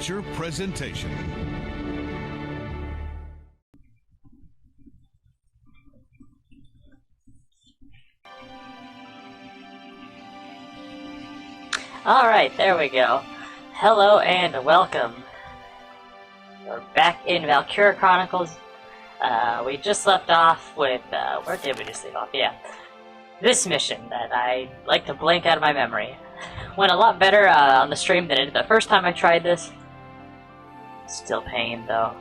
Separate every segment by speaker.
Speaker 1: feature presentation.
Speaker 2: Alright, there we go. Hello and welcome. We're back in Valkyria Chronicles. We just left off with, where did we just leave off? Yeah. This mission that I like to blank out of my memory. Went a lot better on the stream than it did the first time I tried this. Still pain though.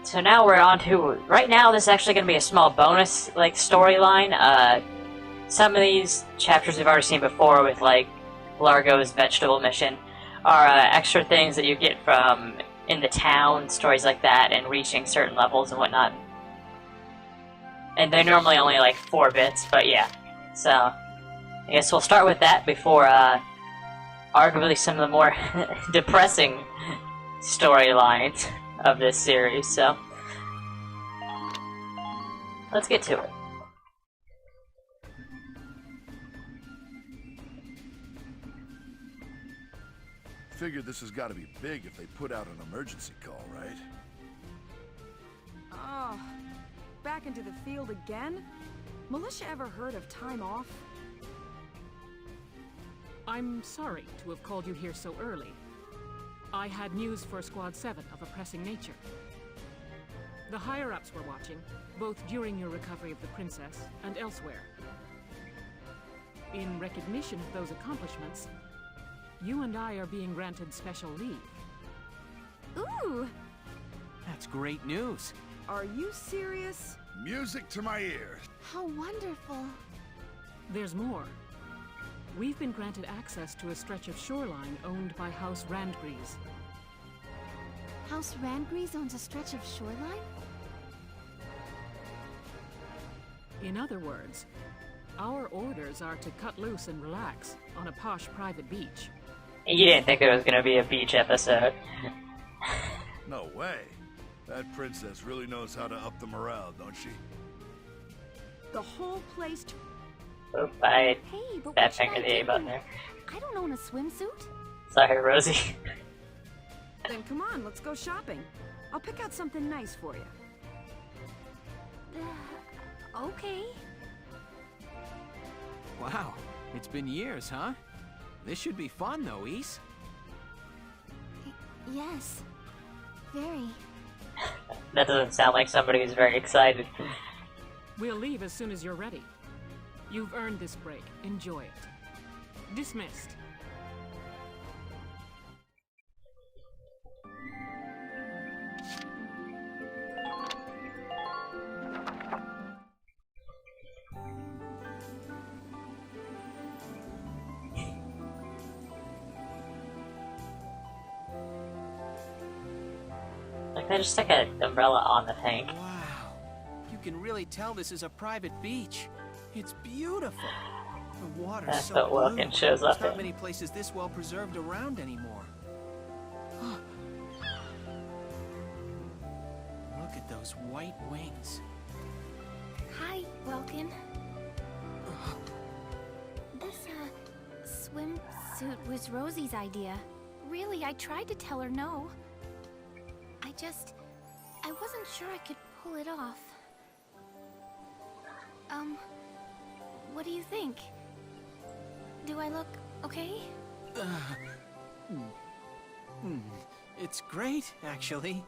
Speaker 2: So now we're on to, right now this is actually going to be a small bonus, like, storyline. Some of these chapters we've already seen before with, like, Largo's vegetable mission are extra things that you get from in the town, stories like that, and reaching certain levels and whatnot. And they're normally only like 4 bits, but yeah. So, I guess we'll start with that before arguably some of the more depressing storylines of this series, so let's get to it.
Speaker 3: Figured this has got to be big if they put out an emergency call, right?
Speaker 4: Oh, back into the field again? Militia ever heard of time off?
Speaker 5: I'm sorry to have called you here so early. I had news for Squad 7 of a pressing nature. The higher-ups were watching, both during your recovery of the princess and elsewhere. In recognition of those accomplishments, you and I are being granted special leave.
Speaker 4: Ooh!
Speaker 6: That's great news.
Speaker 4: Are you serious?
Speaker 3: Music to my ears.
Speaker 4: How wonderful.
Speaker 5: There's more. We've been granted access to a stretch of shoreline owned by House Randgrease.
Speaker 7: House Randgrease owns a stretch of shoreline?
Speaker 5: In other words, our orders are to cut loose and relax on a posh private beach.
Speaker 2: You didn't think there was going to be a beach episode.
Speaker 3: No way. That princess really knows how to up the morale, don't she?
Speaker 4: The whole place...
Speaker 2: Oop, I
Speaker 7: Hey, but
Speaker 2: bad
Speaker 7: what should
Speaker 2: finger
Speaker 7: I
Speaker 2: the A
Speaker 7: do?
Speaker 2: button there.
Speaker 7: I don't own a swimsuit.
Speaker 2: Sorry, Rosie.
Speaker 4: Then come on, let's go shopping. I'll pick out something nice for you.
Speaker 7: Okay.
Speaker 6: Wow, it's been years, huh? This should be fun, though, Ys.
Speaker 7: Yes. Very.
Speaker 2: That doesn't sound like somebody who's very excited.
Speaker 5: We'll leave as soon as you're ready. You've earned this break. Enjoy it. Dismissed.
Speaker 2: Like, they just stick an umbrella on the tank.
Speaker 6: Wow, you can really tell this is a private beach. It's beautiful. The water's
Speaker 2: That's
Speaker 6: so
Speaker 2: what
Speaker 6: blue.
Speaker 2: Wilkins shows
Speaker 6: There's
Speaker 2: up
Speaker 6: not
Speaker 2: in.
Speaker 6: many places this well preserved around anymore. Look at those white wings.
Speaker 7: Hi, Welkin. This, swimsuit was Rosie's idea. Really, I tried to tell her no. I wasn't sure I could pull it off. What do you think? Do I look okay?
Speaker 6: It's great, actually.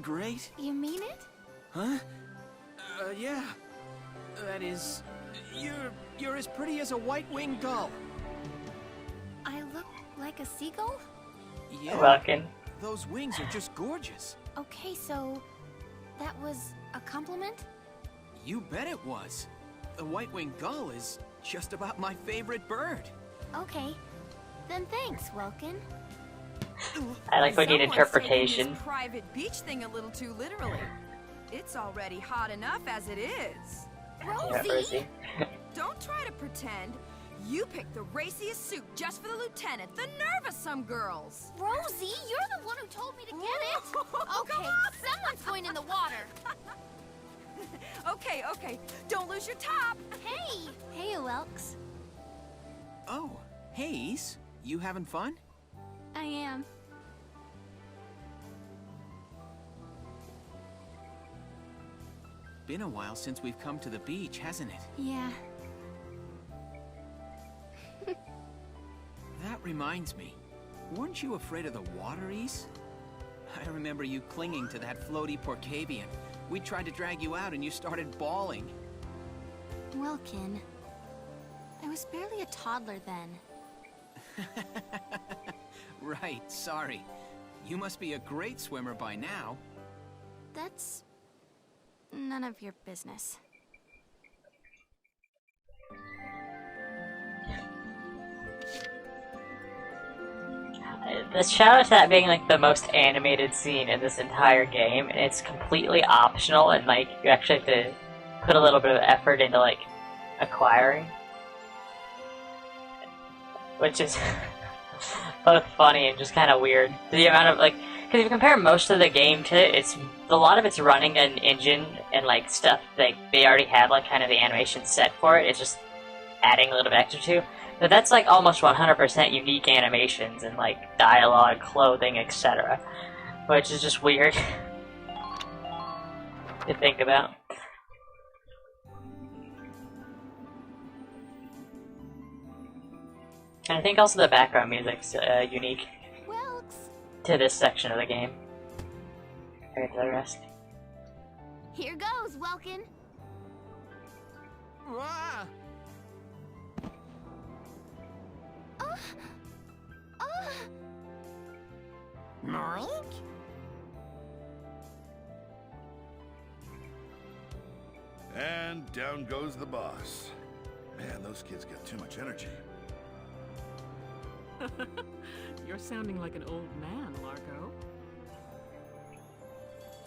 Speaker 6: Great?
Speaker 7: You mean it?
Speaker 6: Huh? Yeah. That is... You're as pretty as a white-winged gull.
Speaker 7: I look like a seagull?
Speaker 6: Yeah.
Speaker 2: Welcome.
Speaker 6: Those wings are just gorgeous.
Speaker 7: Okay, so that was a compliment?
Speaker 6: You bet it was. The white-winged gull is just about my favorite bird.
Speaker 7: Okay. Then thanks, Welkin.
Speaker 2: I like we need
Speaker 4: Someone's taking
Speaker 2: interpretation.
Speaker 4: this private beach thing a little too literally. It's already hot enough as it is.
Speaker 2: Yeah, Rosie.
Speaker 4: Don't try to pretend. You picked the raciest suit just for the lieutenant. The nerve of some girls.
Speaker 7: Rosie, you're the one who told me to get it.
Speaker 4: Oh,
Speaker 7: Okay,
Speaker 4: come on.
Speaker 7: someone's going in the water.
Speaker 4: Okay. Don't lose your top.
Speaker 7: Hey, Welks.
Speaker 6: Oh, hey, Ys. You having fun?
Speaker 7: I am.
Speaker 6: been a while since we've come to the beach, hasn't it?
Speaker 7: Yeah.
Speaker 6: That reminds me. Weren't you afraid of the water, Ys? I remember you clinging to that floaty Porcavian. We tried to drag you out and you started bawling.
Speaker 7: Welkin. I was barely a toddler then.
Speaker 6: Right, sorry. You must be a great swimmer by now.
Speaker 7: That's none of your business.
Speaker 2: The shout out to that being like the most animated scene in this entire game, and it's completely optional, and like you actually have to put a little bit of effort into like acquiring, which is both funny and just kind of weird. The amount of like, because if you compare most of the game to it, it's a lot of it's running an engine and like stuff like they already have like kind of the animation set for it. It's just adding a little bit extra to. But that's like almost 100% unique animations and like dialogue, clothing, etc. Which is just weird to think about. And I think also the background music's unique
Speaker 7: Welks.
Speaker 2: to this section of the game compared to the rest.
Speaker 7: Here goes, Welkin.
Speaker 6: Ah!
Speaker 7: Mike?
Speaker 3: And down goes the boss. Man, those kids got too much energy.
Speaker 5: You're sounding like an old man, Largo.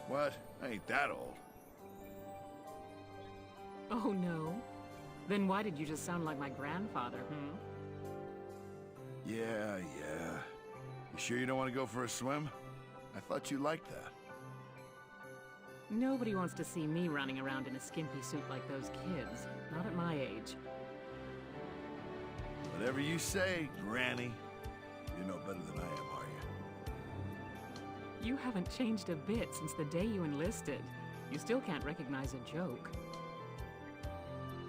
Speaker 3: What? I ain't that old.
Speaker 5: Oh no? Then why did you just sound like my grandfather, hmm?
Speaker 3: Yeah. You sure you don't want to go for a swim? I thought you liked that.
Speaker 5: Nobody wants to see me running around in a skimpy suit like those kids. Not at my age.
Speaker 3: Whatever you say, Granny. You're no better than I am, are you?
Speaker 5: You haven't changed a bit since the day you enlisted. You still can't recognize a joke.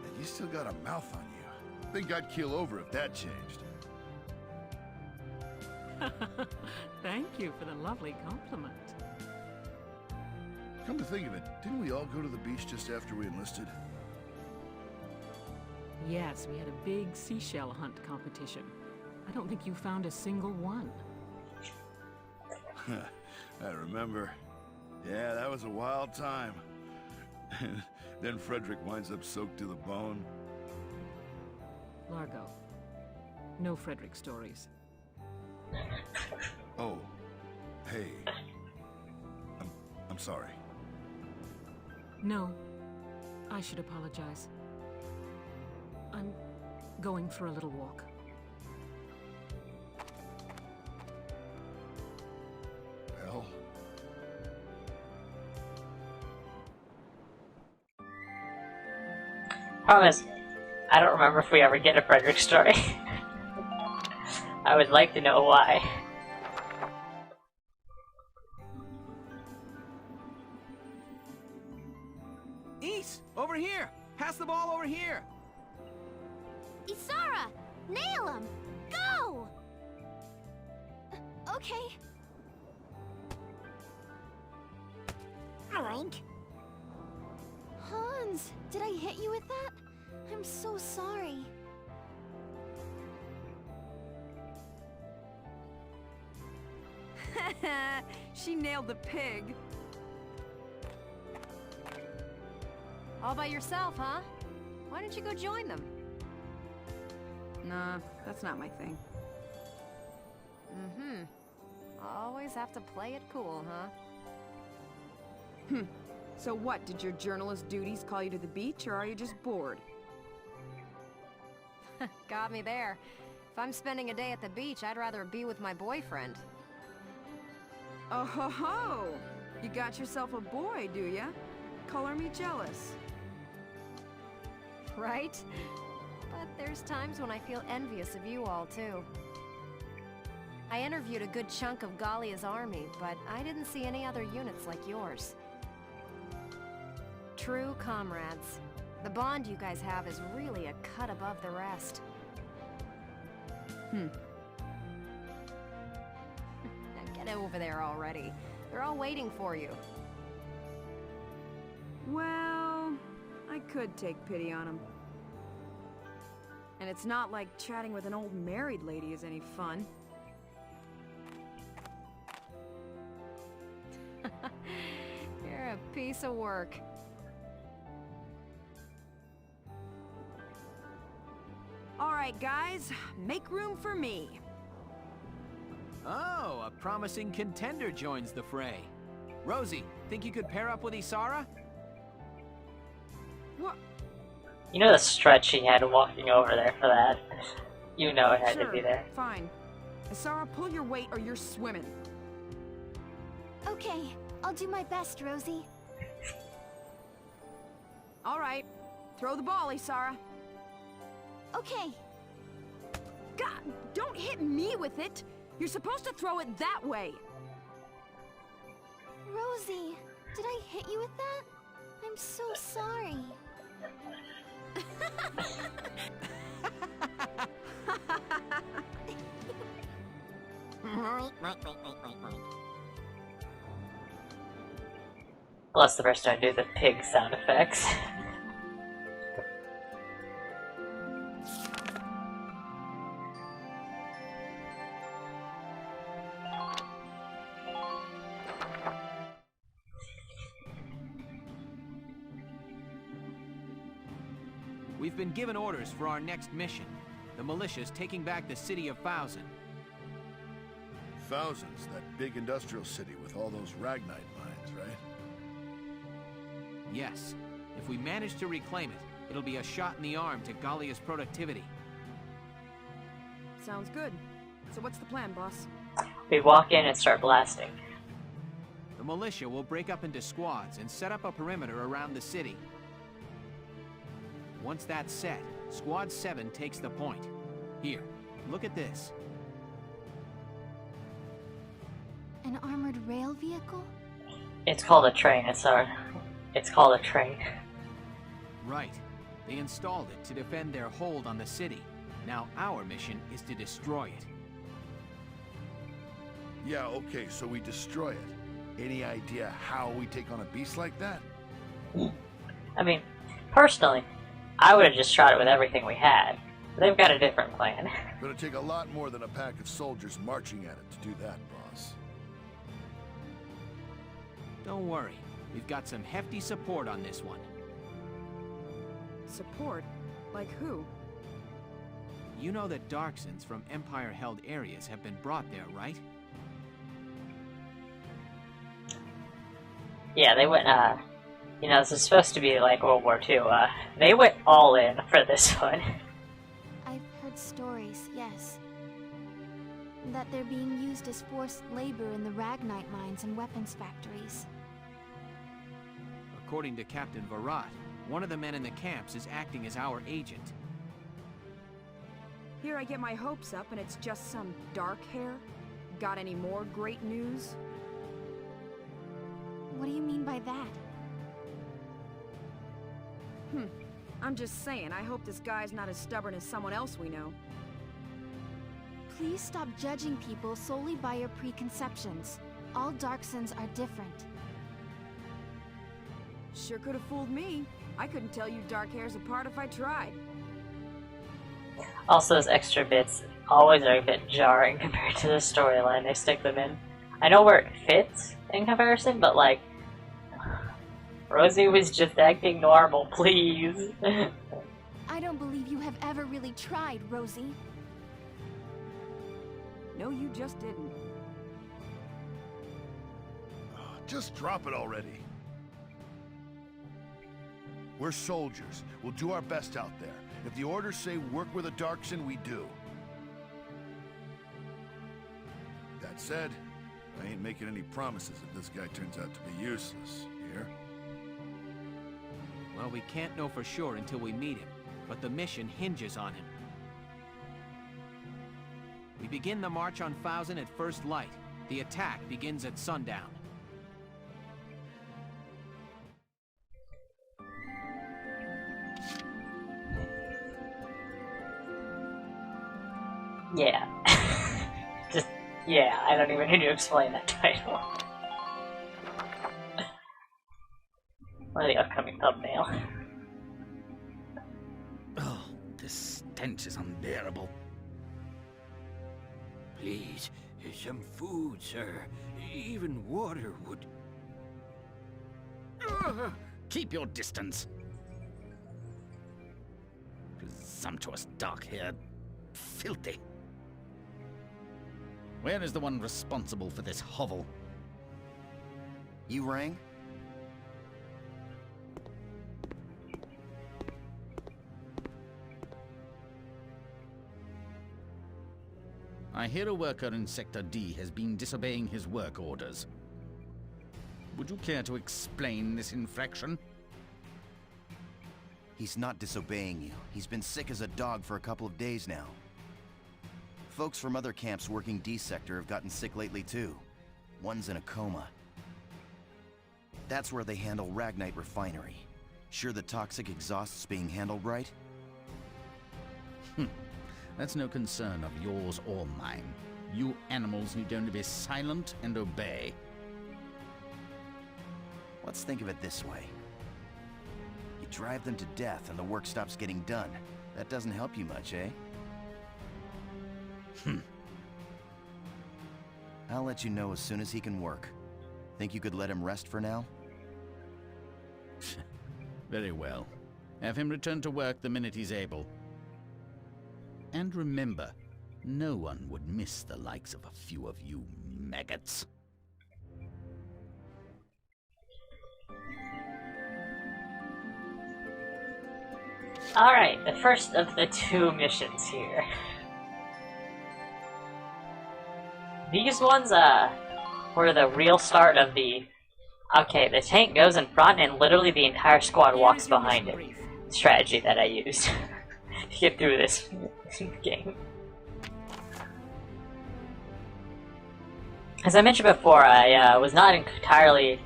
Speaker 3: And you still got a mouth on you. Think I'd keel over if that changed.
Speaker 5: Thank you for the lovely compliment.
Speaker 3: Come to think of it, didn't we all go to the beach just after we enlisted?
Speaker 5: Yes, we had a big seashell hunt competition. I don't think you found a single one.
Speaker 3: I remember. Yeah, that was a wild time. Then Frederick winds up soaked to the bone.
Speaker 5: Largo. No Frederick stories.
Speaker 3: Oh, hey. I'm sorry.
Speaker 5: No. I should apologize. I'm going for a little walk.
Speaker 3: Well.
Speaker 2: Promise, I don't remember if we ever get a Frederick story. I would like to know why.
Speaker 6: Ys, over here! Pass the ball over here!
Speaker 7: Isara! Nail him! Go! Okay. Oink. Hans, did I hit you with that? I'm so sorry.
Speaker 4: She nailed the pig. All by yourself, huh? Why don't you go join them? Nah, that's not my thing. Mm-hmm. Always have to play it cool, huh? So what, did your journalist duties call you to the beach, or are you just bored? Got me there. If I'm spending a day at the beach, I'd rather be with my boyfriend. Oh ho ho! You got yourself a boy, do ya? Color me jealous. Right? But there's times when I feel envious of you all, too. I interviewed a good chunk of Gallia's army, but I didn't see any other units like yours. true comrades. The bond you guys have is really a cut above the rest. Now get over there already. They're all waiting for you.
Speaker 1: Well, I could take pity on him. And it's not like chatting with an old married lady is any fun.
Speaker 4: You're a piece of work.
Speaker 1: All right, guys, make room for me.
Speaker 6: Oh, a promising contender joins the fray. Rosie, think you could pair up with Isara?
Speaker 1: What?
Speaker 2: You know the stretch he had walking over there for that. You know it had
Speaker 1: Sure,
Speaker 2: to be there.
Speaker 1: fine. Isara, pull your weight or you're swimming.
Speaker 7: Okay, I'll do my best, Rosie.
Speaker 1: All right, throw the ball, Isara.
Speaker 7: Okay.
Speaker 1: God, don't hit me with it! You're supposed to throw it that way!
Speaker 7: Rosie, did I hit you with that? I'm so sorry.
Speaker 2: Plus the first time I do the pig sound effects.
Speaker 6: We've been given orders for our next mission. The militia's taking back the city of Thousand.
Speaker 3: Thousands, that big industrial city with all those Ragnite mines, right?
Speaker 6: Yes. If we manage to reclaim it, it'll be a shot in the arm to Gallia's productivity.
Speaker 1: Sounds good. So what's the plan, boss?
Speaker 2: We walk in and start blasting.
Speaker 6: The militia will break up into squads and set up a perimeter around the city. Once that's set, Squad 7 takes the point. Here, look at this.
Speaker 7: An armored rail vehicle?
Speaker 2: It's called a train, it's called a train.
Speaker 6: Right. They installed it to defend their hold on the city. Now our mission is to destroy it.
Speaker 3: Yeah, okay, so we destroy it. Any idea how we take on a beast like that?
Speaker 2: I mean, personally, I would have just shot it with everything we had. But they've got a different plan.
Speaker 3: Gonna take a lot more than a pack of soldiers marching at it to do that, boss.
Speaker 6: Don't worry. We've got some hefty support on this one.
Speaker 1: Support? Like who?
Speaker 6: You know that Darksons from Empire-held areas have been brought there, right?
Speaker 2: Yeah, they went, you know, this is supposed to be like World War II. They went all in for this one.
Speaker 7: I've heard stories, yes. That they're being used as forced labor in the Ragnite mines and weapons factories.
Speaker 6: According to Captain Virat, one of the men in the camps is acting as our agent.
Speaker 1: Here I get my hopes up and it's just some dark hair? Got any more great news?
Speaker 7: What do you mean by that?
Speaker 1: I'm just saying, I hope this guy's not as stubborn as someone else we know.
Speaker 7: Please stop judging people solely by your preconceptions. All Darksons are different.
Speaker 1: Sure could have fooled me. I couldn't tell you dark hairs apart if I tried.
Speaker 2: Also, those extra bits always are a bit jarring compared to the storyline they stick them in. I know where it fits in comparison, but like, Rosie was just acting normal, please.
Speaker 7: I don't believe you have ever really tried, Rosie.
Speaker 1: No, you just didn't.
Speaker 3: Just drop it already. We're soldiers. We'll do our best out there. If the orders say work with a Darkson, we do. That said, I ain't making any promises if this guy turns out to be useless. Here?
Speaker 6: Well, we can't know for sure until we meet him, but the mission hinges on him. We begin the march on Thousand at first light. The attack begins at sundown.
Speaker 2: Yeah. Just, yeah, I don't even need to explain that title. Or the upcoming thumbnail.
Speaker 8: Oh, this stench is unbearable.
Speaker 9: Please, some food, sir. Even water would...
Speaker 8: Ugh, keep your distance. Presumptuous, dark-haired, filthy. Where is the one responsible for this hovel?
Speaker 10: You rang?
Speaker 8: I hear a worker in Sector D has been disobeying his work orders. Would you care to explain this infraction?
Speaker 10: He's not disobeying you. He's been sick as a dog for a couple of days now. Folks from other camps working D Sector have gotten sick lately too. One's in a coma. That's where they handle Ragnite Refinery. Sure the toxic exhaust's being handled right?
Speaker 8: That's no concern of yours or mine. You animals need only be silent and obey.
Speaker 10: Let's think of it this way. You drive them to death and the work stops getting done. That doesn't help you much, eh? I'll let you know as soon as he can work. Think you could let him rest for now?
Speaker 8: Very well. Have him return to work the minute he's able. And remember, no one would miss the likes of a few of you maggots.
Speaker 2: Alright, the first of the two missions here. These ones, were the real start of the... Okay, the tank goes in front and literally the entire squad walks behind it. Strategy that I used to get through this game. As I mentioned before, I was not entirely...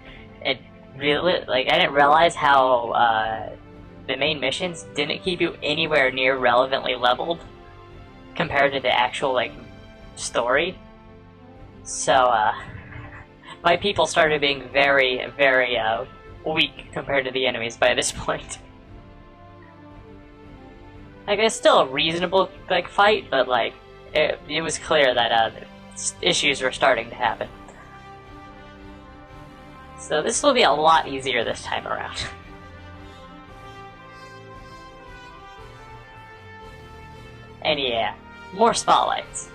Speaker 2: I didn't realize how, the main missions didn't keep you anywhere near relevantly leveled compared to the actual, story. So, my people started being very, very, weak compared to the enemies by this point. It's still a reasonable, fight, but, it was clear that, issues were starting to happen. So this will be a lot easier this time around. And yeah, more spotlights.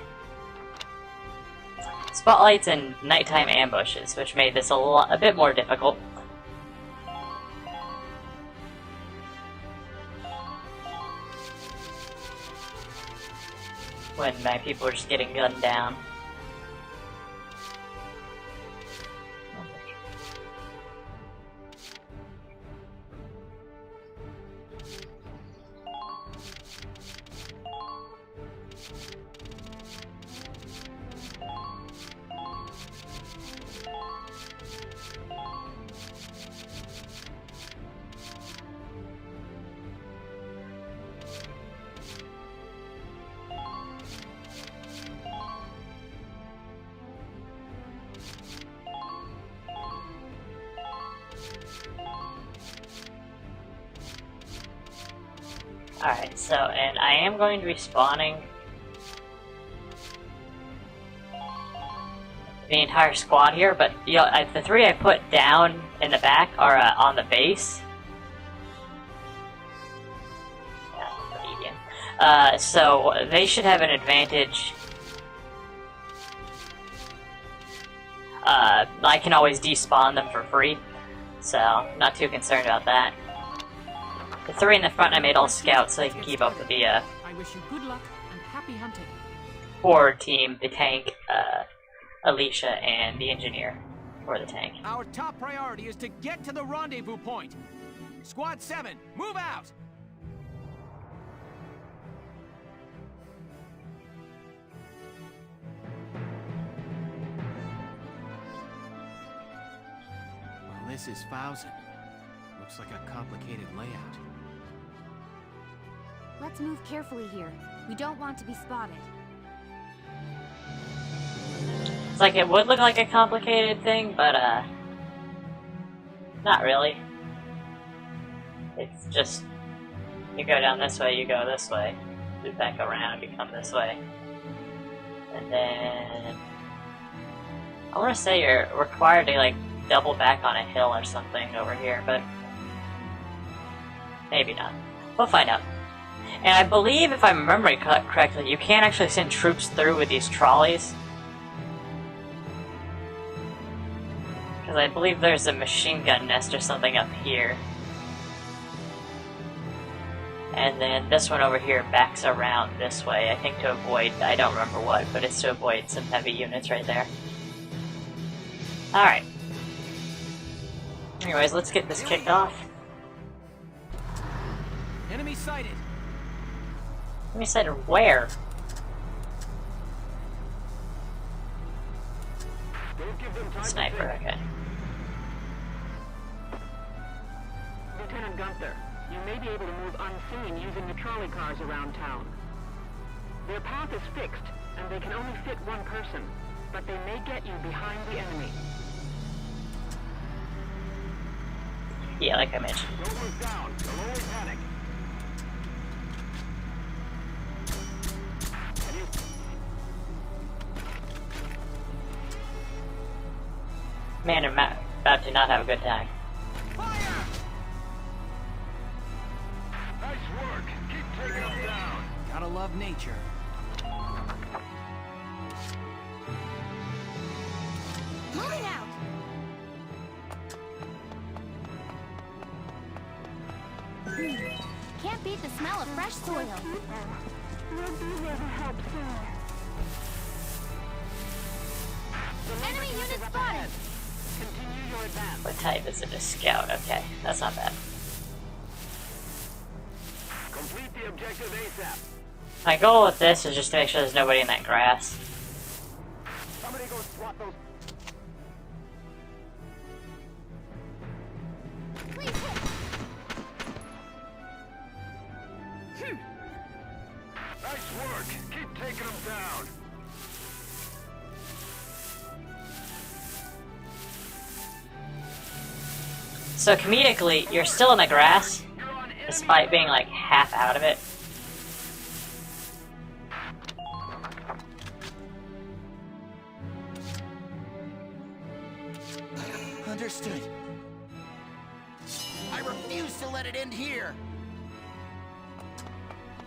Speaker 2: Spotlights and nighttime ambushes, which made this a bit more difficult. When my people are just getting gunned down. Alright, so, and I am going to be spawning the entire squad here, but, the three I put down in the back are on the base. Yeah, medium. So, they should have an advantage. I can always despawn them for free, so, not too concerned about that. The three in the front I made all scouts so they can keep up with the,
Speaker 5: I wish you good luck and happy hunting.
Speaker 2: forward team, the tank, Alicia, and the engineer for the tank.
Speaker 6: Our top priority is to get to the rendezvous point. Squad 7, move out!
Speaker 9: Well, this is Fausen. Looks like a complicated layout.
Speaker 7: Let's move carefully here. We don't want to be spotted.
Speaker 2: It's like it would look like a complicated thing, but not really. It's just you go down this way, you go this way, loop back around, you come this way. And then I want to say you're required to like double back on a hill or something over here, but maybe not. We'll find out. And I believe, if I'm remembering correctly, you can't actually send troops through with these trolleys. Because I believe there's a machine gun nest or something up here. And then this one over here backs around this way, I think to avoid, I don't remember what, but it's to avoid some heavy units right there. Alright. Anyways, let's get this kicked off.
Speaker 6: Enemy sighted.
Speaker 2: Enemy sighted where? Sniper, okay.
Speaker 5: Lieutenant Gunther, you may be able to move unseen using the trolley cars around town. Their path is fixed, and they can only fit one person, but they may get you behind the enemy.
Speaker 2: Yeah, like I mentioned.
Speaker 5: Rover's down. They'll only panic.
Speaker 2: Man, I'm about to not have a good time.
Speaker 5: Fire! Nice work. Keep taking them down.
Speaker 6: Gotta love nature.
Speaker 7: Moving out. Can't beat the smell of fresh soil. Enemy unit spotted.
Speaker 5: Continue your advance.
Speaker 2: What type is it? A scout? Okay, that's not bad.
Speaker 5: Complete the objective ASAP.
Speaker 2: My goal with this is just to make sure there's nobody in that grass.
Speaker 5: Somebody go swat those.
Speaker 7: Please hit.
Speaker 5: Nice work. Keep taking them down.
Speaker 2: So comedically, you're still in the grass, despite being like half out of it.
Speaker 10: Understood. I refuse to let it end here.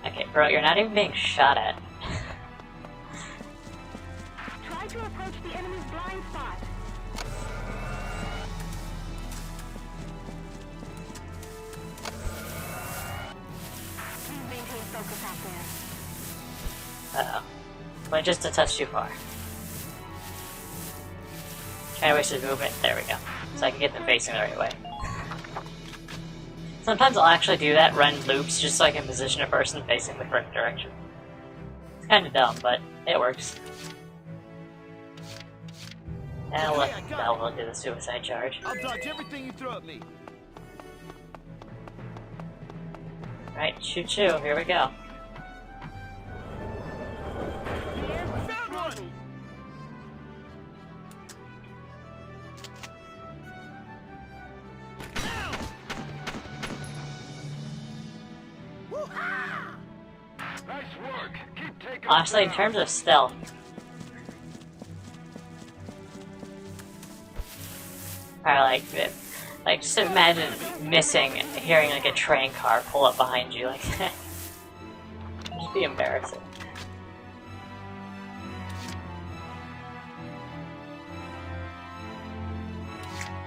Speaker 2: Okay, bro, you're not even being shot at.
Speaker 5: Try to approach the enemy's blind spot. Please maintain focus out there.
Speaker 2: Uh-oh. Went just a touch too far. Trying to waste his movement. There we go. So I can get them facing the right way. Sometimes I'll actually do that, run loops, just so I can position a person facing the correct direction. It's kind of dumb, but it works. Now we'll do the suicide charge.
Speaker 3: I'll dodge everything you throw at me.
Speaker 2: Right, choo choo, here we go.
Speaker 3: Found one!
Speaker 5: Nice work. Keep taking
Speaker 2: Honestly, in terms of stealth, I like just imagine missing, hearing like a train car pull up behind you like that. Just be embarrassing.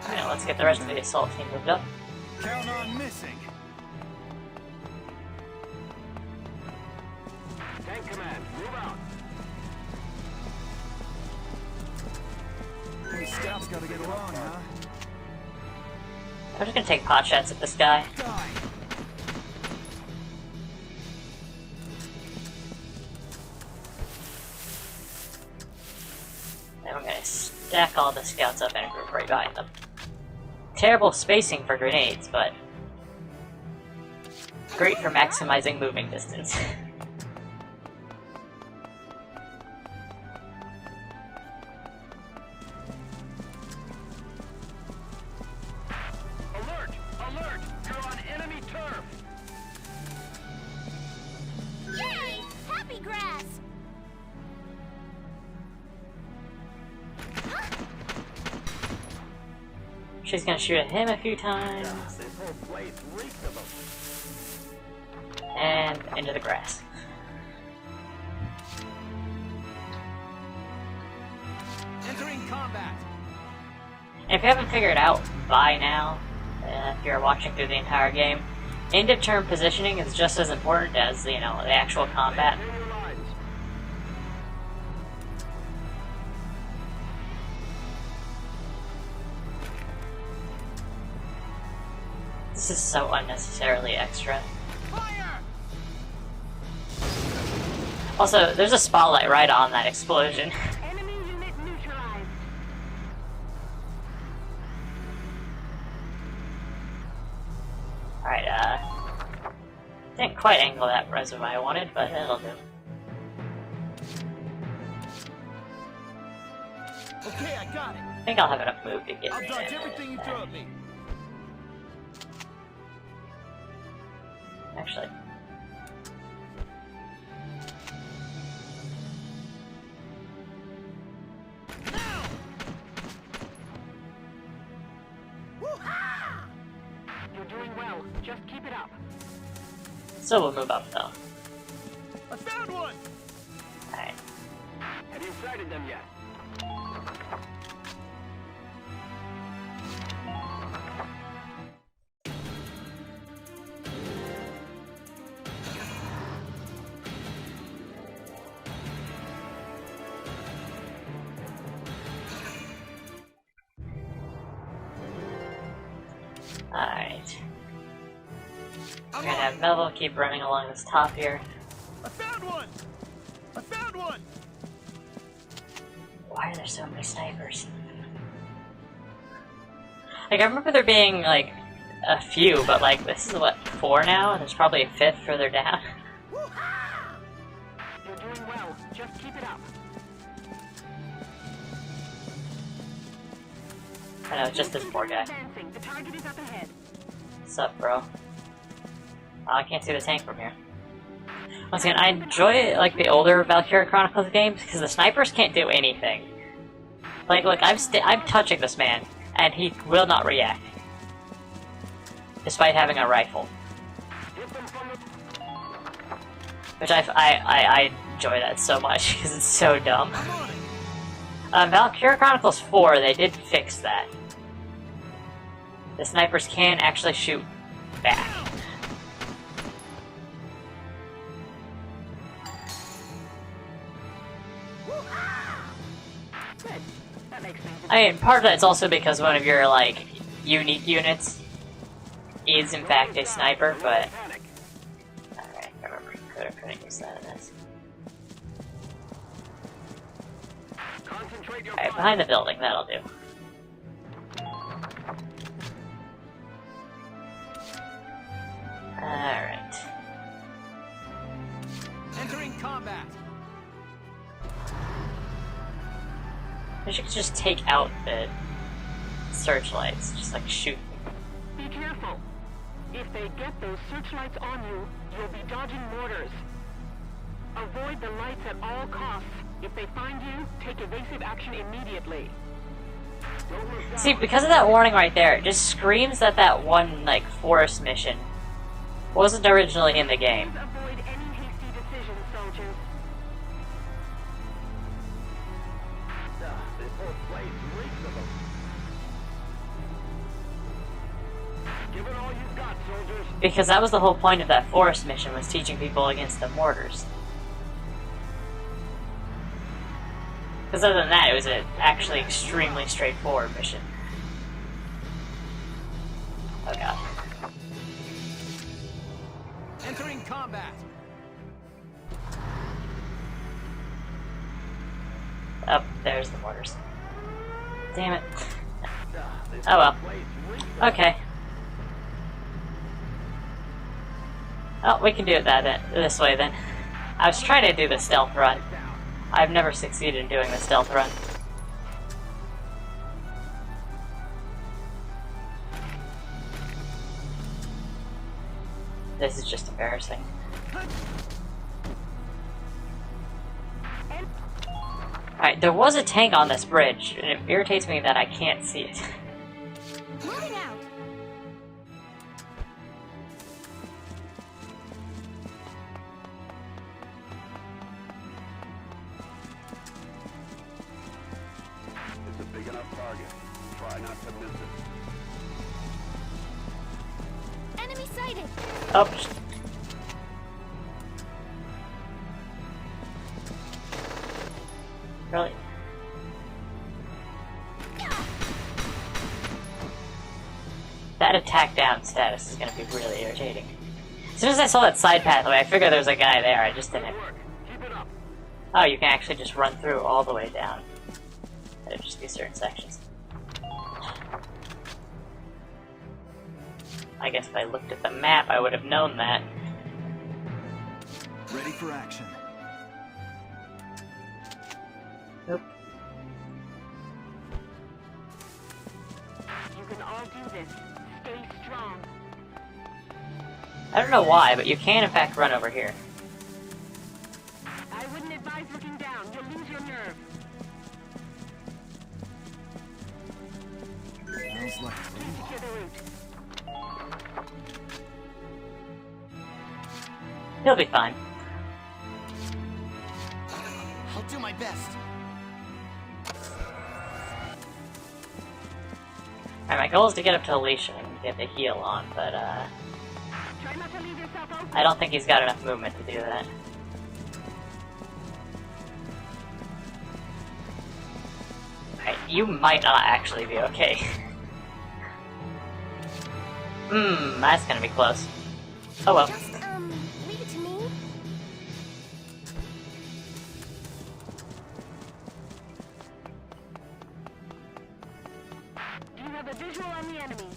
Speaker 2: Alright, let's get the rest of the assault team moved up.
Speaker 3: Count on missing.
Speaker 5: Tank command, move out.
Speaker 3: These scouts gotta get along, huh?
Speaker 2: I'm just gonna take pot shots at this guy.
Speaker 3: Die.
Speaker 2: Then we're gonna stack all the scouts up in a group right behind them. Terrible spacing for grenades, but great for maximizing moving distance. She's gonna shoot at him a few times. And into the grass.
Speaker 6: Entering combat.
Speaker 2: And if you haven't figured out by now, if you're watching through the entire game, end-of-turn positioning is just as important as, you know, the actual combat. This is so unnecessarily extra.
Speaker 6: Fire!
Speaker 2: Also, there's a spotlight right on that explosion.
Speaker 11: Enemy unit neutralized.
Speaker 2: Alright, didn't quite angle that resume I wanted, but it'll do.
Speaker 6: Okay, I got it.
Speaker 2: I think I'll have enough move to get
Speaker 6: I'll
Speaker 2: me
Speaker 6: dodge
Speaker 2: in.
Speaker 6: everything you throw at me.
Speaker 2: Actually.
Speaker 11: You're doing well. Just keep it up.
Speaker 2: Still will move up though.
Speaker 6: I found one.
Speaker 2: Alright.
Speaker 11: Have you sighted them yet?
Speaker 2: Alright. We're gonna have Melville keep running along this top here.
Speaker 6: I found one. I found one.
Speaker 2: Why are there so many snipers? Like, I remember there being, like, a few, but, like, this is, what, 4 now? And there's probably a 5th further down.
Speaker 11: You're doing well. Just keep it up.
Speaker 2: I know, it's just this poor guy.
Speaker 11: Advancing. The target is up ahead.
Speaker 2: What's up, bro? Oh, I can't see the tank from here. Once again, I enjoy, like, the older Valkyria Chronicles games, because the snipers can't do anything. Like, look, I'm touching this man, and he will not react. Despite having a rifle. Which I enjoy that so much, because it's so dumb. Valkyria Chronicles 4, they did fix that. The snipers can actually shoot back.
Speaker 11: Good. That makes things.
Speaker 2: I mean, part of that's also because one of your, like, unique units is in fact a sniper, but... Alright, I remember couldn't use that in this. Alright, behind the building, that'll do. Alright.
Speaker 6: Entering combat.
Speaker 2: I should just take out the searchlights, just like shoot.
Speaker 11: Be careful. If they get those searchlights on you, you'll be dodging mortars. Avoid the lights at all costs. If they find you, take evasive action immediately.
Speaker 2: See, because of that warning right there, it just screams that that one, like, forest mission wasn't originally in the game.
Speaker 11: Please avoid any hasty decisions, soldiers.
Speaker 9: This whole place reeks of them. Give it all you've got, soldiers.
Speaker 2: Because that was the whole point of that forest mission, was teaching people against the mortars. Because other than that, it was an actually extremely straightforward mission. Oh god.
Speaker 6: Entering combat.
Speaker 2: Oh, there's the mortars. Damn it. Oh well. Okay. Oh, we can do it this way then. I was trying to do the stealth run. I've never succeeded in doing the stealth run. This is just embarrassing. Alright, there was a tank on this bridge, and it irritates me that I can't see it.
Speaker 3: Picking up target. Try not to miss it.
Speaker 7: Enemy sighted!
Speaker 2: Oh. Really? That attack down status is going to be really irritating. As soon as I saw that side pathway, I figured there was a guy there. I just didn't. Oh, you can actually just run through all the way down. There'd just be certain sections. I guess if I looked at the map, I would have known that.
Speaker 6: Ready for action.
Speaker 2: Nope.
Speaker 11: You can all do this. Stay strong.
Speaker 2: I don't know why, but you can in fact run over here.
Speaker 11: I wouldn't advise looking down. You'll lose your nerve.
Speaker 6: Sounds like
Speaker 11: Please secure the route.
Speaker 2: He'll be fine.
Speaker 10: I'll do my best.
Speaker 2: Alright, my goal is to get up to Alicia and get the heal on, but
Speaker 11: Try not to leave yourself open.
Speaker 2: I don't think he's got enough movement to do that. Alright, you might not actually be okay. That's gonna be close. Oh well.
Speaker 7: Just, leave it to me.
Speaker 11: You have a visual on the enemy.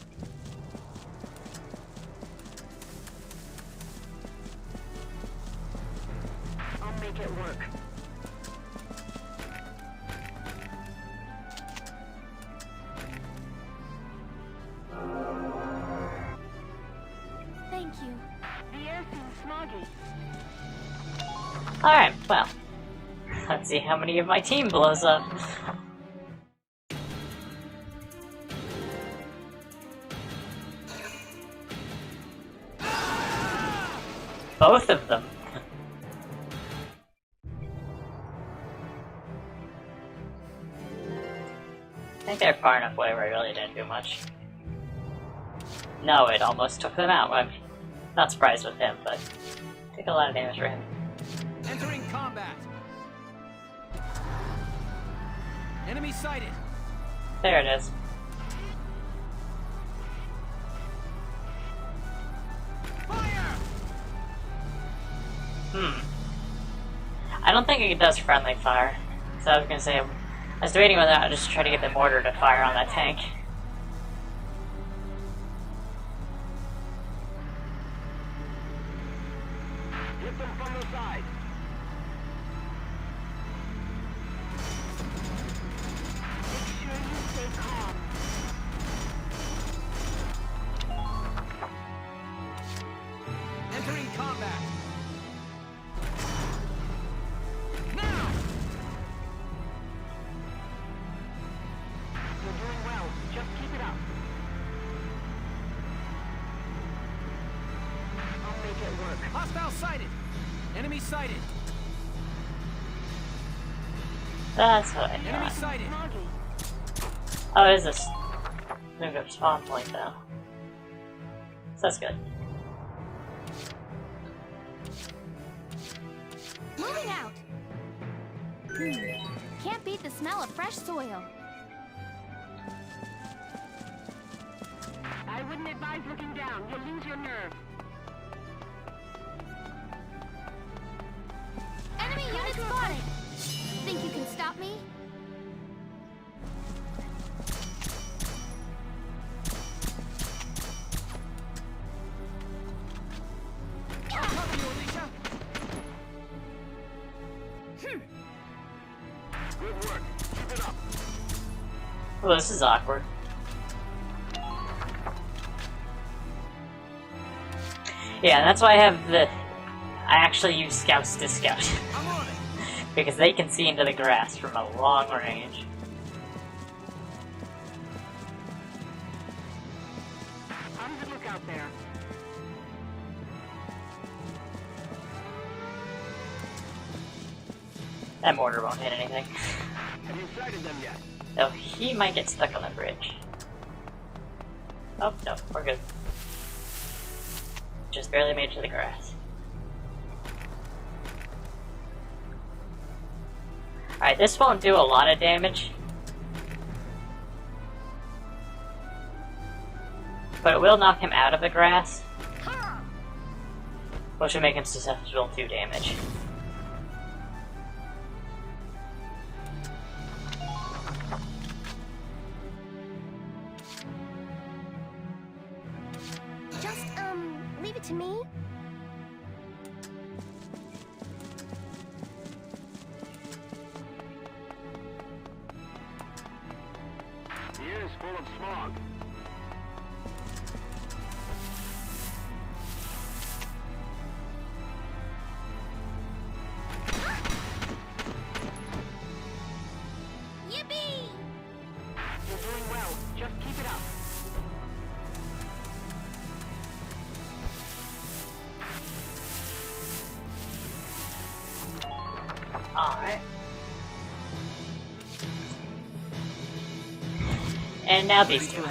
Speaker 11: I'll make it work.
Speaker 7: Thank you.
Speaker 11: The air seems smoggy.
Speaker 2: Alright, well. Let's see how many of my team blows up. Both of them. I think they're far enough away where I really didn't do much. No, it almost took them out. I'm not surprised with him, but took a lot of damage for him.
Speaker 6: Entering combat. Enemy sighted.
Speaker 2: There it is.
Speaker 6: Fire!
Speaker 2: I don't think it does friendly fire. So I was gonna say, I was debating whether I just try to get the mortar to fire on that tank.
Speaker 11: Hit them from the side. Make sure you stay calm.
Speaker 6: Entering combat. Now!
Speaker 11: You're doing well. Just keep it up. I'll make it work.
Speaker 6: Hostile sighted. Enemy sighted.
Speaker 2: That's what I
Speaker 6: Enemy
Speaker 2: thought.
Speaker 6: sighted.
Speaker 11: Smoggy.
Speaker 2: Oh, it is this moving up spawn point though. So that's good.
Speaker 7: Moving out. Can't beat the smell of fresh soil.
Speaker 11: I wouldn't advise looking down. You'll lose your nerve.
Speaker 7: Enemy unit spotted. Think you can stop me?
Speaker 6: I'll cover you, Alicia.
Speaker 11: Good work. Keep it up.
Speaker 2: Oh, this is awkward. Yeah, that's why I have the... I actually use scouts to scout.
Speaker 6: I'm on it.
Speaker 2: Because they can see into the grass from a long range.
Speaker 11: How does it look out there?
Speaker 2: That mortar won't hit anything.
Speaker 11: Have you sighted them yet?
Speaker 2: Though he might get stuck on the bridge. Oh, no, we're good. Just barely made it to the grass. Alright, this won't do a lot of damage. But it will knock him out of the grass. Which will make him susceptible to damage.
Speaker 7: Just, leave it to me?
Speaker 11: The air is full of smog.
Speaker 7: Yippee!
Speaker 11: You're doing well. Just keep it up.
Speaker 2: Alright. And now these two.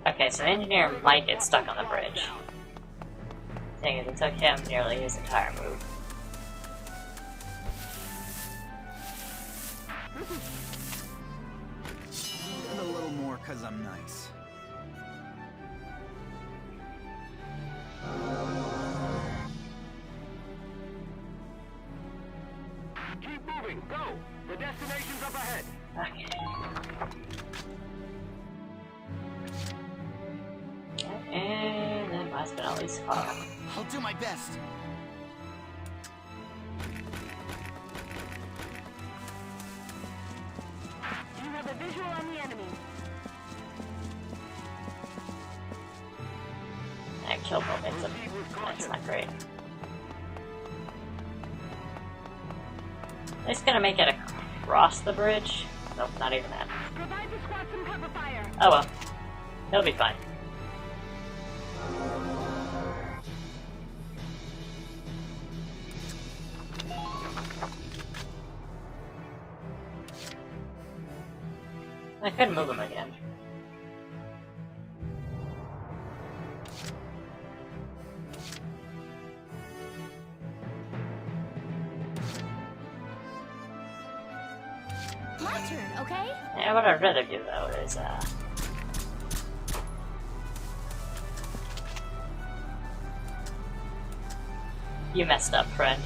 Speaker 2: Okay, so the engineer might get stuck on the bridge. Thing is, it took him nearly his entire move.
Speaker 6: And a little more 'cause I'm nice.
Speaker 11: Keep moving. Go. The destination's up ahead.
Speaker 2: Okay. And then last but not least,
Speaker 10: I'll do my best.
Speaker 11: You have a visual on the enemy.
Speaker 2: that kill momentum. That's not great. It's gonna make it across the bridge. Nope, not even that.
Speaker 11: Provide the squad some cover fire.
Speaker 2: Oh well. He'll be fine. I could move him again.
Speaker 7: My turn, okay?
Speaker 2: Yeah, what I'd rather do though is you messed up, friend.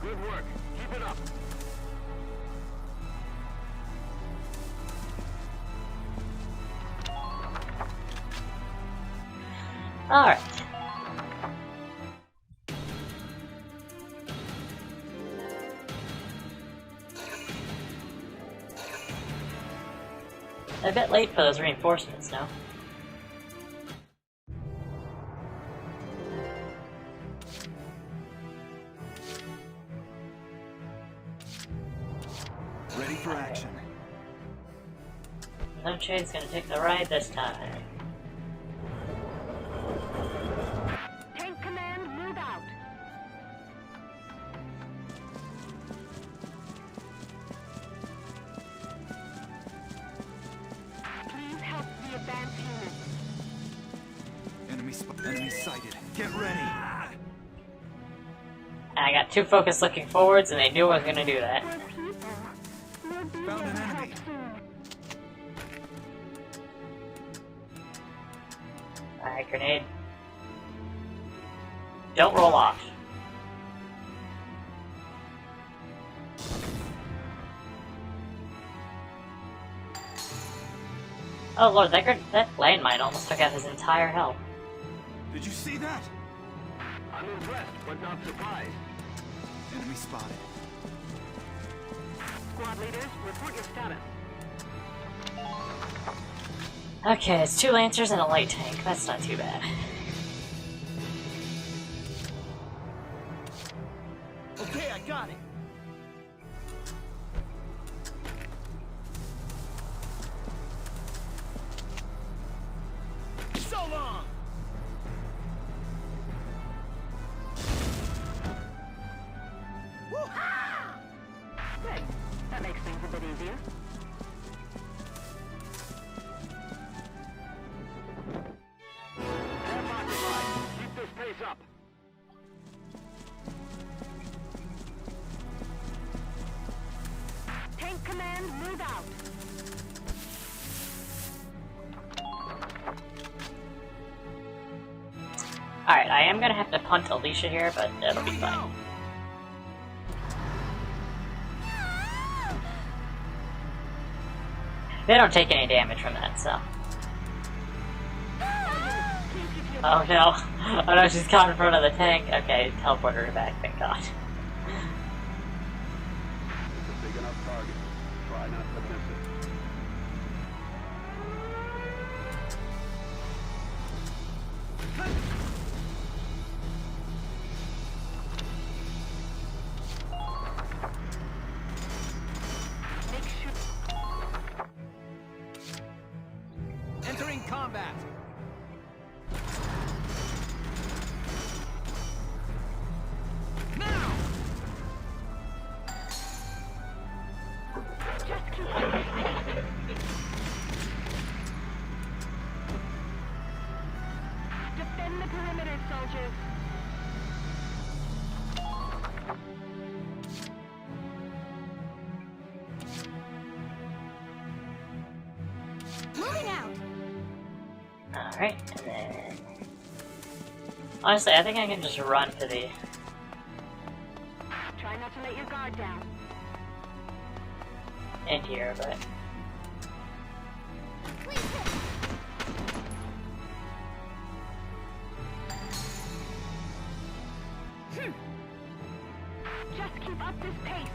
Speaker 11: Good work. Keep it up.
Speaker 2: Alright. A bit late for those reinforcements, no?
Speaker 6: Ready for action.
Speaker 2: No Chade's gonna take the ride this time.
Speaker 11: Tank command, move out. Please help the advance unit.
Speaker 6: Enemy sighted. Get ready.
Speaker 2: And I got two focus looking forwards and they knew I was gonna do that.
Speaker 11: We're people. We'll be
Speaker 6: Found an
Speaker 11: your
Speaker 6: enemy.
Speaker 11: help soon.
Speaker 2: Alright, grenade. Don't roll off. Oh lord, that landmine almost took out his entire health.
Speaker 6: Did you see that?
Speaker 11: I'm impressed, but not surprised.
Speaker 6: Enemy spotted.
Speaker 11: Squad leaders, report your status.
Speaker 2: Okay, it's two Lancers and a light tank. That's not too bad.
Speaker 6: Got it. So long!
Speaker 11: Good. That makes things a bit easier.
Speaker 9: Have occupied. Keep this pace up.
Speaker 11: Tank command, move out.
Speaker 2: Alright, I am gonna have to punt Alicia here, but it'll be fine. They don't take any damage from that, so. Oh no. Oh no, she's caught in front of the tank. Okay, teleported her back, thank god.
Speaker 9: It's a big enough target. Try not to miss it.
Speaker 11: Make sure.
Speaker 6: Entering combat. Now!
Speaker 11: Just keep defend the perimeter, soldiers.
Speaker 7: Moving out!
Speaker 2: Alright, and then... Honestly, I think I can just run to the...
Speaker 11: Try not to let your guard down.
Speaker 2: end here, but...
Speaker 7: Please hit!
Speaker 11: Just keep up this pace.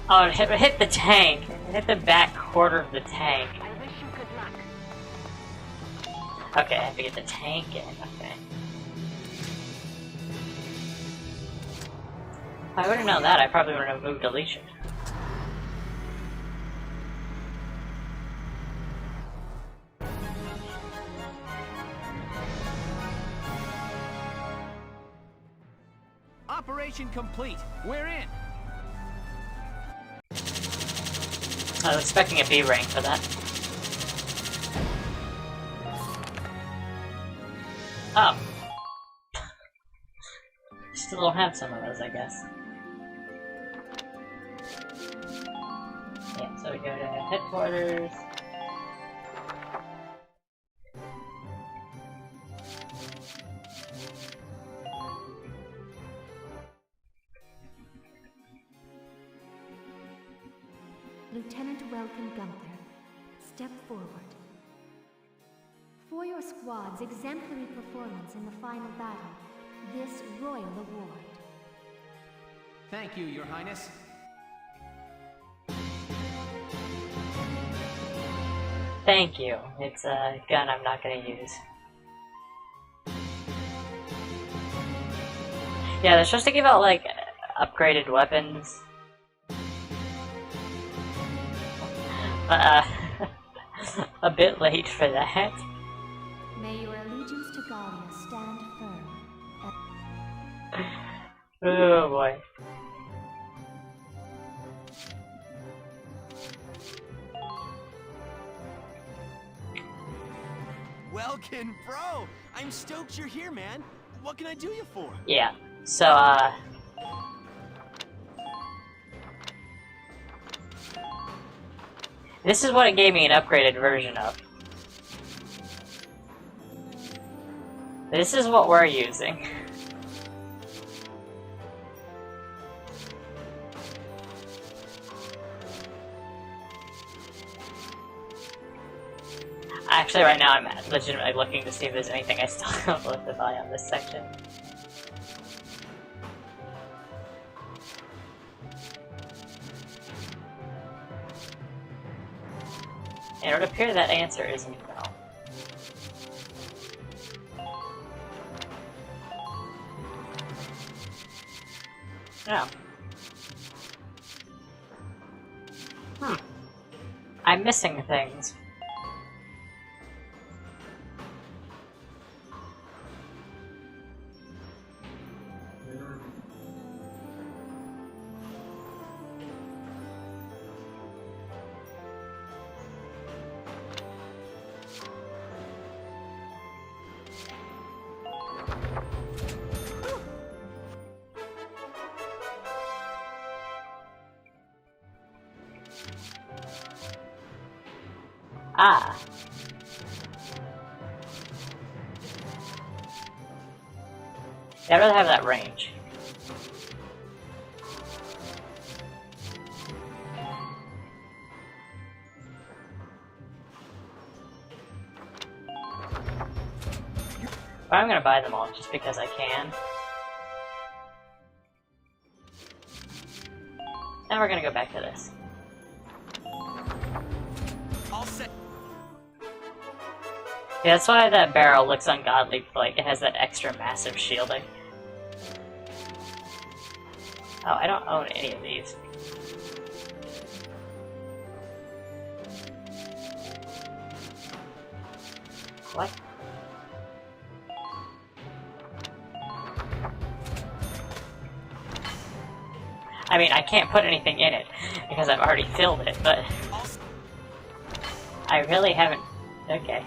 Speaker 2: Oh, it hit the tank. It hit the back quarter of the tank.
Speaker 11: I wish you good luck.
Speaker 2: Okay, I have to get the tank in. Okay. If I would have known that, I probably would have moved Alicia.
Speaker 6: Operation complete. We're in.
Speaker 2: I was expecting a B rank for that. Oh. Still don't have some of those, I guess. Yeah, so we go to headquarters.
Speaker 12: Lieutenant Welkin Gunther, step forward. For your squad's exemplary performance in the final battle, this Royal Award.
Speaker 6: Thank you, Your Highness.
Speaker 2: Thank you. It's a gun I'm not gonna use. Yeah, they're supposed to give out, like, upgraded weapons. A bit late for that.
Speaker 12: May your allegiance to Gallia stand firm.
Speaker 2: Oh boy.
Speaker 13: Welkin, bro! I'm stoked you're here, man. What can I do you for?
Speaker 2: Yeah. So, this is what it gave me an upgraded version of. This is what we're using. Actually, right now I'm legitimately looking to see if there's anything I still have left to buy on this section. And it would appear that answer is no. Oh. I'm missing things. Ah. I'd rather have that range. But I'm gonna buy them all just because I can. And we're gonna go back to this. Yeah, that's why that barrel looks ungodly, like it has that extra massive shielding. Oh, I don't own any of these. What? I mean, I can't put anything in it because I've already filled it, but I really haven't. Okay.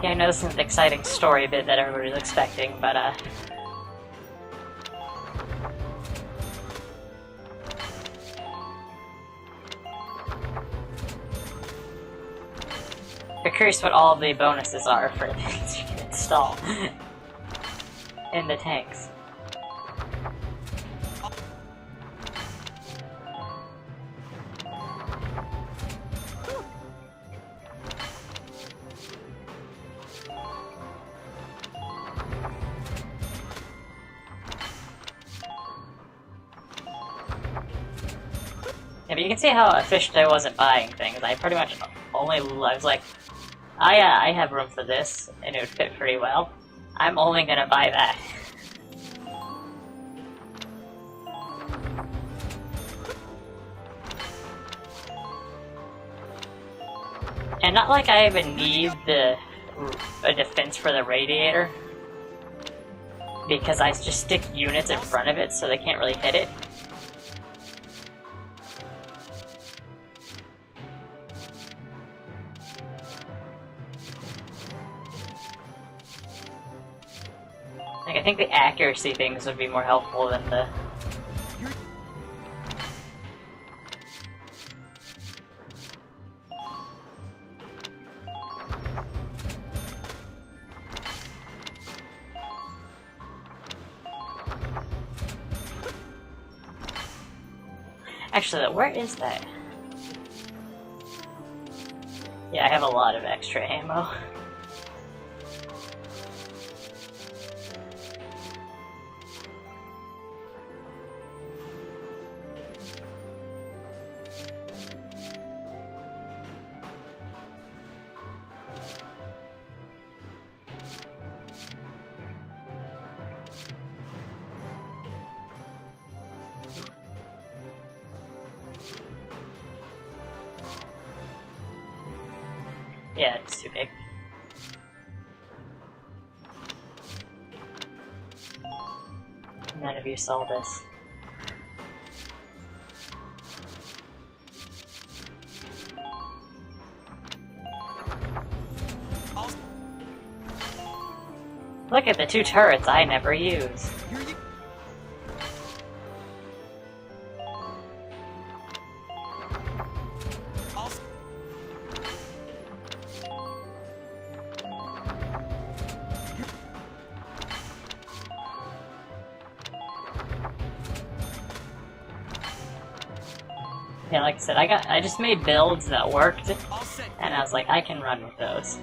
Speaker 2: Yeah, I know this isn't the exciting story bit that everybody's expecting, but I'm curious what all the bonuses are for things you can install in the tanks. Yeah, but you can see how efficient I wasn't buying things. I pretty much only, I was like, oh yeah, I have room for this, and it would fit pretty well. I'm only gonna buy that. And not like I even need a defense for the radiator, because I just stick units in front of it so they can't really hit it. Like, I think the accuracy things would be more helpful than the... Actually, where is that? Yeah, I have a lot of extra ammo. Yeah, it's too big. None of you saw this. Look at the two turrets I never use. Yeah, like I said, I just made builds that worked, and I was like, I can run with those.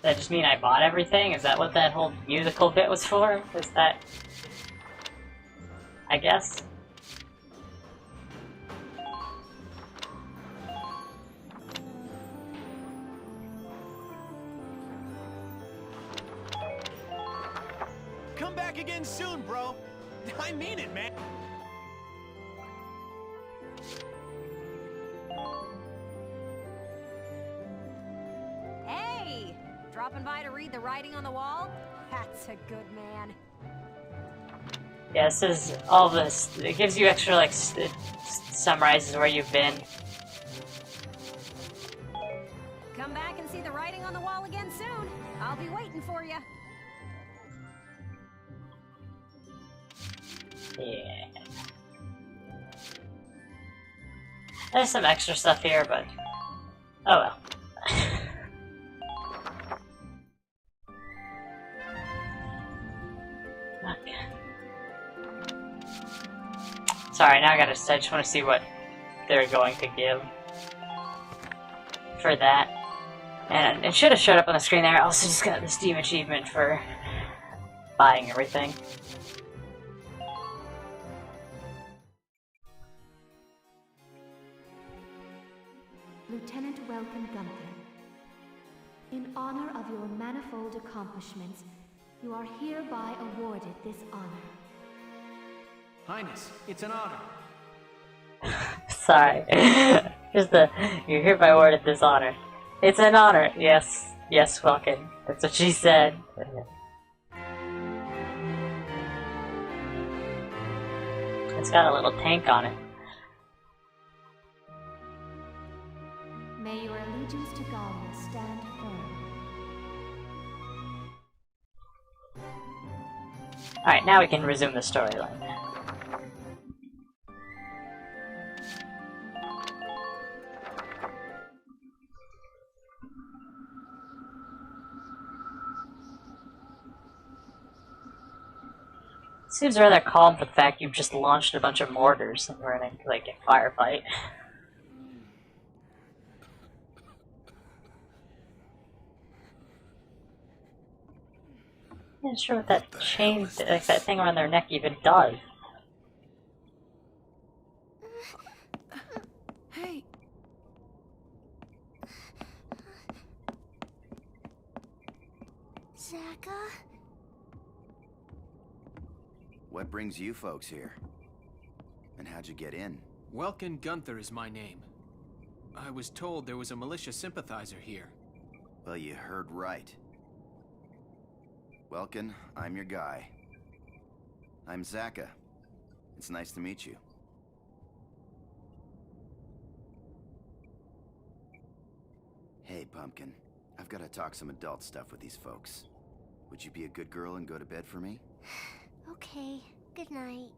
Speaker 2: that just mean I bought everything? Is that what that whole musical bit was for? Is that... I guess?
Speaker 13: Come back again soon, bro. I mean it, man.
Speaker 4: Hey! Dropping by to read the writing on the wall? That's a good man.
Speaker 2: Yeah, this is all this. It gives you extra, like, it summarizes where you've been.
Speaker 4: Come back and see the writing on the wall again soon. I'll be waiting for you.
Speaker 2: Yeah. There's some extra stuff here, but... oh well. Okay. Sorry, now I just want to see what they're going to give for that. And it should have showed up on the screen there. I also just got the Steam achievement for buying everything.
Speaker 12: Lieutenant Welcome Gunther, in honor of your manifold accomplishments, you are hereby awarded this honor.
Speaker 6: Highness, it's an honor.
Speaker 2: Sorry. You're hereby awarded this honor. It's an honor. Yes. Yes, Welkin. That's what she said. It's got a little tank on it.
Speaker 12: May your allegiance to Galia stand firm.
Speaker 2: Alright, now we can resume the storyline. Seems rather calm for the fact you've just launched a bunch of mortars and we're in a, like, a firefight. I'm not sure what that chain, like that thing around their neck even does.
Speaker 1: Hey.
Speaker 12: Zaka?
Speaker 10: What brings you folks here? And how'd you get in?
Speaker 6: Welkin Gunther is my name. I was told there was a militia sympathizer here.
Speaker 10: Well, you heard right. Welkin, I'm your guy. I'm Zaka. It's nice to meet you. Hey, Pumpkin. I've got to talk some adult stuff with these folks. Would you be a good girl and go to bed for me?
Speaker 12: Okay, good night.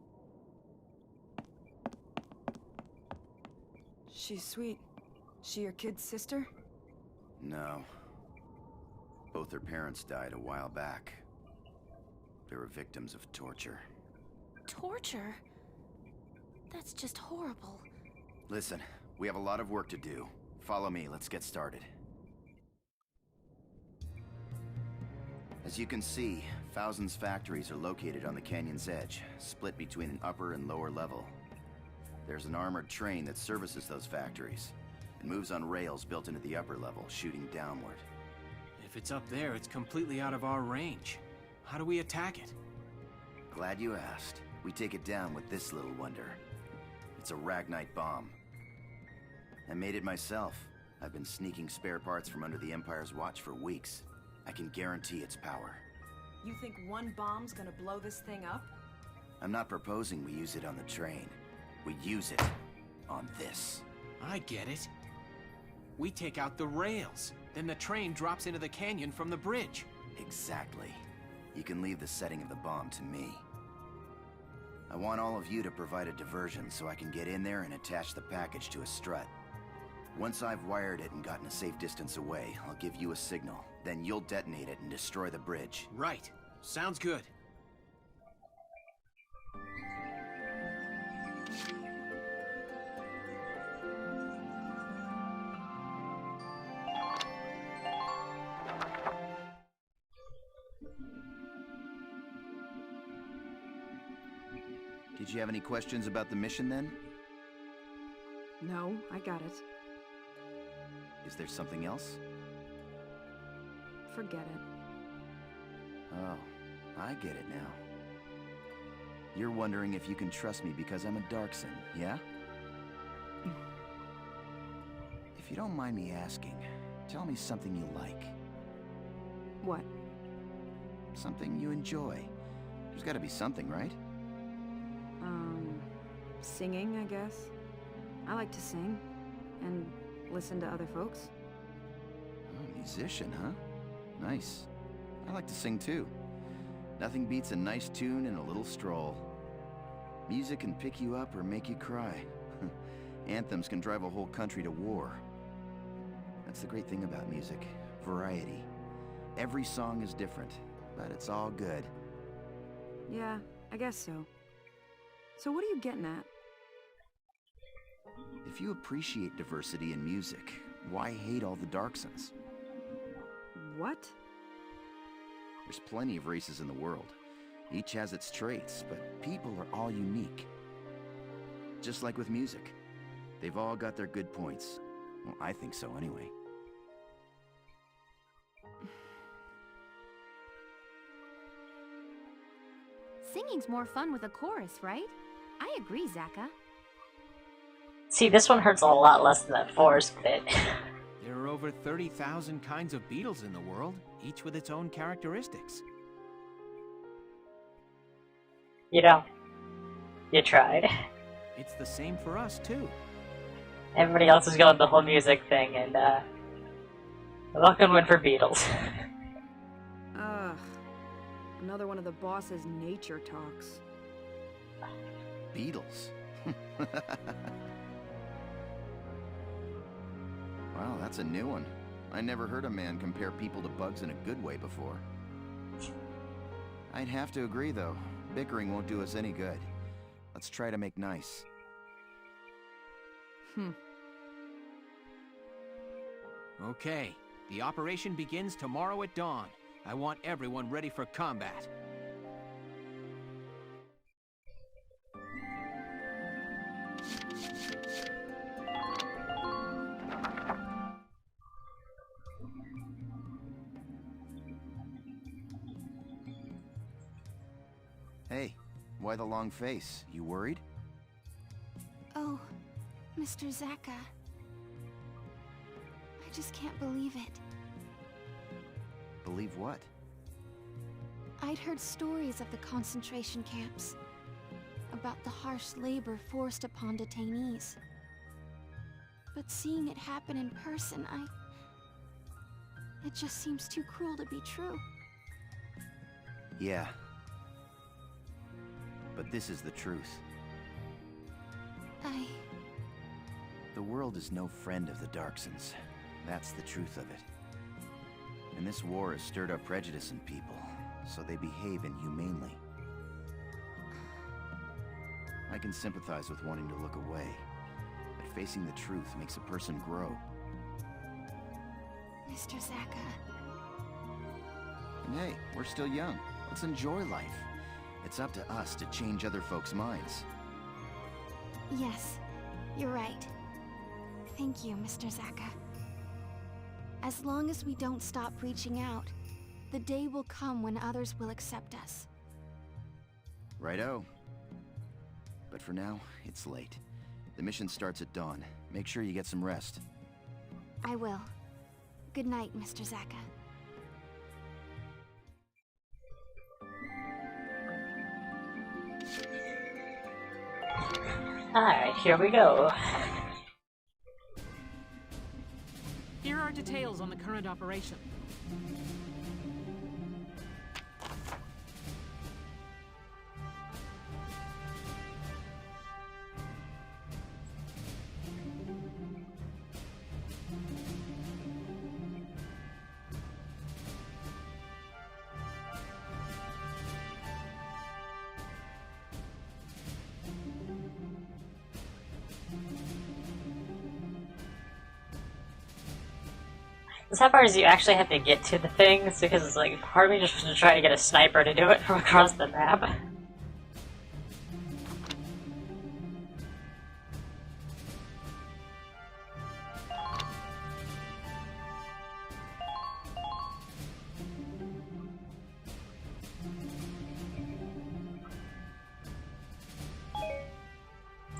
Speaker 1: She's sweet. She your kid's sister?
Speaker 10: No. Both their parents died a while back. They were victims of torture.
Speaker 12: Torture? That's just horrible.
Speaker 10: Listen, we have a lot of work to do. Follow me, let's get started. As you can see, Fousen's factories are located on the canyon's edge, split between an upper and lower level. There's an armored train that services those factories. It moves on rails built into the upper level, shooting downward.
Speaker 6: If it's up there, it's completely out of our range. How do we attack it?
Speaker 10: Glad you asked. We take it down with this little wonder. It's a Ragnite bomb. I made it myself. I've been sneaking spare parts from under the Empire's watch for weeks. I can guarantee its power.
Speaker 1: You think one bomb's gonna blow this thing up?
Speaker 10: I'm not proposing we use it on the train. We use it on this.
Speaker 6: I get it. We take out the rails. Then the train drops into the canyon from the bridge.
Speaker 10: Exactly. You can leave the setting of the bomb to me. I want all of you to provide a diversion so I can get in there and attach the package to a strut. Once I've wired it and gotten a safe distance away, I'll give you a signal. Then you'll detonate it and destroy the bridge.
Speaker 6: Right. Sounds good.
Speaker 10: Did you have any questions about the mission then?
Speaker 1: No, I got it.
Speaker 10: Is there something else?
Speaker 1: Forget it.
Speaker 10: Oh, I get it now. You're wondering if you can trust me because I'm a Darkson, yeah? If you don't mind me asking, tell me something you like.
Speaker 1: What?
Speaker 10: Something you enjoy. There's gotta be something, right?
Speaker 1: Singing, I guess. I like to sing. And listen to other folks.
Speaker 10: Oh, musician, huh? Nice. I like to sing too. Nothing beats a nice tune and a little stroll. Music can pick you up or make you cry. Anthems can drive a whole country to war. That's the great thing about music. Variety. Every song is different, but it's all good.
Speaker 1: Yeah, I guess so. So what are you getting at?
Speaker 10: If you appreciate diversity in music, why hate all the Darksons?
Speaker 1: What?
Speaker 10: There's plenty of races in the world. Each has its traits, but people are all unique. Just like with music. They've all got their good points. Well, I think so anyway.
Speaker 7: Singing's more fun with a chorus, right? I agree, Zaka.
Speaker 2: See, this one hurts a lot less than that forest bit.
Speaker 6: There are over 30,000 kinds of beetles in the world, each with its own characteristics.
Speaker 2: You know, you tried.
Speaker 6: It's the same for us, too.
Speaker 2: Everybody else is going the whole music thing, and, the welcome win for Beatles.
Speaker 1: Ugh. Another one of the boss's nature talks.
Speaker 10: Beatles? Wow, that's a new one. I never heard a man compare people to bugs in a good way before. I'd have to agree, though. Bickering won't do us any good. Let's try to make nice.
Speaker 6: Okay, the operation begins tomorrow at dawn. I want everyone ready for combat.
Speaker 10: Hey, why the long face? You worried?
Speaker 7: Oh, Mr. Zaka. I just can't believe it.
Speaker 10: Believe what?
Speaker 7: I'd heard stories of the concentration camps. About the harsh labor forced upon detainees. But seeing it happen in person, it just seems too cruel to be true.
Speaker 10: Yeah. But this is the truth. The world is no friend of the Darksons. That's the truth of it. And this war has stirred up prejudice in people, so they behave inhumanely. I can sympathize with wanting to look away, but facing the truth makes a person grow.
Speaker 7: Mr. Zaka.
Speaker 10: And hey, we're still young. Let's enjoy life. It's up to us to change other folks' minds.
Speaker 7: Yes, you're right. Thank you, Mr. Zaka. As long as we don't stop reaching out, the day will come when others will accept us.
Speaker 10: Righto. But for now, it's late. The mission starts at dawn. Make sure you get some rest.
Speaker 7: I will. Good night, Mr. Zaka.
Speaker 2: Alright, here we go.
Speaker 5: Here are details on the current operation.
Speaker 2: The sad part is you actually have to get to the things, because it's like, part of me just wants to try to get a sniper to do it from across the map.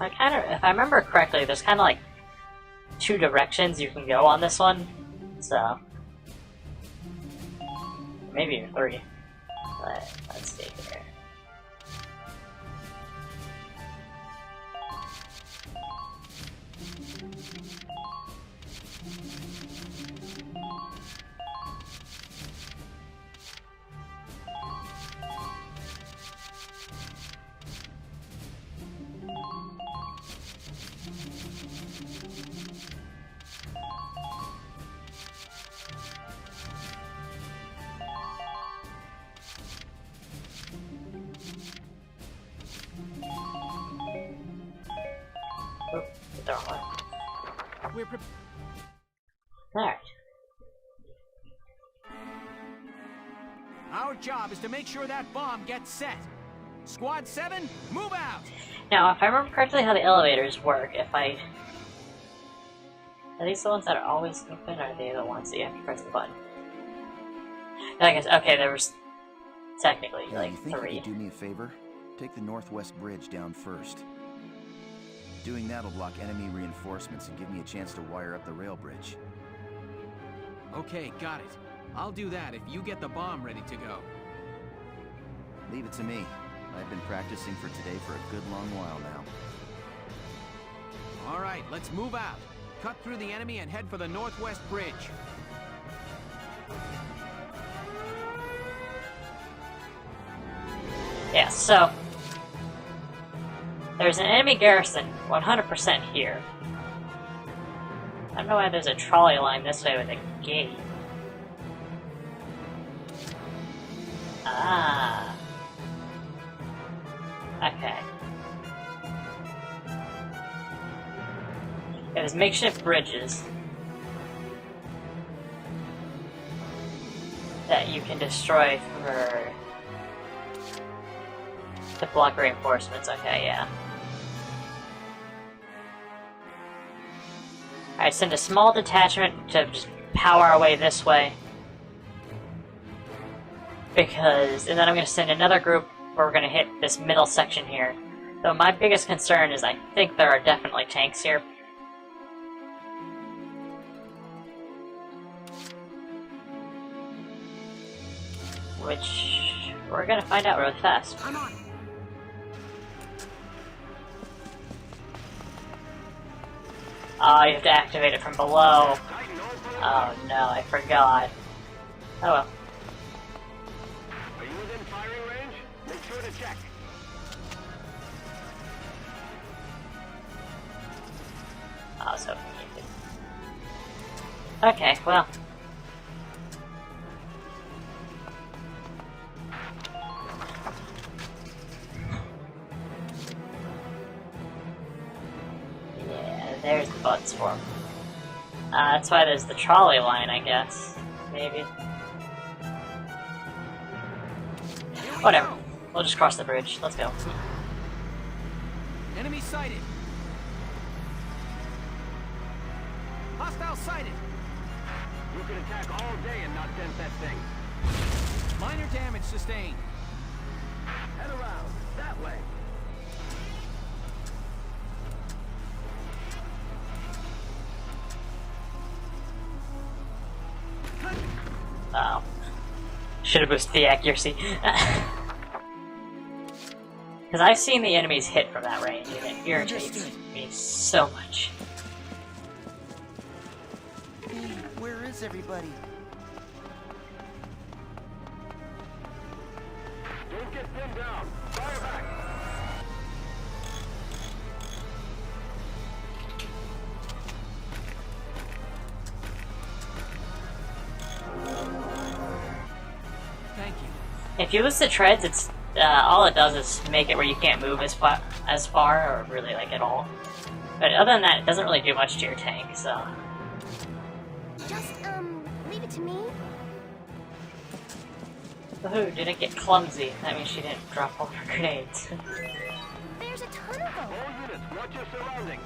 Speaker 2: If I remember correctly, there's kind of like 2 directions you can go on this one, so maybe even 3. But let's see here.
Speaker 5: We're
Speaker 2: Alright.
Speaker 6: Our job is to make sure that bomb gets set. Squad 7, move out!
Speaker 2: Now, if I remember correctly how the elevators work, are these the ones that are always open, or are they the ones that you have to press the button? I guess, okay, there was technically like
Speaker 10: you think
Speaker 2: 3.
Speaker 10: you could do me a favor? Take the northwest bridge down first. Doing that'll block enemy reinforcements and give me a chance to wire up the rail bridge.
Speaker 6: Okay, got it. I'll do that if you get the bomb ready to go.
Speaker 10: Leave it to me. I've been practicing for today for a good long while now.
Speaker 6: All right, let's move out. Cut through the enemy and head for the northwest bridge.
Speaker 2: Yeah, so there's an enemy garrison 100% here. I don't know why there's a trolley line this way with a gate. Ah. Okay. There's makeshift bridges that you can destroy to block reinforcements. Okay, yeah. Alright, send a small detachment to just power our way this way. And then I'm going to send another group where we're going to hit this middle section here. Though my biggest concern is I think there are definitely tanks here. Which we're going to find out really fast.
Speaker 5: I'm on.
Speaker 2: Oh, you have to activate it from below. Oh no, I forgot. Oh well.
Speaker 11: Are you within firing range? Make sure to check.
Speaker 2: I was hoping you could. Okay, well. There's the buttons for him. That's why there's the trolley line, I guess. Maybe. Whatever. We'll just cross the bridge. Let's go.
Speaker 6: Enemy sighted. Hostile sighted.
Speaker 11: You can attack all day and not dent that thing.
Speaker 6: Minor damage sustained.
Speaker 11: Head around. That way.
Speaker 2: Oh. Should have boosted the accuracy. Because I've seen the enemies hit from that range, and it irritates me so much.
Speaker 10: Hey, where is everybody?
Speaker 11: Don't get pinned down. Fire back.
Speaker 6: Thank you.
Speaker 2: If you lose the treads, it's all it does is make it where you can't move as far, or really like at all. But other than that, it doesn't really do much to your tank. So.
Speaker 7: Just, leave it to me.
Speaker 2: Woohoo! Didn't get clumsy. That means she didn't drop all her grenades.
Speaker 7: There's a ton of them.
Speaker 11: All units, watch your surroundings.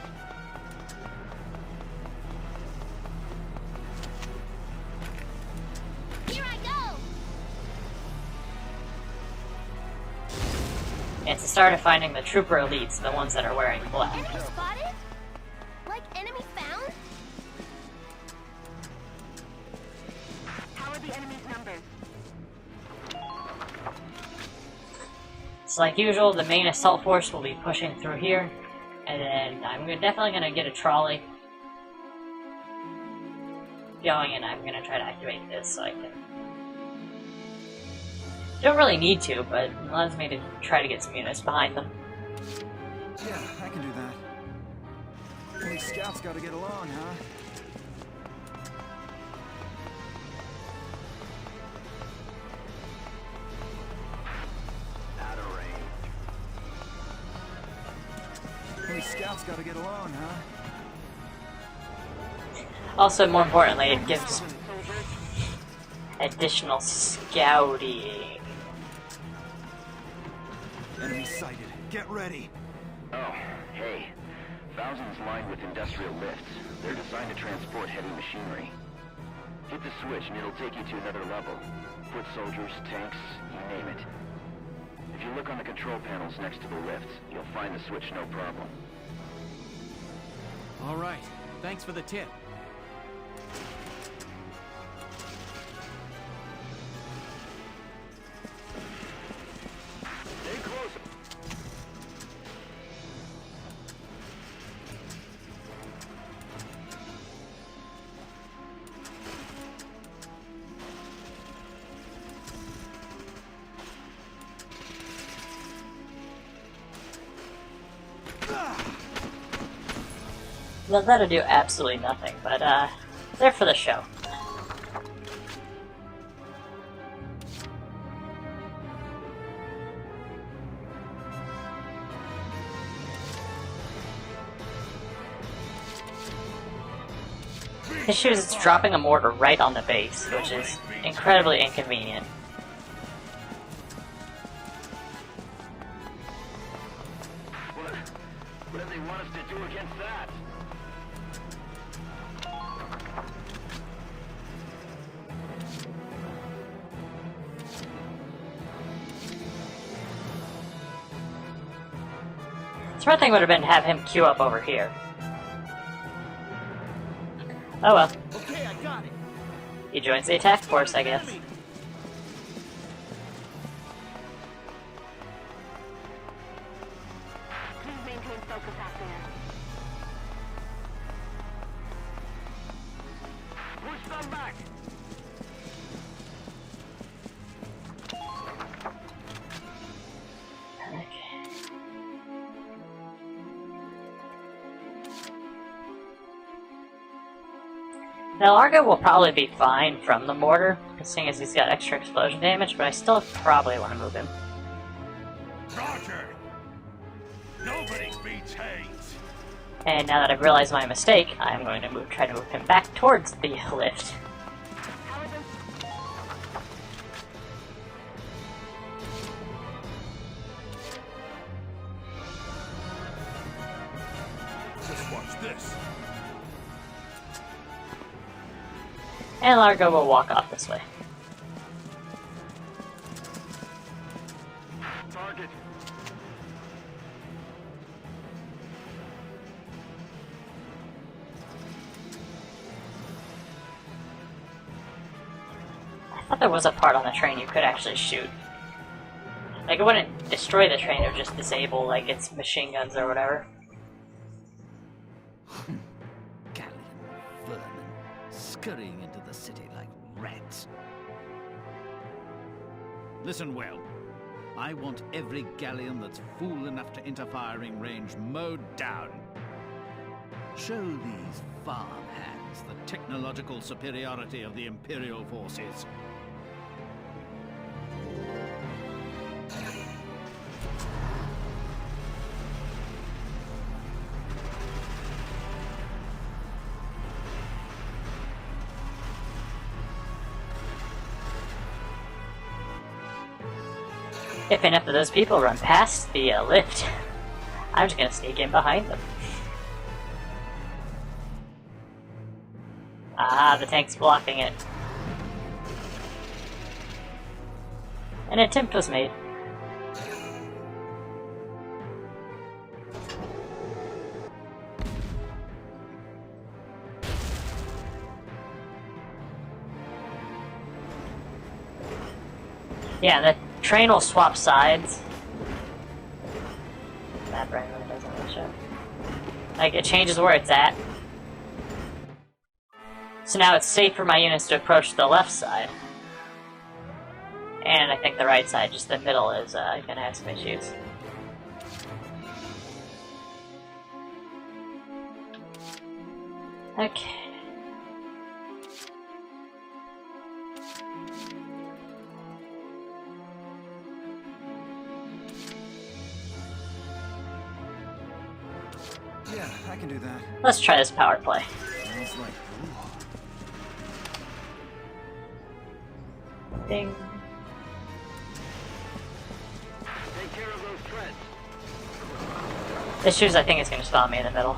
Speaker 7: Here I go.
Speaker 2: It's the start of finding the trooper elites, the ones that are wearing black.
Speaker 14: Enemy spotted? Like enemy found?
Speaker 11: How are the enemy's numbers?
Speaker 2: So like usual, the main assault force will be pushing through here, and then I'm definitely going to get a trolley going, and I'm going to try to activate this so I can... Don't really need to, but it allows me to try to get some units behind them.
Speaker 13: Yeah, I can do that. These scouts gotta get along, huh? Out of range. These scouts gotta get along, huh?
Speaker 2: Also, more importantly, it gives additional scouting.
Speaker 13: Enemy sighted. Get ready.
Speaker 15: Oh, hey. Thousands lined with industrial lifts. They're designed to transport heavy machinery. Hit the switch and it'll take you to another level. Foot soldiers, tanks, you name it. If you look on the control panels next to the lifts, you'll find the switch no problem.
Speaker 6: All right. Thanks for the tip.
Speaker 15: Stay close.
Speaker 2: Well, that'll do absolutely nothing, but there for the show. The issue is it's dropping a mortar right on the base, which is incredibly inconvenient.
Speaker 15: What do they want us to do against that?
Speaker 2: Smart thing would have been to have him queue up over here. Oh well.
Speaker 13: Okay, I got it.
Speaker 2: He joins the attack force, I guess.
Speaker 11: Please maintain focus out there.
Speaker 15: Push them back!
Speaker 2: Now Largo will probably be fine from the mortar, seeing as he's got extra explosion damage, but I still probably want to move him.
Speaker 3: Roger! Nobody beats Hayes!
Speaker 2: And now that I've realized my mistake, I'm going to try to move him back towards the lift.
Speaker 3: Just watch this.
Speaker 2: And Largo will walk off this way.
Speaker 15: Target.
Speaker 2: I thought there was a part on the train you could actually shoot. Like, it wouldn't destroy the train, it would just disable, like, its machine guns or whatever.
Speaker 8: Galleon vermin scurrying into the city like rats. Listen well. I want every galleon that's fool enough to enter firing range mowed down. Show these farmhands the technological superiority of the Imperial forces.
Speaker 2: If enough of those people run past the lift, I'm just gonna sneak in behind them. Ah, the tank's blocking it. An attempt was made. Yeah, the train will swap sides. That really doesn't really show. Like, it changes where it's at. So now it's safe for my units to approach the left side. And I think the right side, just the middle, is gonna have some issues. Okay.
Speaker 13: Yeah, I can do that.
Speaker 2: Let's try this power play.
Speaker 13: Sounds like
Speaker 2: Ding.
Speaker 15: Take care of those treads.
Speaker 2: Issues, I think it's gonna spawn me in the middle.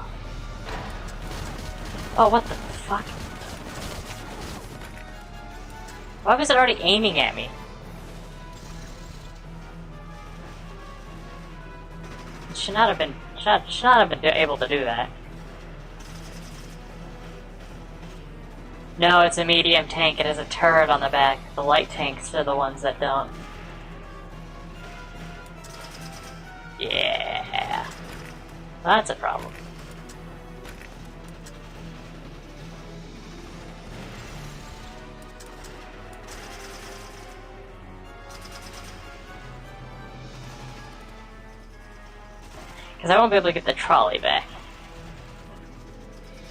Speaker 2: Oh, what the fuck? Why was it already aiming at me? It should not have been able to do that. No, it's a medium tank. It has a turret on the back. The light tanks are the ones that don't. Yeah. That's a problem. Because I won't be able to get the trolley back.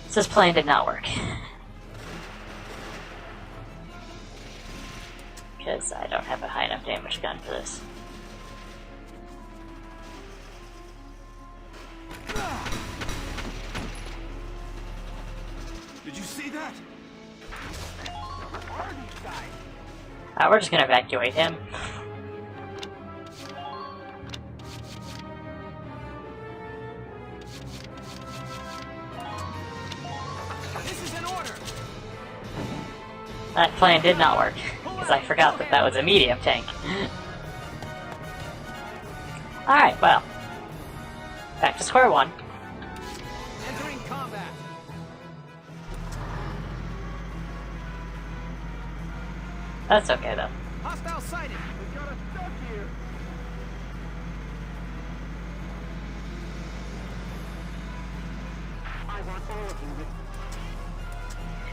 Speaker 2: So this plan did not work. Because I don't have a high enough damage gun for this.
Speaker 13: Did you see that?
Speaker 2: We're just gonna evacuate him.
Speaker 6: This is an order.
Speaker 2: That plan did not work, because I forgot that that was a medium tank. Alright, well. Back to square one.
Speaker 6: Entering combat.
Speaker 2: That's okay, though.
Speaker 6: Hostile sighted. We got us stuck here.
Speaker 11: I want all of you.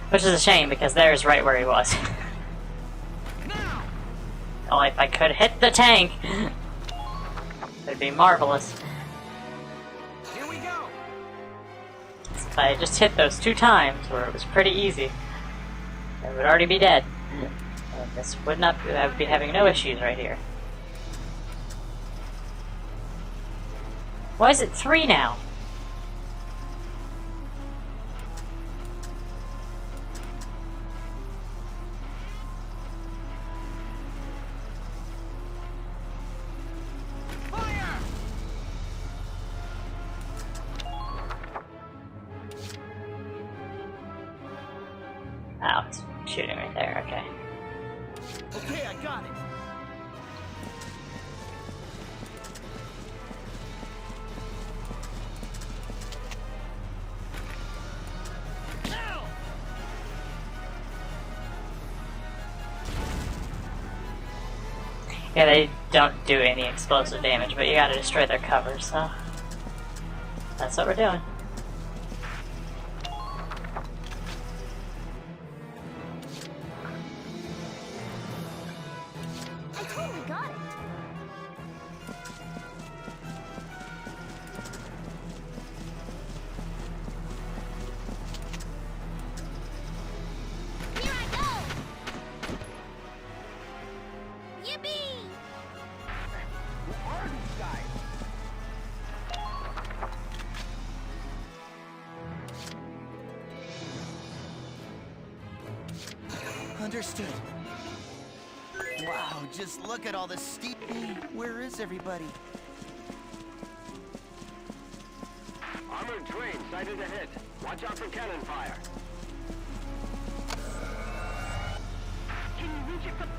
Speaker 2: Which is a shame, because there's right where he was. Only if I could hit the tank, it'd be marvelous.
Speaker 6: Here we go.
Speaker 2: If I just hit those 2 times, where it was pretty easy, I would already be dead. This would not. I would be having no issues right here. Why is it 3 now? Oh, it's shooting right there, okay.
Speaker 6: Okay, I got it. Now!
Speaker 2: Yeah, they don't do any explosive damage, but you gotta destroy their cover, so that's what we're doing.
Speaker 14: I totally got it. Here I go! Yippee!
Speaker 6: Who are these guys?
Speaker 10: Understood. Wow, just look at all this steep. Where is everybody?
Speaker 15: Armored train sighted ahead. Watch out for cannon fire.
Speaker 11: Can you reach it from...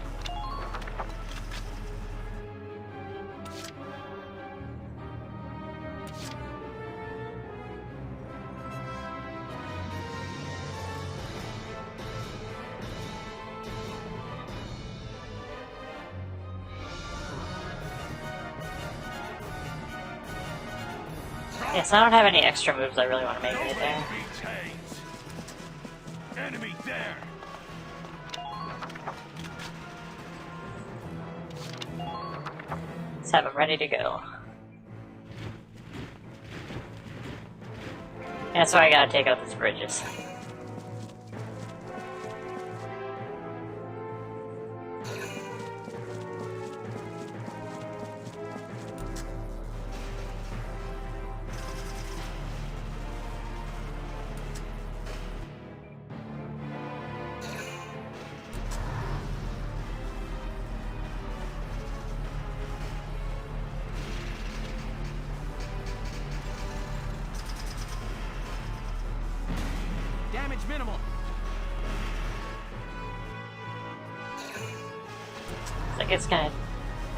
Speaker 2: Yes, I don't have any extra moves I really want to make right there.
Speaker 3: Enemy there.
Speaker 2: Let's have them ready to go. Yeah, so I gotta take out these bridges.
Speaker 6: Damage minimal.
Speaker 2: Like it's gonna...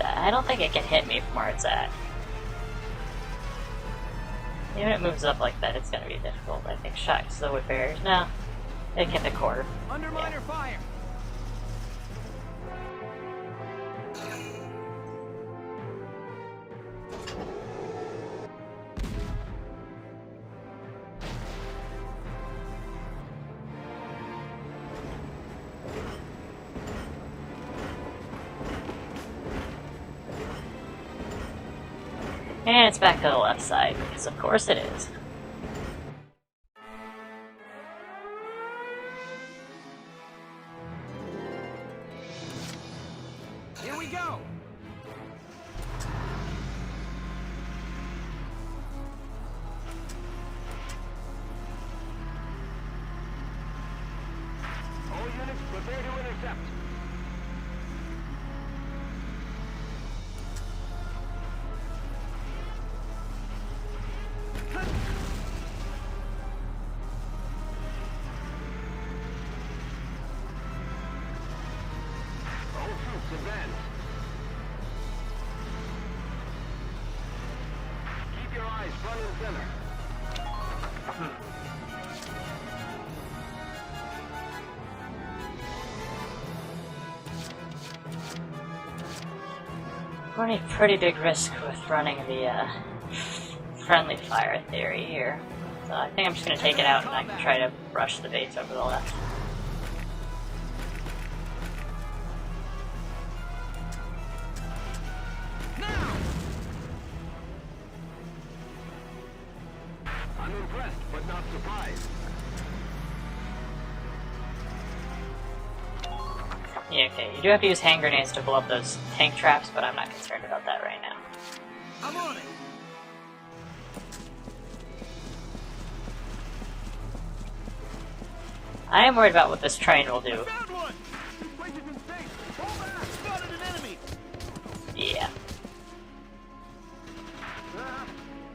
Speaker 2: I don't think it can hit me from where it's at. Even if it moves up like that, it's gonna be difficult. I think shocks the wood barriers. No, it can hit quarter.
Speaker 6: Underminer fire.
Speaker 2: And it's back to the left side, because of course it is.
Speaker 6: Here we go.
Speaker 11: All units prepare to intercept. All troops advance. Keep your eyes front and center.
Speaker 2: Running pretty big risk with running the friendly fire theory here. So I think I'm just going to take it out and I can try to rush the base over the left.
Speaker 11: I'm impressed, but not surprised.
Speaker 2: Yeah, okay, you do have to use hand grenades to blow up those tank traps, but I'm not concerned about that right now.
Speaker 6: I'm on it.
Speaker 2: I am worried about what this train will do.
Speaker 11: Found one! This place is insane! Fall back! Spotted an enemy!
Speaker 2: Yeah.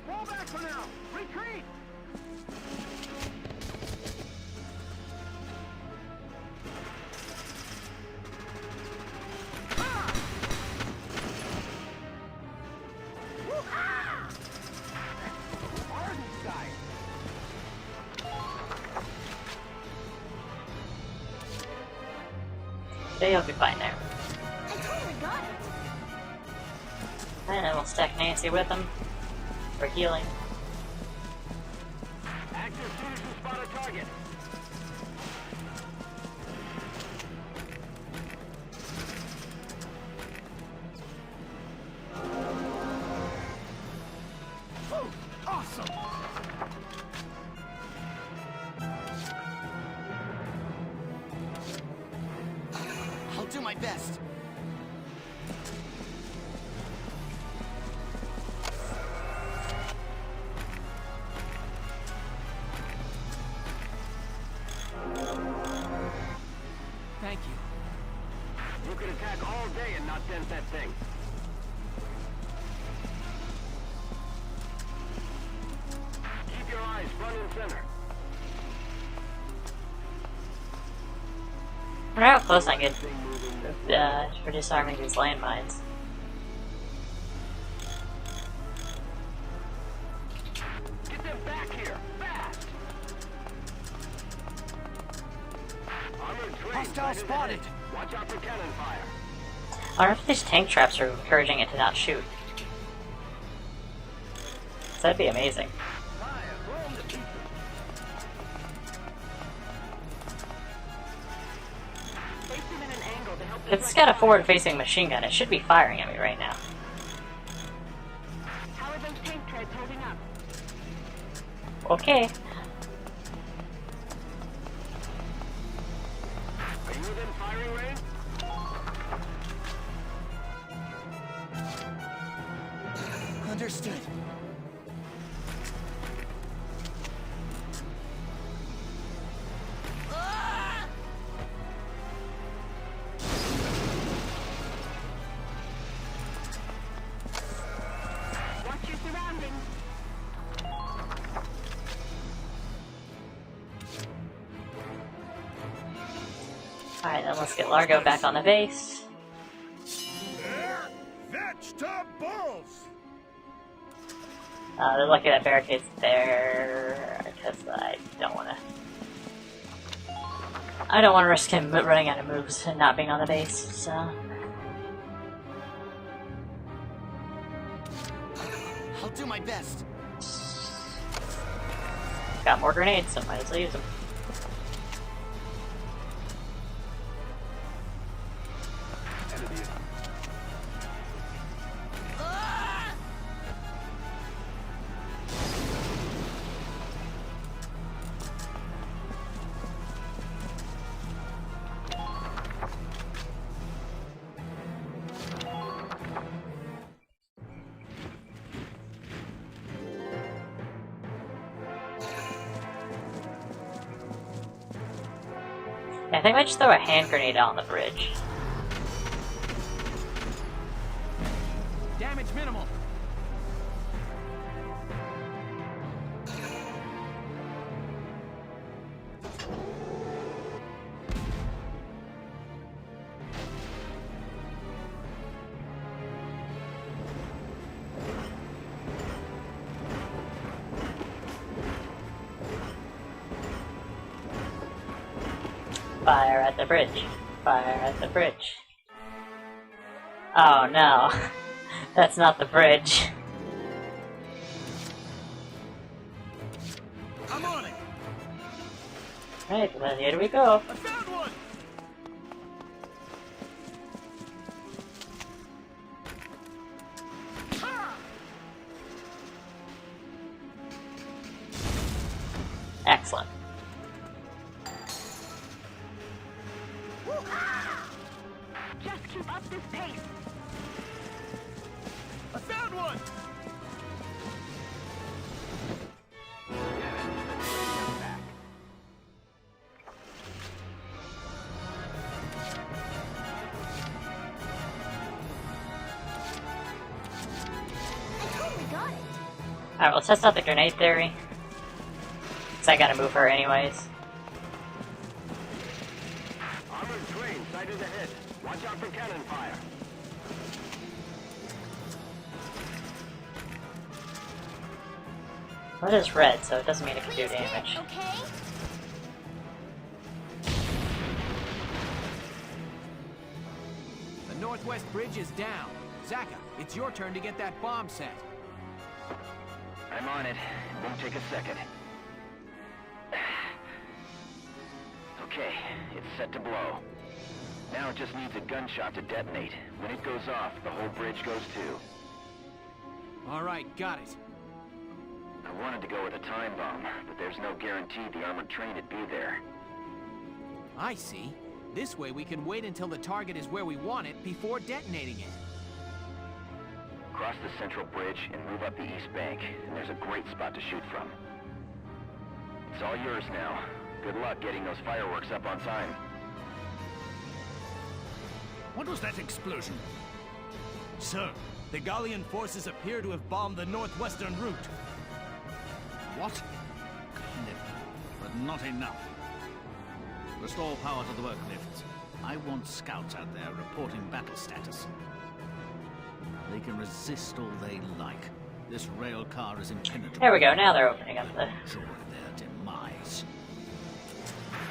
Speaker 11: Fall back for now! Retreat!
Speaker 2: They'll be fine there.
Speaker 14: I totally got it.
Speaker 2: And then we'll stack Nancy with them for healing.
Speaker 11: Active shooters who spot a target.
Speaker 13: Awesome! I'll do my best.
Speaker 6: Thank you.
Speaker 11: You could attack all day and not dent that thing. Keep your eyes front and center.
Speaker 2: I wonder how close I get for disarming these landmines.
Speaker 11: Get them back here, fast! Armored train
Speaker 13: Hostile
Speaker 11: sighted
Speaker 13: spotted.
Speaker 11: ahead. Watch out for cannon fire.
Speaker 2: I wonder if these tank traps are encouraging it to not shoot. That'd be amazing. It's got a forward-facing machine gun. It should be firing at me right now.
Speaker 11: How are those tank treads holding up?
Speaker 2: Okay.
Speaker 15: Are you within firing range?
Speaker 6: Understood.
Speaker 11: Watch your surroundings.
Speaker 2: Alright, then let's get Largo back on the base.
Speaker 3: Vegetables!
Speaker 2: They're lucky that barricade's there, because I don't want to risk him running out of moves and not being on the base, so...
Speaker 6: I'll do my best.
Speaker 2: Got more grenades, so might as well use them. I think I just throw a hand grenade out on the bridge.
Speaker 6: Damage minimal.
Speaker 2: Fire at the bridge. Fire at the bridge. Oh no. That's not the bridge.
Speaker 6: I'm on it.
Speaker 2: Right, then here we go.
Speaker 6: I found one.
Speaker 2: Excellent.
Speaker 11: Just keep up this pace.
Speaker 6: I found one.
Speaker 14: I totally got it.
Speaker 2: Alright, we'll test out the grenade theory. Cause I gotta move her anyways.
Speaker 15: Armored train sighted ahead. Watch out for cannon fire.
Speaker 2: Well, it is red, so it doesn't mean it can do damage.
Speaker 14: Okay?
Speaker 6: The northwest bridge is down. Zaka, it's your turn to get that bomb set.
Speaker 15: I'm on it. It won't take a second. Okay, it's set to blow. Now it just needs a gunshot to detonate. When it goes off, the whole bridge goes too.
Speaker 6: All right, got it.
Speaker 15: I wanted to go with a time bomb, but there's no guarantee the armored train would be there.
Speaker 6: I see. This way we can wait until the target is where we want it before detonating it.
Speaker 15: Cross the central bridge and move up the east bank, and there's a great spot to shoot from. It's all yours now. Good luck getting those fireworks up on time.
Speaker 8: What was that explosion? Sir, the Gallian forces appear to have bombed the northwestern route. What? Clever, but not enough. Restore power to the work lifts. I want scouts out there reporting battle status. They can resist all they like. This rail car is impenetrable.
Speaker 2: There we go, now they're opening up the...
Speaker 8: Enjoy their demise.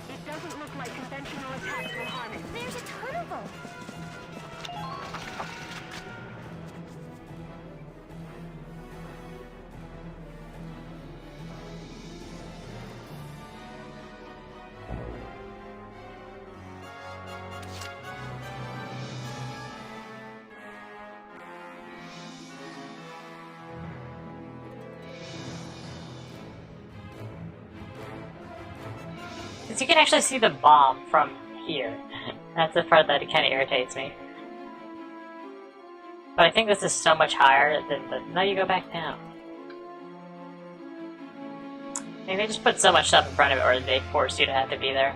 Speaker 11: It doesn't look like conventional attacks will harm it.
Speaker 14: There's a turtle.
Speaker 2: Because you can actually see the bomb from here. That's the part that kind of irritates me. But I think this is so much higher than the... No, you go back down. Maybe they just put so much stuff in front of it, or they force you to have to be there.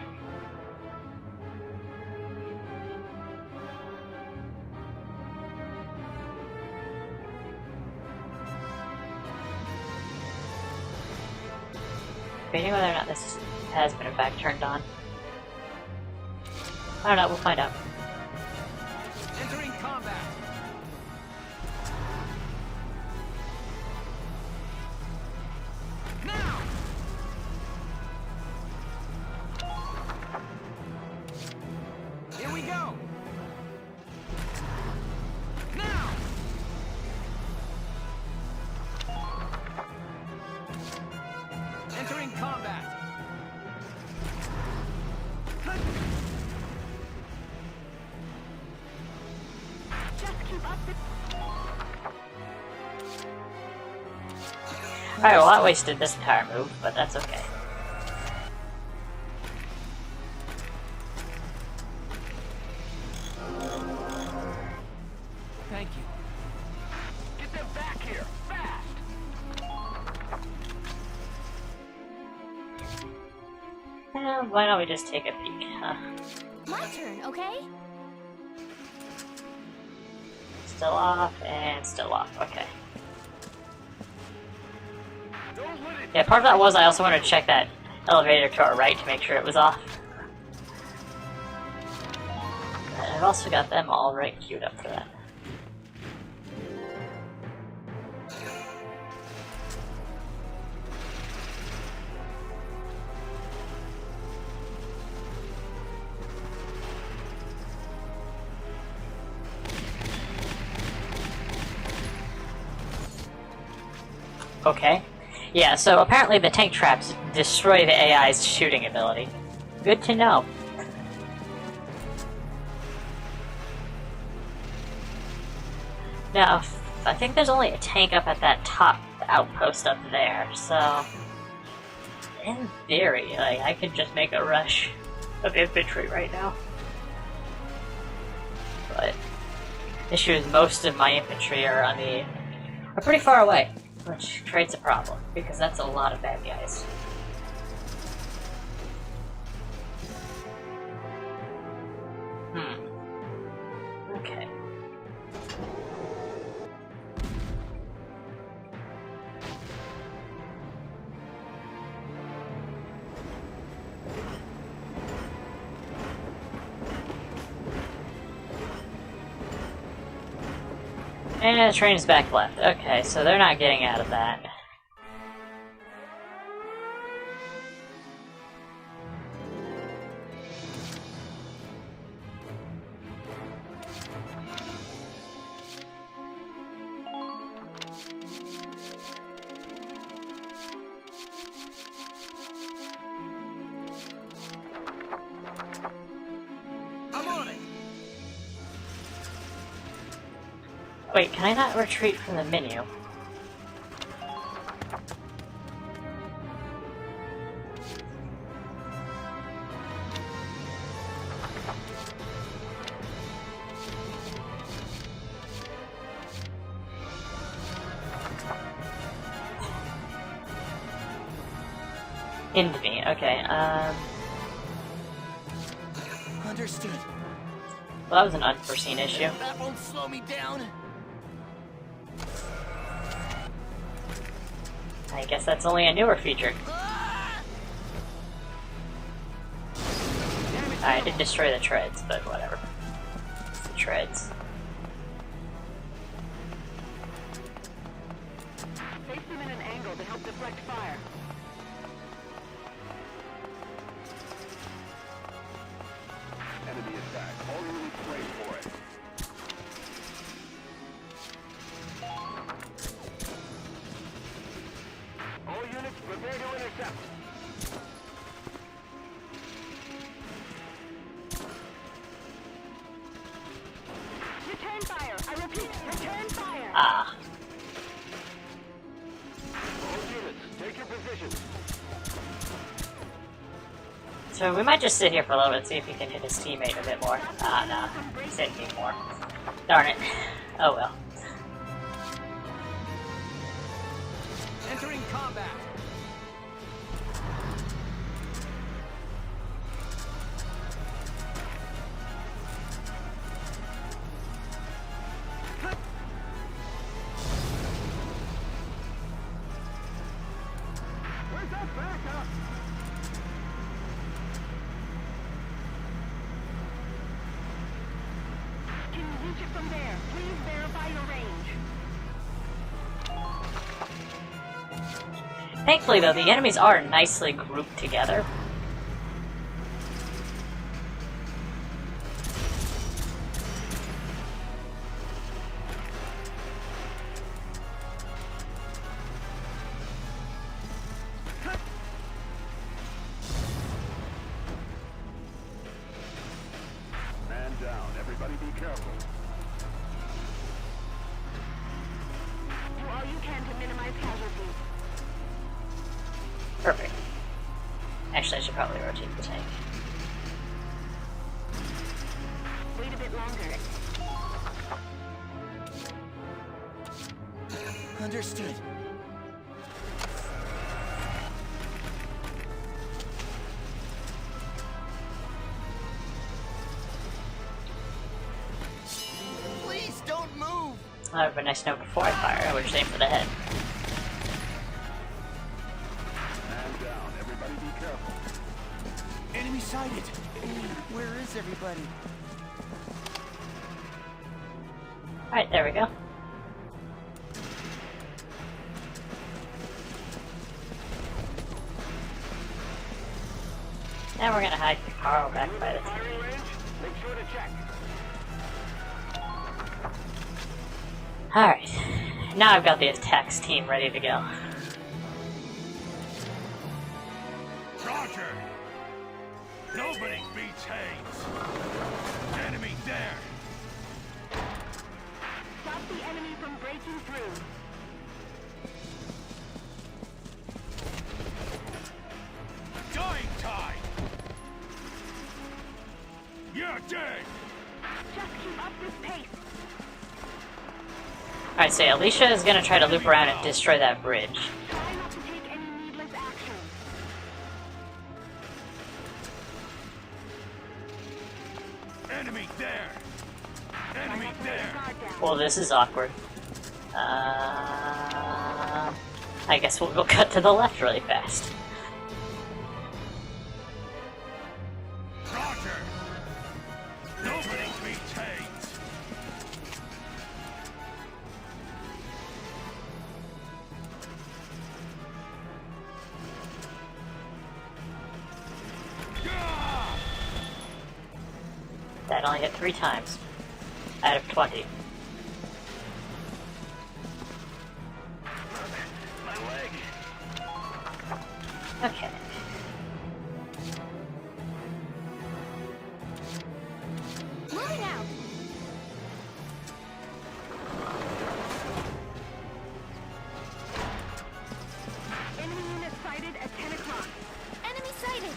Speaker 2: Debating whether or not this has been in fact turned on. I don't know, we'll find out.
Speaker 6: Entering combat. Now. Here we go. Now. Entering combat.
Speaker 11: Just keep up the...
Speaker 2: Alright, well that wasted this entire move, but that's okay.
Speaker 6: Thank you.
Speaker 15: Get them back here, fast!
Speaker 2: Why don't we just take a peek, huh?
Speaker 14: My turn, okay?
Speaker 2: Still off, and still off, okay. Yeah, part of that was I also wanted to check that elevator to our right to make sure it was off. And I've also got them all right queued up for that. Okay. Yeah, so apparently the tank traps destroy the AI's shooting ability. Good to know. Now, I think there's only a tank up at that top outpost up there, so... in theory, like, I could just make a rush of infantry right now. But... the issue is most of my infantry are pretty far away. Which creates a problem, because that's a lot of bad guys. Okay. And the train's back left. Okay, so they're not getting out of that. Wait, can I not retreat from the menu? Into me, okay,
Speaker 15: Understood.
Speaker 2: Well, that was an unforeseen issue.
Speaker 15: That won't slow me down.
Speaker 2: I guess that's only a newer feature. I did destroy the treads, but whatever. It's the treads.
Speaker 11: Face them in an angle to help deflect fire.
Speaker 15: Enemy attack. All units wait for it. All units prepare to intercept.
Speaker 11: Return fire! I repeat, return fire!
Speaker 2: Ah.
Speaker 15: All units, take your positions.
Speaker 2: It's So we might just sit here for a little bit, see if he can hit his teammate a bit more. Ah, no. He's hitting me more. Darn it. Oh well.
Speaker 6: Entering combat.
Speaker 11: Where's that backup? Can you reach it from there? Please verify your range.
Speaker 2: Thankfully, though, the enemies are nicely grouped together.
Speaker 3: Man down. Everybody be careful.
Speaker 11: Do all you can to minimize casualties.
Speaker 2: Perfect. Actually, I should probably rotate the tank.
Speaker 11: Wait a bit longer.
Speaker 6: Understood.
Speaker 10: Please don't move!
Speaker 2: I have a nice note before I fire. I would just aim for the head.
Speaker 3: Man down. Everybody be careful.
Speaker 6: Enemy sighted.
Speaker 10: Where is everybody?
Speaker 2: Alright, there we go. Now we're gonna hide Carl back by the
Speaker 11: Firing range? Make sure to check.
Speaker 2: Alright. Now I've got the attacks team ready to go.
Speaker 3: Roger! Nobody beats Hayes! Enemy there!
Speaker 11: Stop the enemy from breaking through.
Speaker 3: Dying time! You're dead!
Speaker 11: Just keep up this pace.
Speaker 2: Alright, so Alicia is gonna try to loop around and destroy that bridge.
Speaker 11: Try not to take any needless action.
Speaker 3: Enemy there! Enemy there!
Speaker 11: Guard down.
Speaker 2: Well, this is awkward. I guess we'll go cut to the left really fast.
Speaker 3: Roger! Nobody beats Hayes!
Speaker 2: That only hit 3 times out of 20.
Speaker 15: My leg.
Speaker 2: Okay.
Speaker 14: Moving out.
Speaker 11: Enemy unit sighted at 10 o'clock.
Speaker 14: Enemy sighted.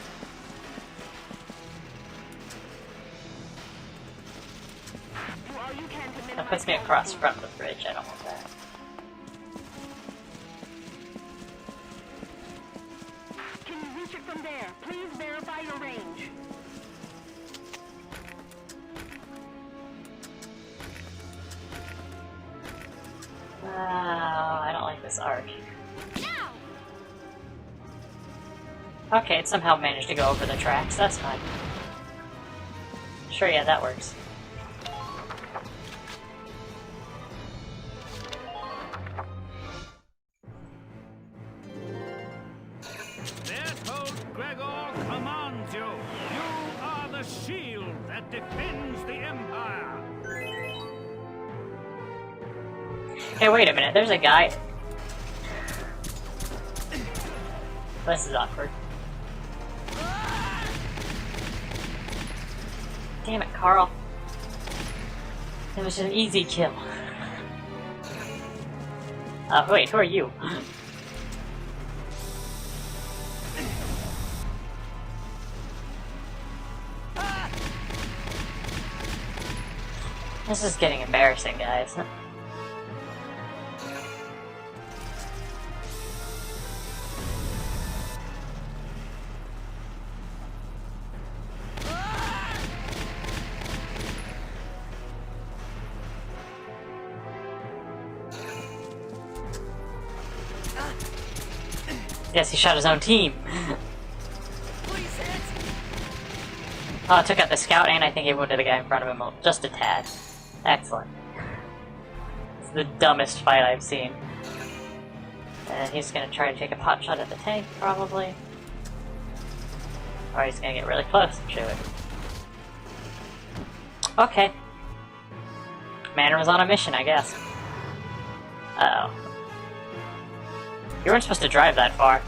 Speaker 11: Do all you can to minimize
Speaker 2: That puts me across from the bridge. I don't want that.
Speaker 11: Can you reach it from there? Please verify your range.
Speaker 2: I don't like this arc.
Speaker 14: Now.
Speaker 2: Okay, it somehow managed to go over the tracks. That's fine. Sure, yeah, that works.
Speaker 8: Therefore, Gregor commands you. You are the shield that defends the Empire.
Speaker 2: Hey, wait a minute. There's a guy. This is awkward. Damn it, Carl. It was an easy kill. Wait, who are you? This is getting embarrassing, guys. Yes, he shot his own team. Oh, took out the scout, and I think he wounded the guy in front of him just a tad. Excellent. It's the dumbest fight I've seen. And he's gonna try to take a pot shot at the tank, probably. Or he's gonna get really close and shoot it. Okay. Manor was on a mission, I guess. Uh-oh. You weren't supposed to drive that far.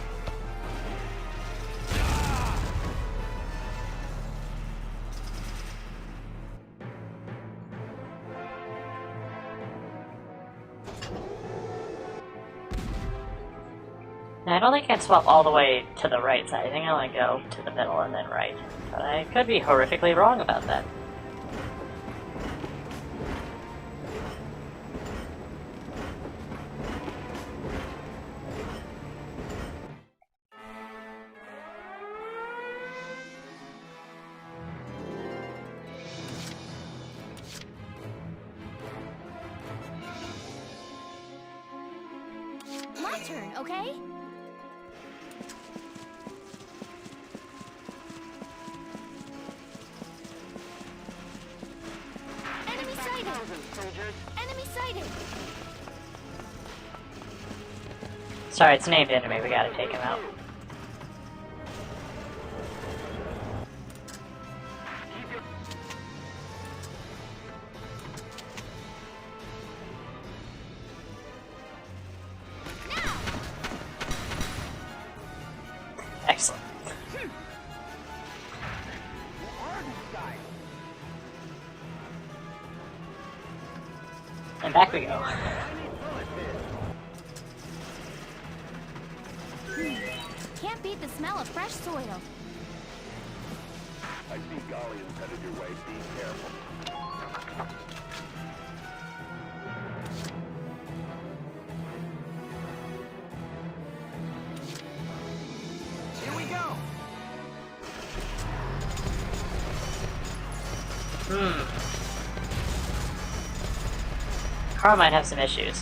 Speaker 2: Now, I don't think I can swap all the way to the right side. I think I only go to the middle and then right. But I could be horrifically wrong about that.
Speaker 14: My turn, okay? Enemy sighted! Enemy sighted!
Speaker 2: Sorry, it's named enemy. We gotta take him out. Excellent. And back we go.
Speaker 14: Can't beat the smell of fresh soil.
Speaker 15: I see Galleons headed your way. Be careful.
Speaker 6: Here we go.
Speaker 2: Carl might have some issues.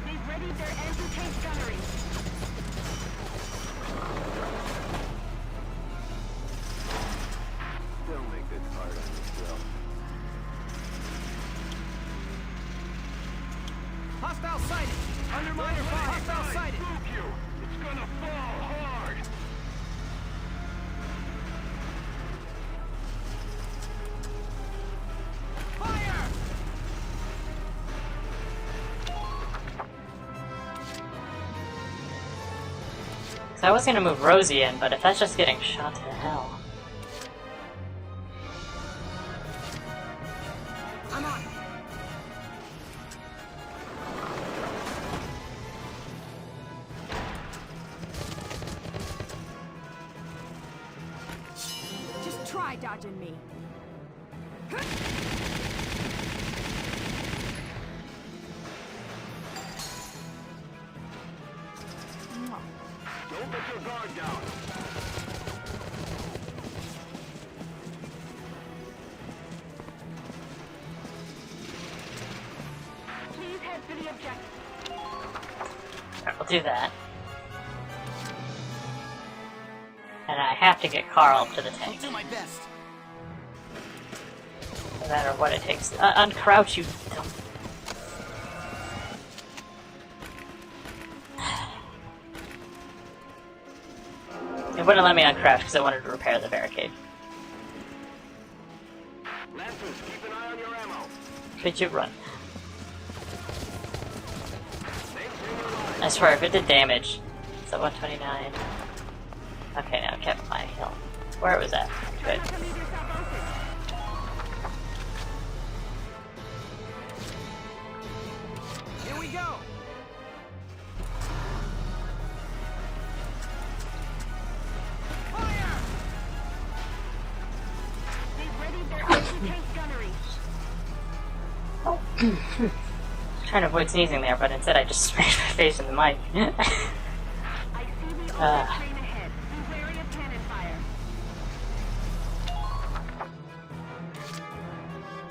Speaker 11: They've readied their anti-tank gunnery.
Speaker 15: Don't make this hard on yourself.
Speaker 6: Hostile sighted. Under miner fire. Hostile sighted.
Speaker 15: It's gonna fall hard.
Speaker 6: Fire!
Speaker 2: So I was gonna move Rosie in, but if that's just getting shot to hell.
Speaker 4: I'm on. Just try dodging me.
Speaker 15: Don't let your guard down.
Speaker 11: Please head for the objective.
Speaker 2: Alright, we'll do that. And I have to get Carl to the tank.
Speaker 6: I'll do my best.
Speaker 2: No matter what it takes. Uncrouch, you dumb. It wouldn't let me uncrouch because I wanted to repair the barricade.
Speaker 15: Lancers, keep an eye on your ammo.
Speaker 2: Could you run? I swear, if it did damage. So 129. Okay, now it kept my health. Where was that? Good.
Speaker 6: Here we go. Fire!
Speaker 11: They've readied their anti-tank gunnery.
Speaker 2: Trying to avoid sneezing there, but instead I just smashed my face in the mic.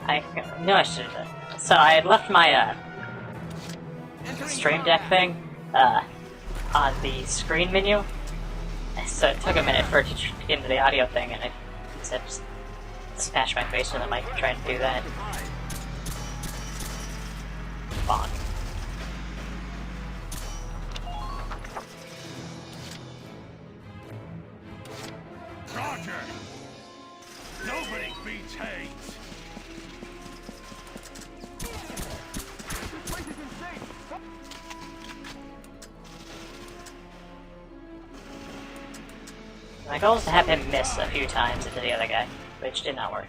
Speaker 2: I knew I should have done. So I had left my Stream Deck thing on the screen menu, so it took a minute for it to get into the audio thing, and I instead just smashed my face in the mic trying to do that. Bonk.
Speaker 3: Roger! Nobody beats Hayes! This place is insane!
Speaker 2: My goal is to have him miss a few times into the other guy, which did not work.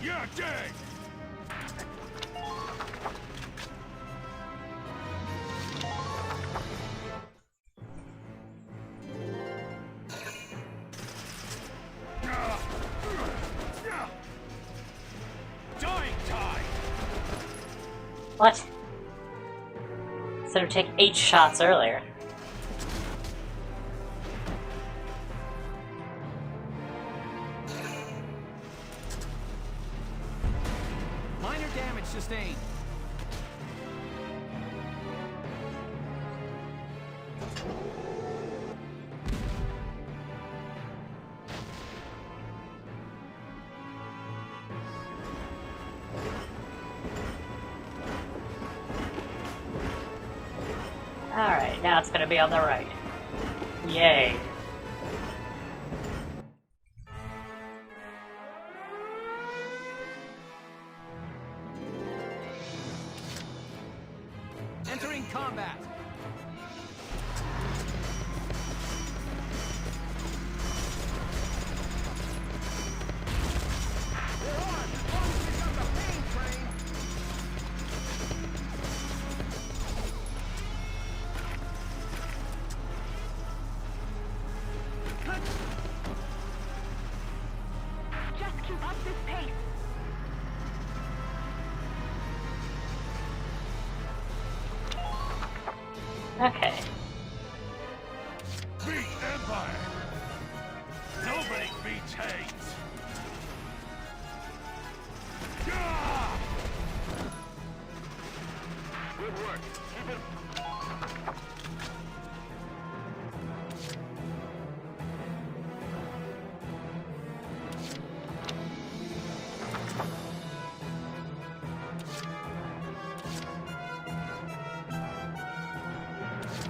Speaker 3: You're dead!
Speaker 2: What? Instead of take 8 shots earlier.
Speaker 6: Minor damage sustained.
Speaker 2: Alright, now it's gonna be on the right. Yay.
Speaker 6: Entering combat.
Speaker 11: Just keep up this pace.
Speaker 2: Okay.
Speaker 3: Beat Empire! Nobody beats Hayes! Gah! Good work. Keep it.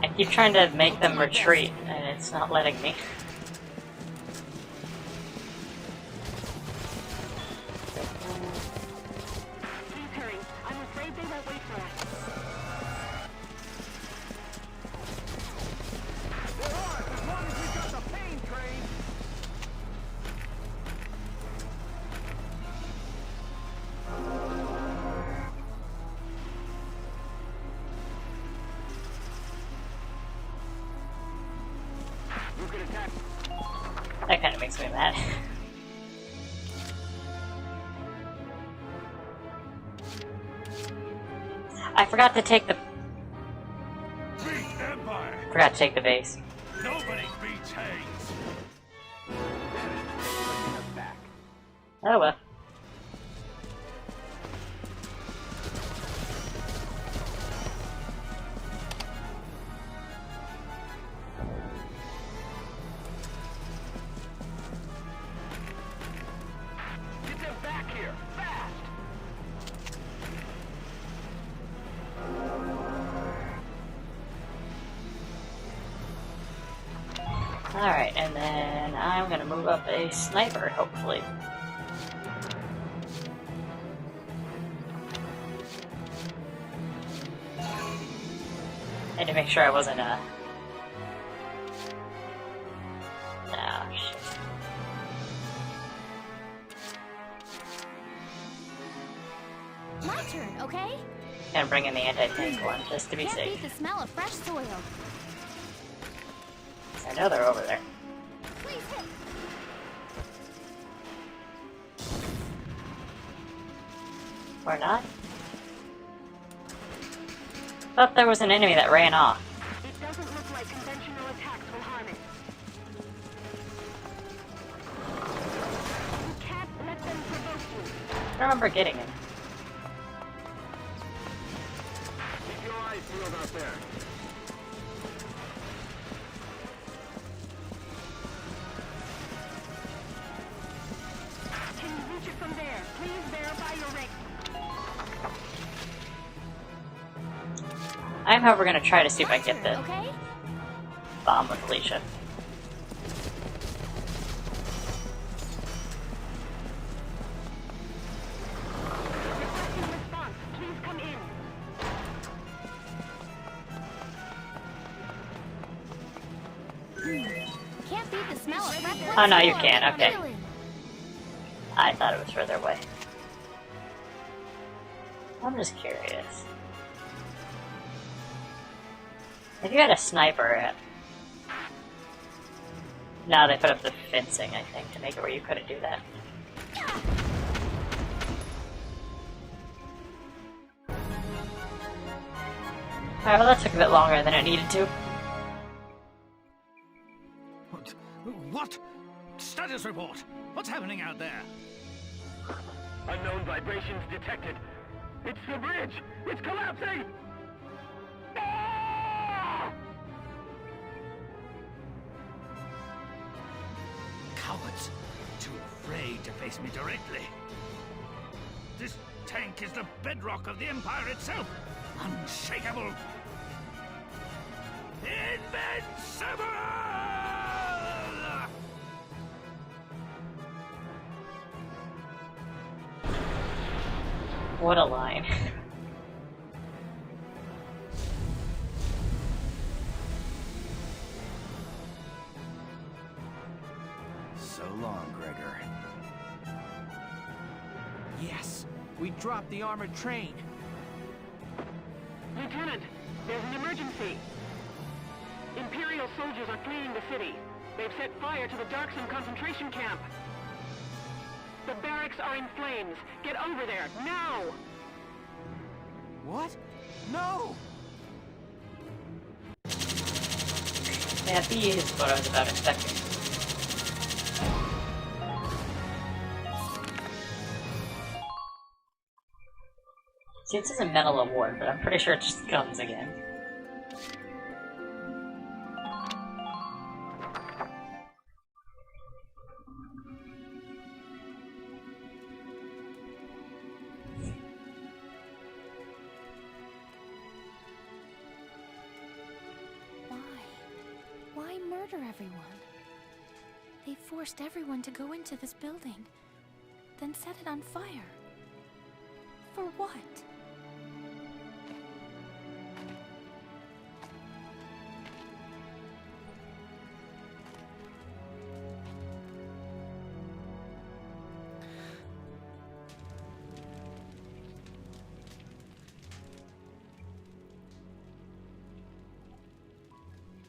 Speaker 2: I keep trying to make them retreat, and it's not letting me.
Speaker 11: Please hurry. I'm afraid they won't wait for us.
Speaker 3: There are, as long as we've got the pain train! You can attack.
Speaker 2: That kind of makes me mad. I forgot to take the.
Speaker 3: Beat Empire!
Speaker 2: Forgot to take the base.
Speaker 3: Nobody beats Hayes!
Speaker 2: Oh well.
Speaker 3: Get them back here, fast!
Speaker 2: Alright, and then I'm gonna move up a sniper, hopefully. And to make sure I wasn't, oh, shit.
Speaker 14: My turn, okay?
Speaker 2: Gonna bring in the anti-tank one, just to be
Speaker 14: Can't
Speaker 2: safe.
Speaker 14: beat the smell of fresh soil.
Speaker 2: I know they're over there.
Speaker 14: Please hit.
Speaker 2: Or not? Thought there was an enemy that ran off.
Speaker 11: It doesn't look like conventional attacks will harm it. You can't let them provoke you.
Speaker 2: I don't remember getting him.
Speaker 15: Keep your eyes peeled out there.
Speaker 11: Can you reach it from there? Please verify your rank.
Speaker 2: I'm however gonna try to see if I can get the
Speaker 14: Okay?
Speaker 2: bomb with Alicia.
Speaker 11: Requesting response. Please come in.
Speaker 14: Can't beat the smell of red blood.
Speaker 2: Oh no, you can, okay. I thought it was further away. I'm just curious. If you had a sniper, now they put up the fencing, I think, to make it where you couldn't do that. Alright, well that took a bit longer than it needed to.
Speaker 8: What? Status report! What's happening out there?
Speaker 15: Unknown vibrations detected. It's the bridge! It's collapsing! Ah!
Speaker 8: Cowards! Too afraid to face me directly. This tank is the bedrock of the Empire itself! Unshakable! Invincible!
Speaker 2: What a line.
Speaker 10: So long, Gregor.
Speaker 6: Yes, we dropped the armored train.
Speaker 11: Lieutenant, there's an emergency. Imperial soldiers are fleeing the city. They've set fire to the Darkson concentration camp. The barracks are in flames. Get over there, now!
Speaker 6: What? No!
Speaker 2: Yeah, B is what I was about expecting. See, it says a medal award, but I'm pretty sure it's just guns again.
Speaker 12: Why murder everyone? They forced everyone to go into this building, then set it on fire. For what?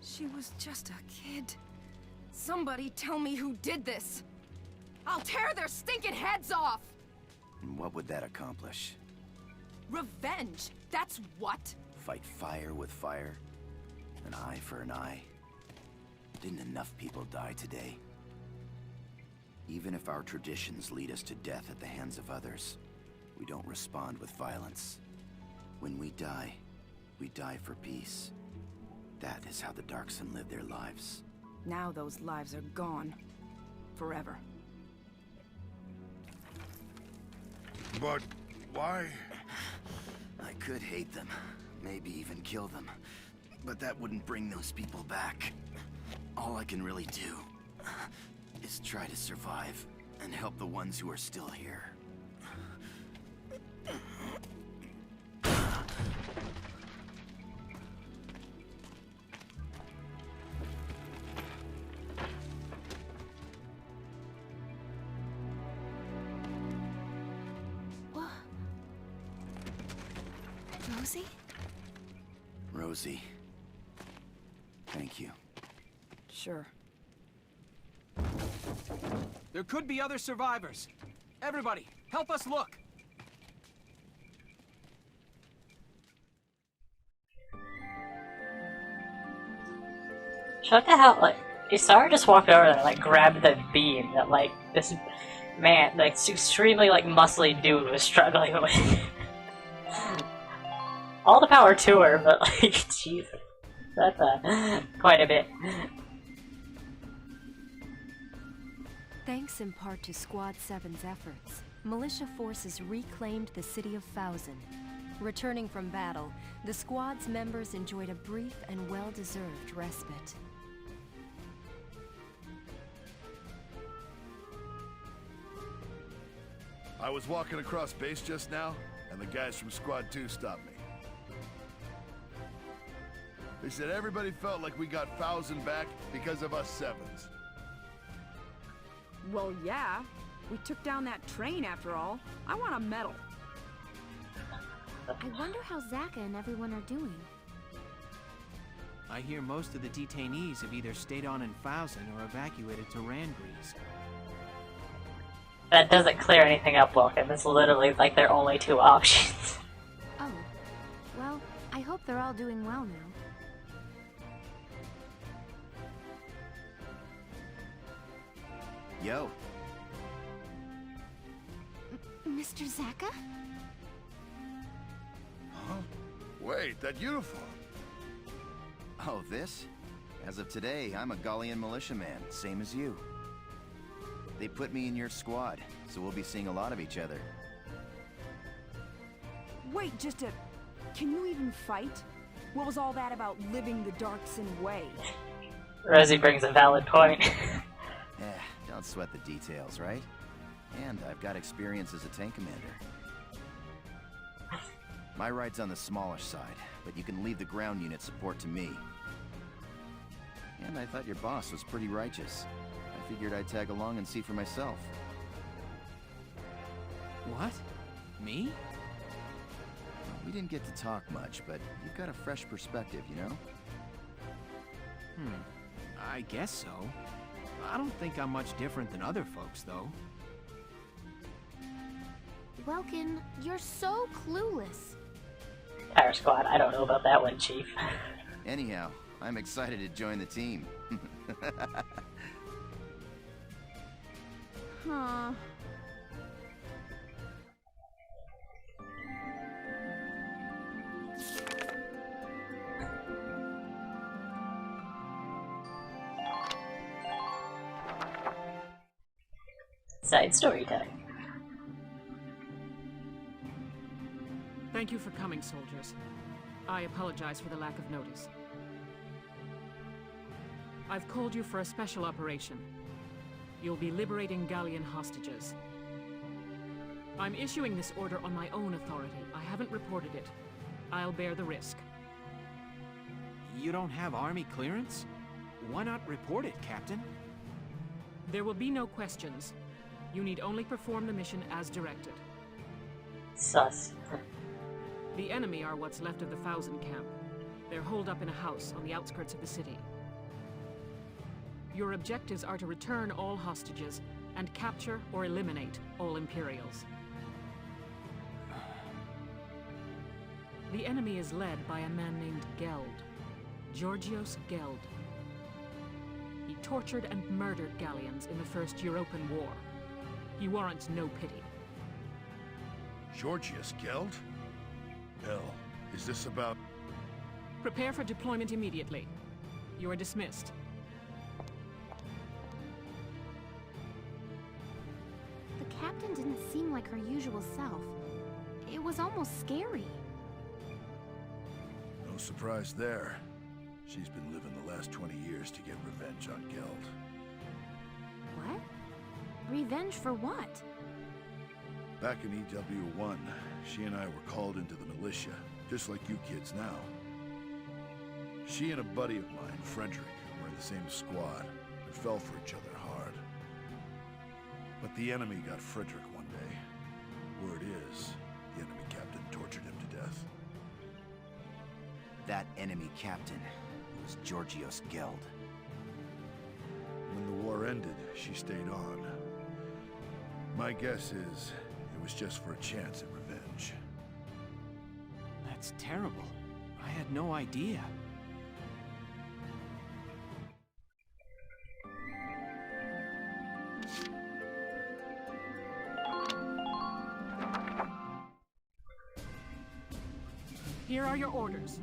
Speaker 4: She was just a kid. Somebody tell me who did this. I'll tear their stinking heads off!
Speaker 10: And what would that accomplish?
Speaker 4: Revenge, that's what?
Speaker 10: Fight fire with fire? An eye for an eye? Didn't enough people die today? Even if our traditions lead us to death at the hands of others, we don't respond with violence. When we die for peace. That is how the Darkson live their lives.
Speaker 4: Now those lives are gone. Forever.
Speaker 3: But why?
Speaker 10: I could hate them, maybe even kill them, but that wouldn't bring those people back. All I can really do is try to survive and help the ones who are still here.
Speaker 12: Rosie?
Speaker 10: Rosie. Thank you.
Speaker 4: Sure.
Speaker 6: There could be other survivors. Everybody, help us look!
Speaker 2: What the hell? Like, Isara just walked over there and like grabbed the beam that like this man, like extremely like muscly dude was struggling with. All the power to her, but like, Jesus, that's quite a bit.
Speaker 16: Thanks in part to Squad 7's efforts, militia forces reclaimed the city of Thousand. Returning from battle, the Squad's members enjoyed a brief and well-deserved respite.
Speaker 3: I was walking across base just now, and the guys from Squad 2 stopped me. They said everybody felt like we got Thousand back because of us Sevens.
Speaker 1: Well, yeah. We took down that train after all. I want a medal.
Speaker 12: I wonder how Zaka and everyone are doing.
Speaker 6: I hear most of the detainees have either stayed on in Thousand or evacuated to Randgrease.
Speaker 2: That doesn't clear anything up, Welcome. It's literally like their only two options.
Speaker 12: Oh. Well, I hope they're all doing well now.
Speaker 10: Yo.
Speaker 7: Mr. Zaka?
Speaker 3: Huh? Wait, that uniform.
Speaker 10: Oh, this? As of today, I'm a Gallian militiaman, same as you. They put me in your squad, so we'll be seeing a lot of each other.
Speaker 1: Wait, can you even fight? What was all that about living the Dark Sin way?
Speaker 2: Rosie brings a valid point.
Speaker 10: Don't sweat the details, right? And I've got experience as a tank commander. My ride's on the smaller side, but you can leave the ground unit support to me. And I thought your boss was pretty righteous. I figured I'd tag along and see for myself.
Speaker 6: What? Me?
Speaker 10: We didn't get to talk much, but you've got a fresh perspective, you know?
Speaker 6: I guess so. I don't think I'm much different than other folks, though.
Speaker 12: Welkin, you're so clueless.
Speaker 2: Power Squad, I don't know about that one, Chief.
Speaker 10: Anyhow, I'm excited to join the team.
Speaker 1: Huh.
Speaker 2: Side story time.
Speaker 5: Thank you for coming, soldiers. I apologize for the lack of notice. I've called you for a special operation. You'll be liberating Gallian hostages. I'm issuing this order on my own authority. I haven't reported it. I'll bear the risk.
Speaker 6: You don't have army clearance? Why not report it, Captain?
Speaker 5: There will be no questions. You need only perform the mission as directed.
Speaker 2: Sus.
Speaker 5: The enemy are what's left of the Thousand camp. They're holed up in a house on the outskirts of the city. Your objectives are to return all hostages and capture or eliminate all Imperials. The enemy is led by a man named Geld, Georgios Geld. He tortured and murdered Gallians in the First European War. He warrants no pity.
Speaker 3: Georgios Geld? Hell, is this about...
Speaker 5: Prepare for deployment immediately. You are dismissed.
Speaker 12: The captain didn't seem like her usual self. It was almost scary.
Speaker 3: No surprise there. She's been living the last 20 years to get revenge on Geld.
Speaker 12: What? Revenge for what?
Speaker 3: Back in EW1, she and I were called into the militia, just like you kids now. She and a buddy of mine, Frederick, were in the same squad and fell for each other hard. But the enemy got Frederick one day. Word is, the enemy captain tortured him to death.
Speaker 10: That enemy captain was Georgios Geld.
Speaker 3: When the war ended, she stayed on. My guess is it was just for a chance at revenge.
Speaker 6: That's terrible. I had no idea.
Speaker 5: Here are your orders.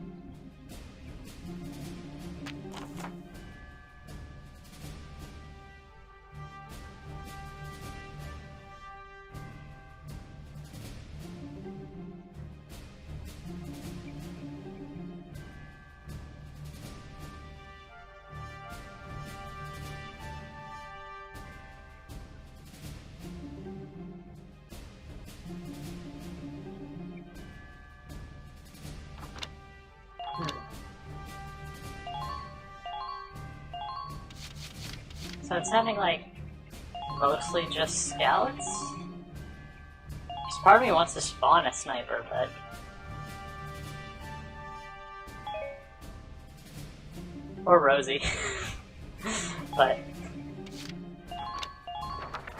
Speaker 2: So it's sounding like mostly just scouts? Because part of me wants to spawn a sniper, but... Or Rosie. But...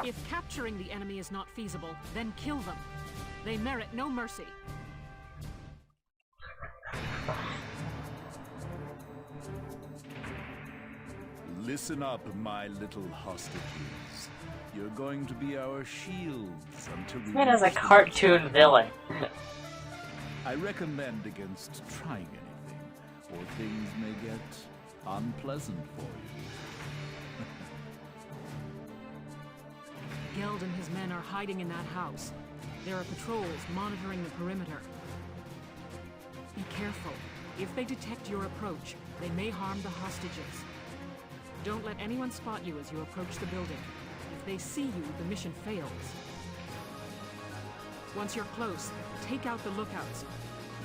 Speaker 5: If capturing the enemy is not feasible, then kill them. They merit no mercy.
Speaker 8: Listen up, my little hostages. You're going to be our shields until we...
Speaker 2: Man is a cartoon villain.
Speaker 8: I recommend against trying anything, or things may get unpleasant for you.
Speaker 5: Geld and his men are hiding in that house. There are patrols monitoring the perimeter. Be careful. If they detect your approach, they may harm the hostages. Don't let anyone spot you as you approach the building. If they see you, the mission fails. Once you're close, take out the lookouts.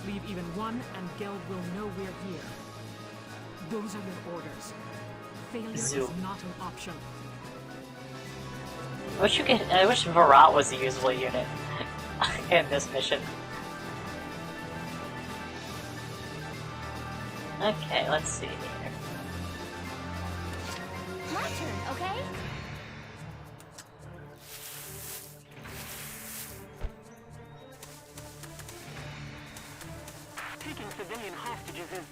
Speaker 5: Leave even one, and Geld will know we're here. Those are your orders. Failure is not an option.
Speaker 2: I wish Virat was a usable unit in this mission. Okay, let's see here.
Speaker 14: My turn, okay?
Speaker 11: Taking civilian hostages is,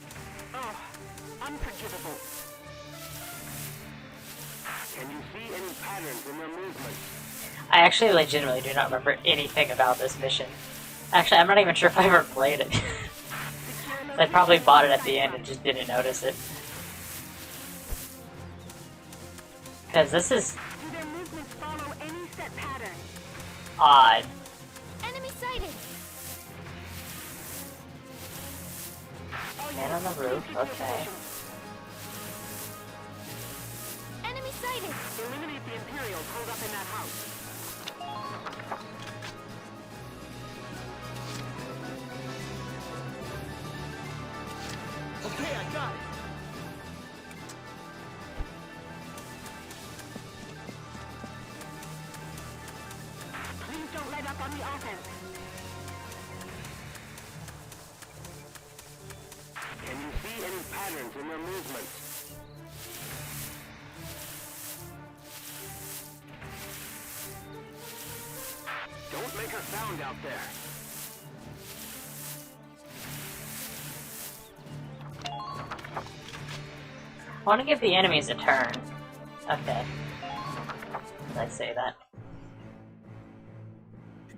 Speaker 11: unforgivable. Can you see any patterns in their movement?
Speaker 2: I actually legitimately do not remember anything about this mission. Actually, I'm not even sure if I ever played it. I probably bought it at the end and just didn't notice it. Because this is...
Speaker 11: Do their movements follow any set pattern?
Speaker 2: odd.
Speaker 14: Enemy sighted!
Speaker 2: Man on the roof, okay.
Speaker 14: Enemy sighted!
Speaker 11: Eliminate the Imperials holed up in that house.
Speaker 13: Okay, I got it.
Speaker 11: Please don't let up on the offense. Can you see any patterns in their movements? Don't make a sound out there.
Speaker 2: I want to give the enemies a turn. Okay. Did I say that?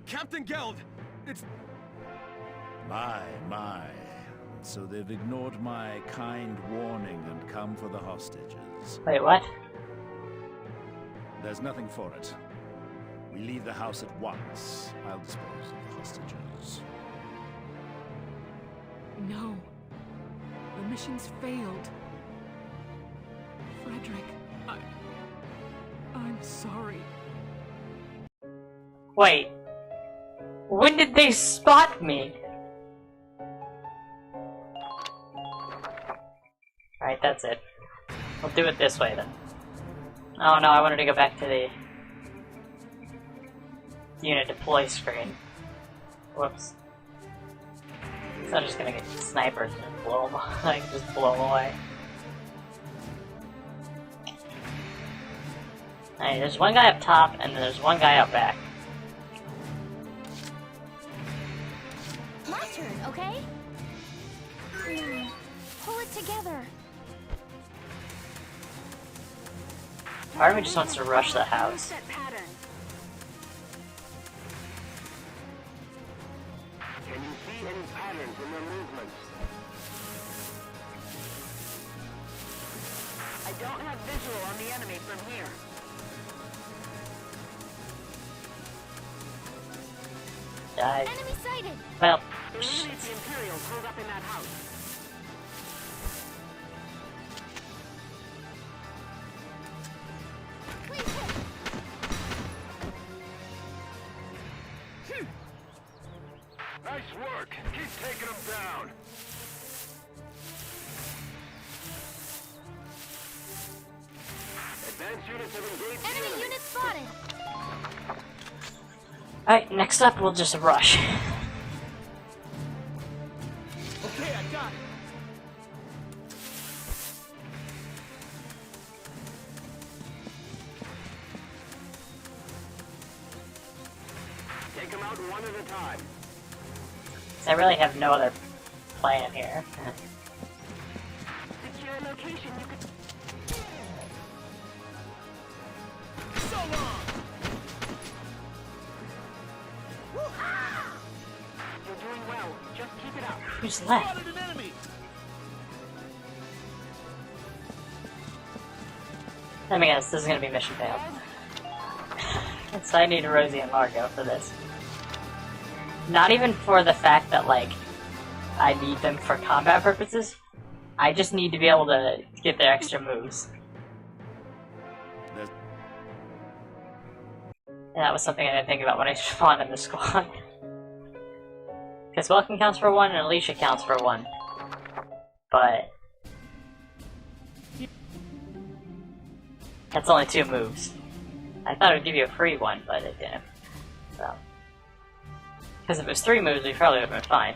Speaker 13: Captain Geld! It's...
Speaker 8: My. So they've ignored my kind warning and come for the hostages.
Speaker 2: Wait, what?
Speaker 8: There's nothing for it. We leave the house at once. I'll dispose of the hostages.
Speaker 5: No. The mission's failed. Frederick, I'm sorry.
Speaker 2: Wait. When did they spot me? Alright, that's it. We'll do it this way then. Oh no, I wanted to go back to the unit deploy screen. Whoops. So I'm just gonna get snipers and blow them, like, just blow them away. Hey, there's one guy up top, and then there's one guy out back.
Speaker 14: My turn, okay? Now, pull it together.
Speaker 2: Part of me just wants to rush the house.
Speaker 11: Can you see any patterns in their movement? don't have visual on the enemy from here.
Speaker 2: Die.
Speaker 14: Enemy sighted!
Speaker 2: Well,
Speaker 11: Eliminate the Imperials hold up in that house.
Speaker 15: Nice work. Keep taking them down. Advanced units have engaged the
Speaker 14: Enemy
Speaker 15: enemy.
Speaker 14: unit spotted!
Speaker 2: alright, next up we'll just rush.
Speaker 6: Okay, I got it.
Speaker 15: Take them out one at a time.
Speaker 2: I really have no other plan here.
Speaker 11: Secure a location you could...
Speaker 6: So long!
Speaker 11: You're doing well. Just keep it up.
Speaker 2: Who's left?
Speaker 6: Spotted an enemy!
Speaker 2: Let me guess, this is gonna be mission failed. So I need Rosie and Margot for this. Not even for the fact that, like, I need them for combat purposes. I just need to be able to get their extra moves. And that was something I didn't think about when I spawned in the squad. Because Welcome counts for 1 and Alicia counts for 1. But... that's only 2 moves. I thought it would give you a free one, but it didn't. So... because if it was 3 moves, we probably would have been fine.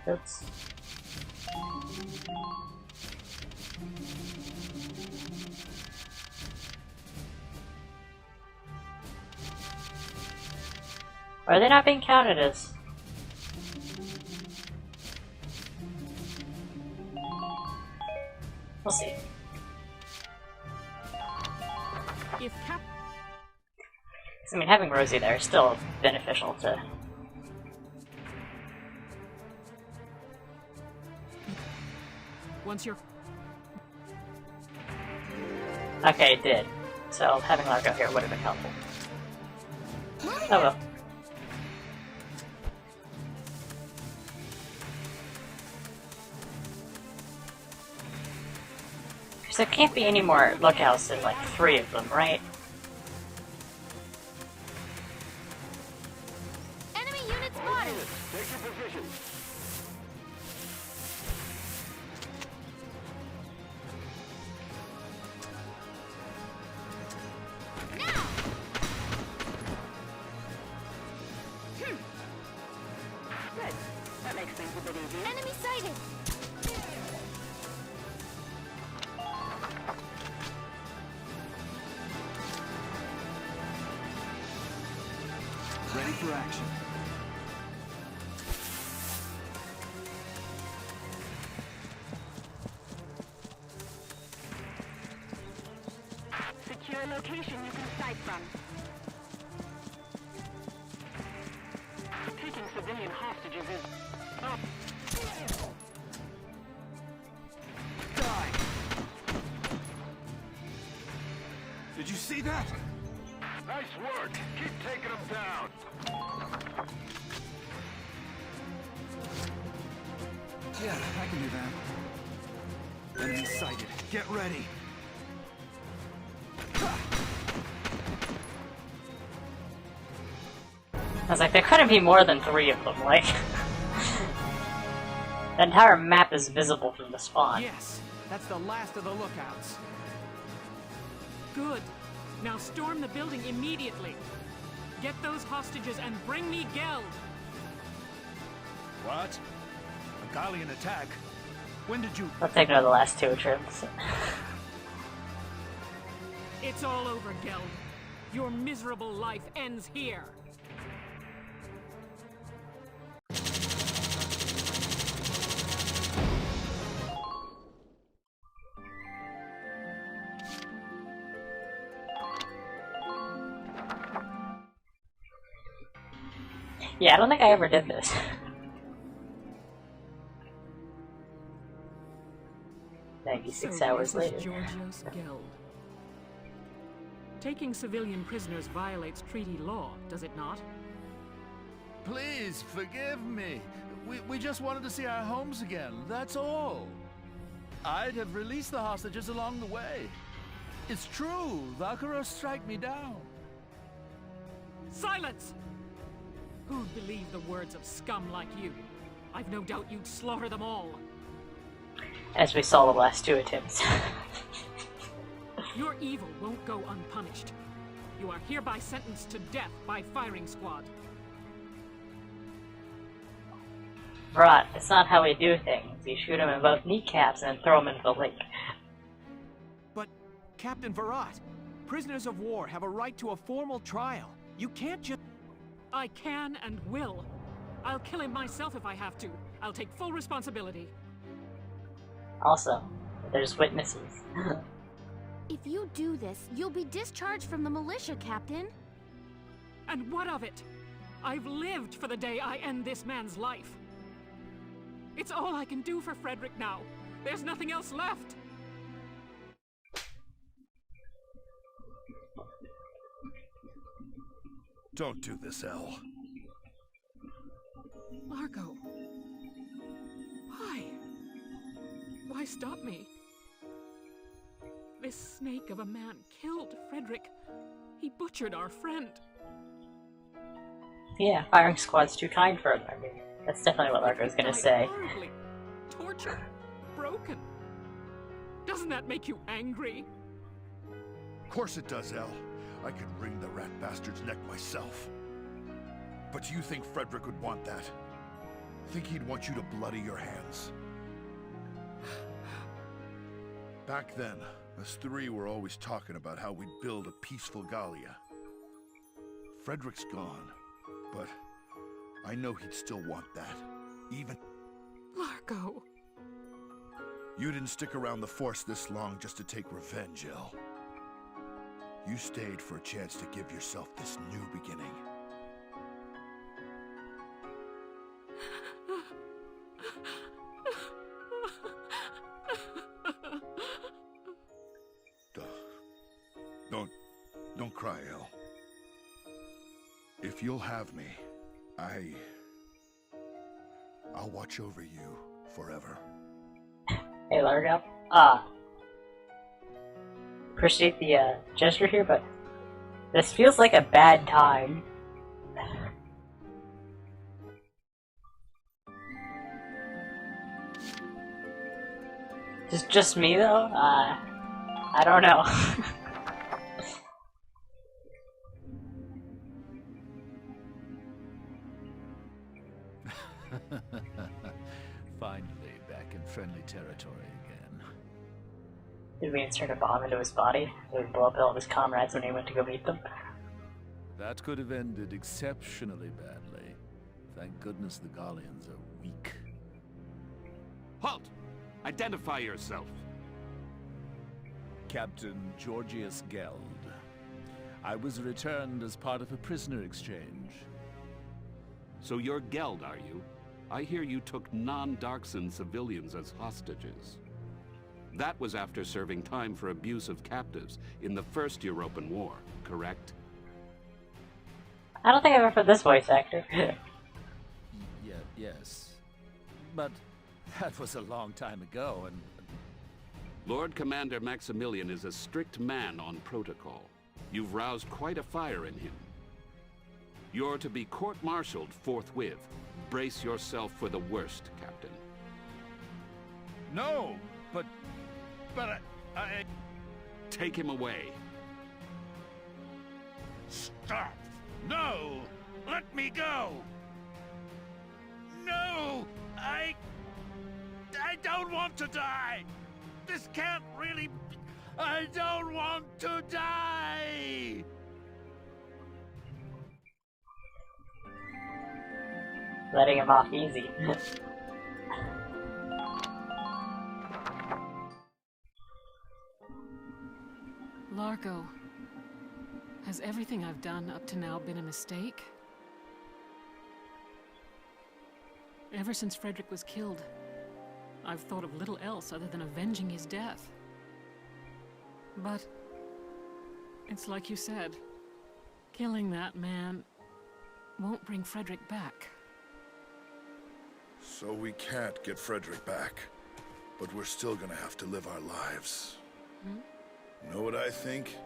Speaker 2: Oops. Why are they not being counted as? We'll see.
Speaker 5: If Cap...
Speaker 2: I mean, having Rosie there is still beneficial to...
Speaker 5: Once you're...
Speaker 2: okay, it did. So having Largo here would have been helpful. Oh well. Because there can't be any more lookouts than like 3 of them, right?
Speaker 14: Enemy unit spotted!
Speaker 15: Take your position.
Speaker 11: Good. That makes things a bit easier.
Speaker 14: Enemy sighted!
Speaker 13: Ready for action.
Speaker 11: Secure a location you can sight from. Taking civilian hostages is... oh.
Speaker 13: Die! Did you see that?
Speaker 15: Nice work. Keep taking them down.
Speaker 13: Yeah, I can do that. Enemy sighted. Get ready.
Speaker 2: I was like, there couldn't be more than 3 of them, like... the entire map is visible from the spawn.
Speaker 6: Yes, that's the last of the lookouts.
Speaker 5: Good. Now storm the building immediately. Get those hostages and bring me Geld.
Speaker 8: What? A Gallian attack? When did you...
Speaker 2: I'll take note of the last 2 trips.
Speaker 5: It's all over, Geld. Your miserable life ends here.
Speaker 2: Yeah, I don't think I ever did this. 96 hours
Speaker 5: this is
Speaker 2: later.
Speaker 5: Georgios Geld. Taking civilian prisoners violates treaty law, does it not?
Speaker 3: Please, forgive me. We just wanted to see our homes again, that's all. I'd have released the hostages along the way. It's true, Valkyria strike me down.
Speaker 5: Silence! Who'd believe the words of scum like you? I've no doubt you'd slaughter them all.
Speaker 2: As we saw the last two attempts.
Speaker 5: Your evil won't go unpunished. You are hereby sentenced to death by firing squad.
Speaker 2: Brat, it's not how we do things. You shoot him in both kneecaps and throw him into the lake.
Speaker 6: But, Captain Virat, prisoners of war have a right to a formal trial. You can't just...
Speaker 5: I can and will. I'll kill him myself if I have to. I'll take full responsibility.
Speaker 2: Also, there's witnesses.
Speaker 14: If you do this, you'll be discharged from the militia, Captain.
Speaker 5: And what of it? I've lived for the day I end this man's life. It's all I can do for Frederick now. There's nothing else left.
Speaker 3: Don't do this, Elle.
Speaker 5: Largo. Why? Why stop me? This snake of a man killed Frederick. He butchered our friend.
Speaker 2: Yeah, firing squad's too kind for him. I mean, that's definitely what Largo's gonna say.
Speaker 5: Horribly. Tortured. Broken. Doesn't that make you angry?
Speaker 3: Of course it does, Elle. I could wring the rat bastard's neck myself. But you think Frederick would want that? Think he'd want you to bloody your hands? Back then, us three were always talking about how we'd build a peaceful Gallia. Frederick's gone, but I know he'd still want that, even...
Speaker 5: Largo.
Speaker 3: You didn't stick around the Force this long just to take revenge, Elle. You stayed for a chance to give yourself this new beginning. Don't cry, Elle. If you'll have me, I'll watch over you forever.
Speaker 2: Hey, Largo. Appreciate the gesture here, but this feels like a bad time. Just me though? I don't know.
Speaker 8: Finally, back in friendly territory again.
Speaker 2: Did we insert a bomb into his body? Did we blow up all of his comrades when he went to go meet them?
Speaker 8: That could have ended exceptionally badly. Thank goodness the Gallians are weak.
Speaker 17: Halt! Identify yourself.
Speaker 8: Captain Georgios Geld. I was returned as part of a prisoner exchange.
Speaker 17: So you're Geld, are you? I hear you took non-Darkson civilians as hostages. That was after serving time for abuse of captives in the First European War, correct?
Speaker 2: I don't think I've ever heard this voice actor.
Speaker 8: Yes. But that was a long time ago, and...
Speaker 17: Lord Commander Maximilian is a strict man on protocol. You've roused quite a fire in him. You're to be court-martialed forthwith. Brace yourself for the worst, Captain.
Speaker 3: No, but I...
Speaker 17: Take him away.
Speaker 3: Stop! No! Let me go! No! I don't want to die! This can't really... I don't want to die!
Speaker 2: Letting him off easy.
Speaker 5: Largo, has everything I've done up to now been a mistake? Ever since Frederick was killed, I've thought of little else other than avenging his death. But it's like you said, killing that man won't bring Frederick back.
Speaker 3: So we can't get Frederick back, but we're still gonna have to live our lives. Know what I think?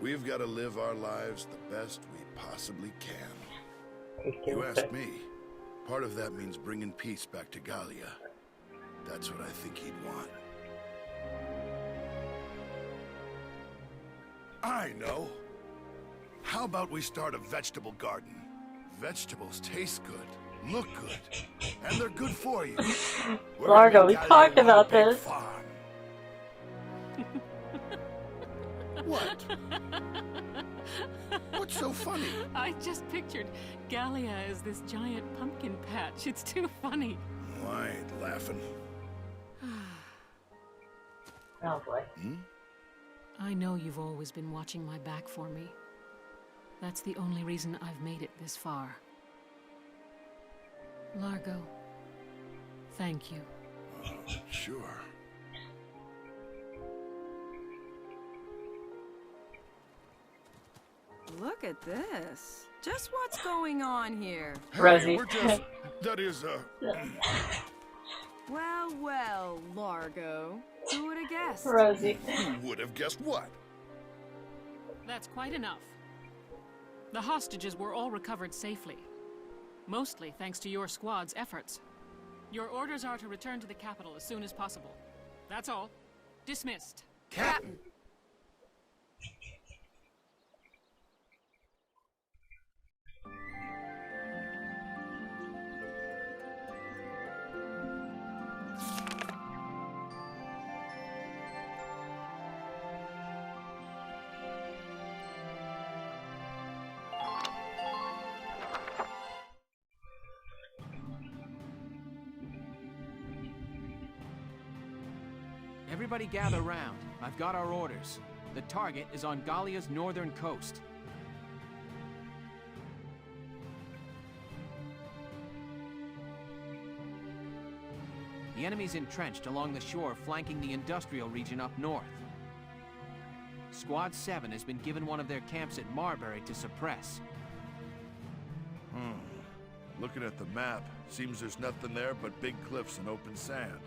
Speaker 3: We've got to live our lives the best we possibly can. You ask me, part of that means bringing peace back to Gallia. That's what I think he'd want. I know. How about we start a vegetable garden? Vegetables taste good, look good, and they're good for you.
Speaker 2: Largo, we talked about this.
Speaker 3: What? What's so funny?
Speaker 5: I just pictured Gallia as this giant pumpkin patch. It's too funny.
Speaker 3: Oh, I ain't laughing.
Speaker 2: Oh boy.
Speaker 5: I know you've always been watching my back for me. That's the only reason I've made it this far. Largo, thank you.
Speaker 3: Sure.
Speaker 1: Look at this. Just what's going on here?
Speaker 3: Hey,
Speaker 2: Rosie.
Speaker 3: we're just... That is,
Speaker 1: Well, well, Largo. Who would have guessed?
Speaker 2: Rosie.
Speaker 3: Who would have guessed what?
Speaker 5: That's quite enough. The hostages were all recovered safely. Mostly thanks to your squad's efforts. Your orders are to return to the capital as soon as possible. That's all. Dismissed.
Speaker 3: Captain!
Speaker 6: Everybody gather round. I've got our orders. The target is on Gallia's northern coast. The enemy's entrenched along the shore flanking the industrial region up north. Squad 7 has been given one of their camps at Marbury to suppress.
Speaker 3: Looking at the map, seems there's nothing there but big cliffs and open sand.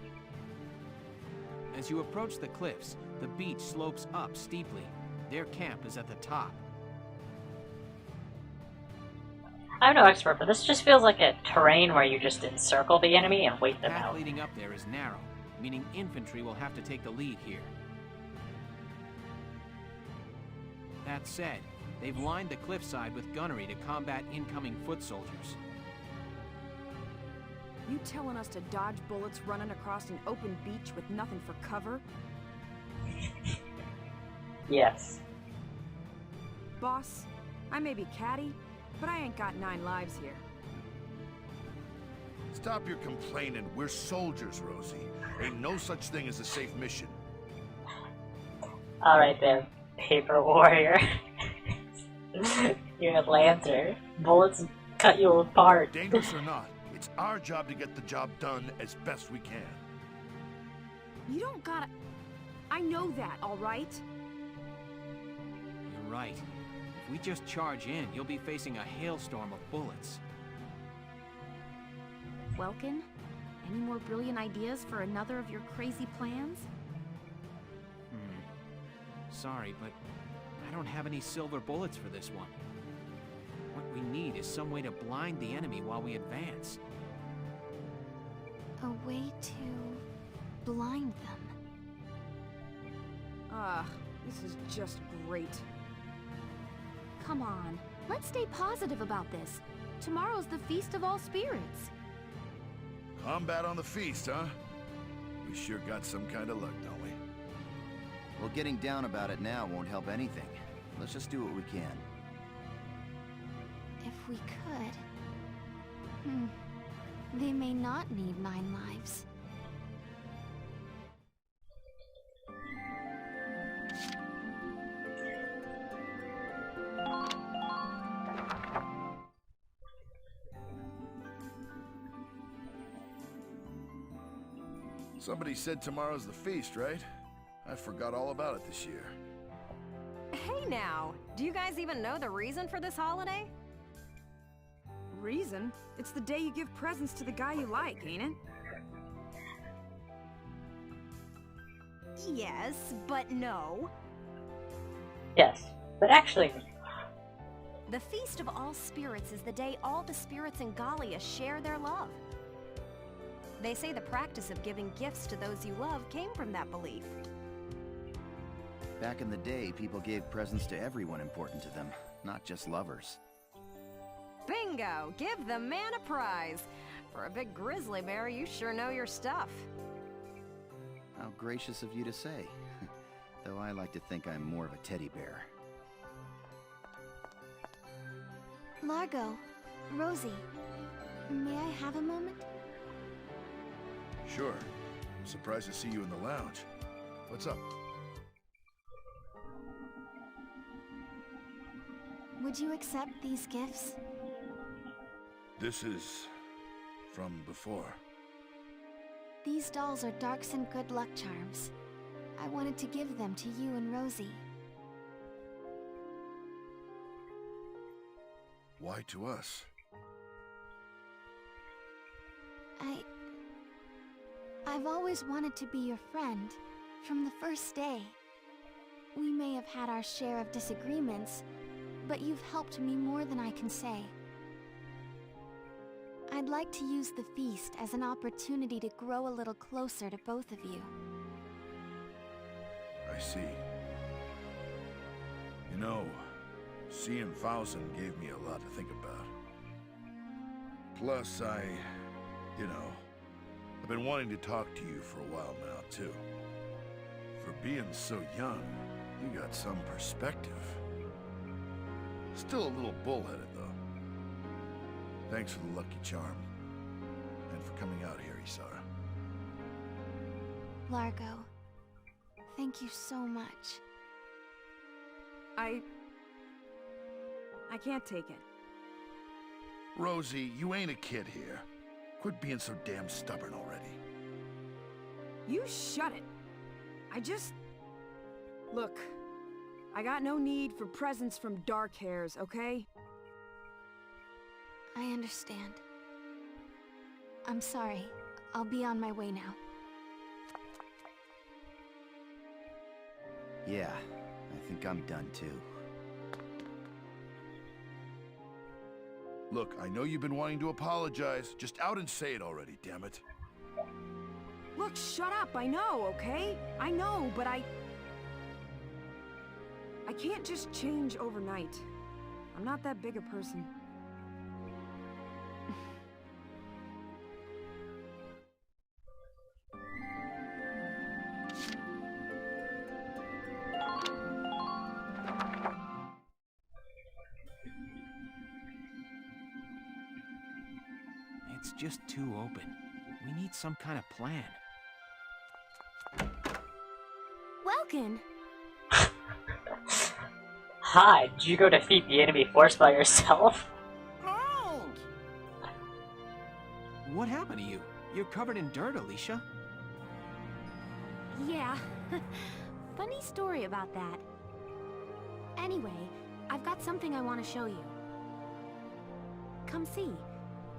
Speaker 6: As you approach the cliffs, the beach slopes up steeply. Their camp is at the top.
Speaker 2: I'm no expert, but this just feels like a terrain where you just encircle the enemy and wait
Speaker 6: The
Speaker 2: them
Speaker 6: path
Speaker 2: out.
Speaker 6: leading up there is narrow, meaning infantry will have to take the lead here. That said, they've lined the cliffside with gunnery to combat incoming foot soldiers.
Speaker 1: You telling us to dodge bullets running across an open beach with nothing for cover?
Speaker 2: Yes.
Speaker 1: Boss, I may be catty, but I ain't got 9 lives here.
Speaker 3: Stop your complaining. We're soldiers, Rosie. Ain't no such thing as a safe mission.
Speaker 2: Alright there, paper warrior. You're a lancer. Bullets cut you apart.
Speaker 3: Dangerous or not, it's our job to get the job done as best we can.
Speaker 1: You don't gotta... I know that, all right?
Speaker 6: You're right. If we just charge in, you'll be facing a hailstorm of bullets.
Speaker 7: Welkin, any more brilliant ideas for another of your crazy plans?
Speaker 6: Sorry, but I don't have any silver bullets for this one. What we need is some way to blind the enemy while we advance.
Speaker 7: A way to blind them.
Speaker 1: This is just great.
Speaker 7: Come on, let's stay positive about this. Tomorrow's the Feast of All Spirits.
Speaker 3: Combat on the feast, huh? We sure got some kind of luck, don't we?
Speaker 10: Well, getting down about it now won't help anything. Let's just do what we can.
Speaker 7: If we could... They may not need 9 lives.
Speaker 3: Somebody said tomorrow's the feast, right? I forgot all about it this year.
Speaker 4: Hey now, do you guys even know the reason for this holiday?
Speaker 1: Reason? It's the day you give presents to the guy you like, ain't it?
Speaker 4: Yes, but no.
Speaker 2: Yes, but actually...
Speaker 4: The Feast of All Spirits is the day all the spirits in Gallia share their love. They say the practice of giving gifts to those you love came from that belief.
Speaker 10: Back in the day, people gave presents to everyone important to them, not just lovers.
Speaker 4: Bingo! Give the man a prize! For a big grizzly bear, you sure know your stuff.
Speaker 10: How gracious of you to say. Though I like to think I'm more of a teddy bear.
Speaker 7: Largo, Rosie, may I have a moment?
Speaker 3: Sure. I'm surprised to see you in the lounge. What's up?
Speaker 7: Would you accept these gifts?
Speaker 3: This is... from before.
Speaker 7: These dolls are Darkson good luck charms. I wanted to give them to you and Rosie.
Speaker 3: Why to us?
Speaker 7: I've always wanted to be your friend, from the first day. We may have had our share of disagreements, but you've helped me more than I can say. I'd like to use the feast as an opportunity to grow a little closer to both of you.
Speaker 3: I see. You know, seeing Valkyria gave me a lot to think about. Plus, you know, I've been wanting to talk to you for a while now, too. For being so young, you got some perspective. Still a little bullheaded, though. Thanks for the lucky charm. And for coming out here, Isara.
Speaker 7: Largo, thank you so much.
Speaker 1: I can't take it.
Speaker 3: Rosie, you ain't a kid here. Quit being so damn stubborn already.
Speaker 1: You shut it. Look, I got no need for presents from dark hairs, okay?
Speaker 7: I understand. I'm sorry. I'll be on my way now.
Speaker 10: Yeah, I think I'm done too.
Speaker 3: Look, I know you've been wanting to apologize. Just out and say it already, damn it.
Speaker 1: Look, shut up, I know, okay? I know, but I can't just change overnight. I'm not that big a person.
Speaker 6: It's just too open. We need some kind of plan.
Speaker 7: Welcome!
Speaker 2: Hi, did you go defeat the enemy force by yourself?
Speaker 6: What happened to you? You're covered in dirt, Alicia.
Speaker 12: Yeah. Funny story about that. Anyway, I've got something I want to show you. Come see.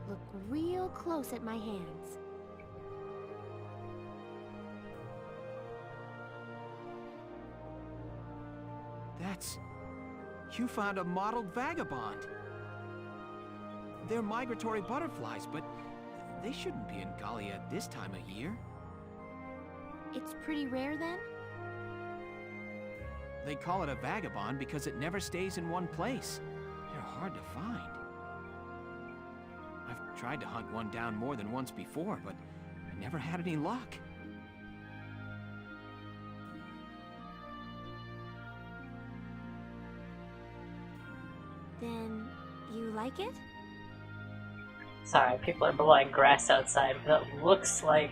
Speaker 12: Look real close at my hands.
Speaker 6: You found a modeled vagabond. They're migratory butterflies, but they shouldn't be in Gallia at this time of year.
Speaker 12: It's pretty rare then?
Speaker 6: They call it a vagabond because it never stays in one place. They're hard to find. I've tried to hunt one down more than once before, but I never had any luck.
Speaker 12: Then, you like it?
Speaker 2: Sorry, people are blowing grass outside. That looks like...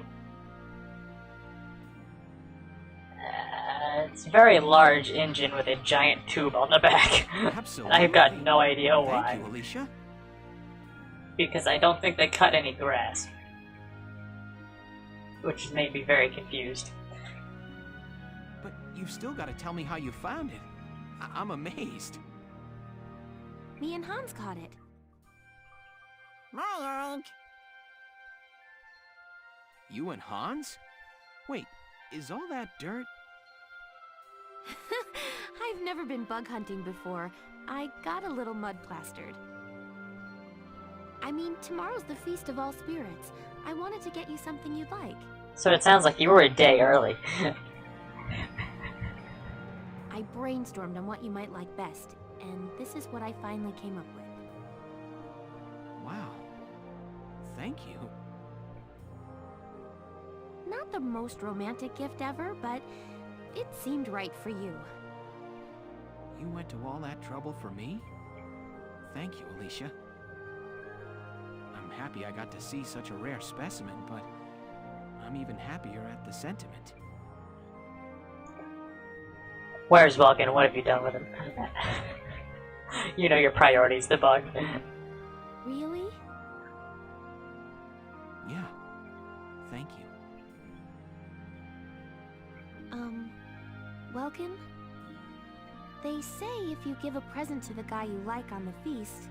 Speaker 2: it's a very large engine with a giant tube on the back. And I've got no idea why.
Speaker 6: Thank you, Alicia.
Speaker 2: Because I don't think they cut any grass. which made me very confused.
Speaker 6: But you've still got to tell me how you found it. I'm amazed.
Speaker 12: Me and Hans caught it.
Speaker 6: You and Hans? Wait, is all that dirt?
Speaker 12: I've never been bug hunting before. I got a little mud plastered. I mean, tomorrow's the Feast of All Spirits. I wanted to get you something you'd like.
Speaker 2: So it sounds like you were a day early.
Speaker 12: I brainstormed on what you might like best, and this is what I finally came up with.
Speaker 6: Wow. Thank you.
Speaker 12: Not the most romantic gift ever, but it seemed right for you.
Speaker 6: You went to all that trouble for me? Thank you, Alicia. I'm happy I got to see such a rare specimen, but I'm even happier at the sentiment.
Speaker 2: Where's Vulcan? What have you done with him? You know your priorities, the bug.
Speaker 12: Really?
Speaker 6: Yeah. Thank you.
Speaker 12: Welkin? They say if you give a present to the guy you like on the feast,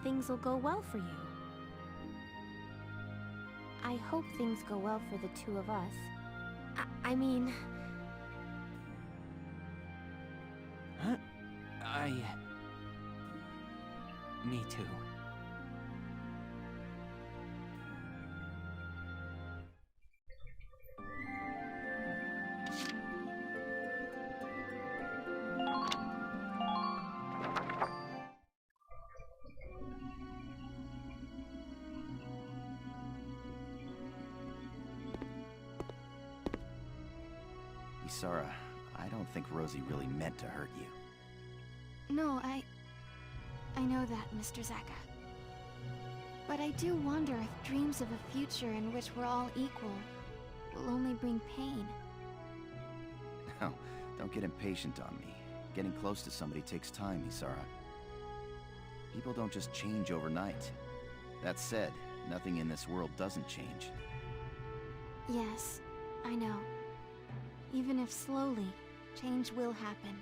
Speaker 12: things will go well for you. I hope things go well for the two of us. I mean...
Speaker 6: Huh? Me too.
Speaker 10: Isara, I don't think Rosie really meant to hurt you.
Speaker 7: No, I know that, Mr. Zaka. But I do wonder if dreams of a future in which we're all equal will only bring pain.
Speaker 10: No, don't get impatient on me. Getting close to somebody takes time, Isara. People don't just change overnight. That said, nothing in this world doesn't change.
Speaker 7: Yes, I know. Even if slowly, change will happen.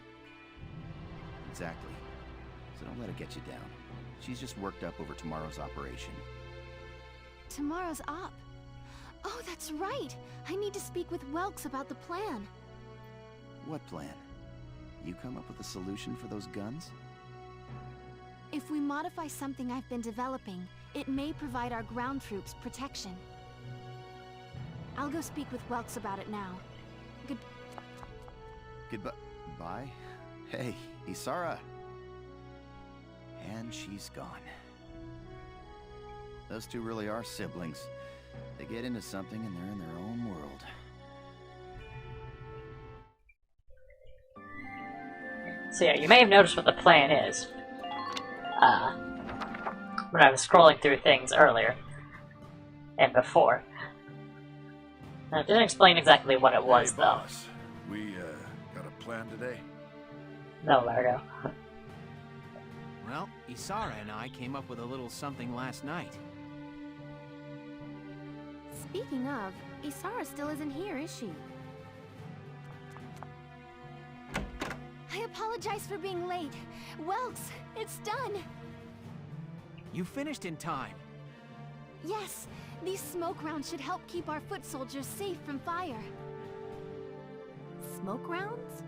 Speaker 10: Exactly. So don't let it get you down. She's just worked up over tomorrow's operation.
Speaker 7: Tomorrow's op? Oh, that's right! I need to speak with Welks about the plan.
Speaker 10: What plan? You come up with a solution for those guns?
Speaker 7: If we modify something I've been developing, it may provide our ground troops protection. I'll go speak with Welks about it now.
Speaker 10: Goodbye. Bye? Hey, Isara! And she's gone. Those two really are siblings. They get into something and they're in their own world.
Speaker 2: So yeah, you may have noticed what the plan is. When I was scrolling through things earlier. And before. Now, it didn't explain exactly what it was, though.
Speaker 3: Boss. We, got a plan today?
Speaker 2: No, Largo.
Speaker 6: Well, Isara and I came up with a little something last night.
Speaker 12: Speaking of, Isara still isn't here, is she?
Speaker 7: I apologize for being late. Welks, it's done!
Speaker 6: You finished in time.
Speaker 7: Yes, these smoke rounds should help keep our foot soldiers safe from fire.
Speaker 12: Smoke rounds?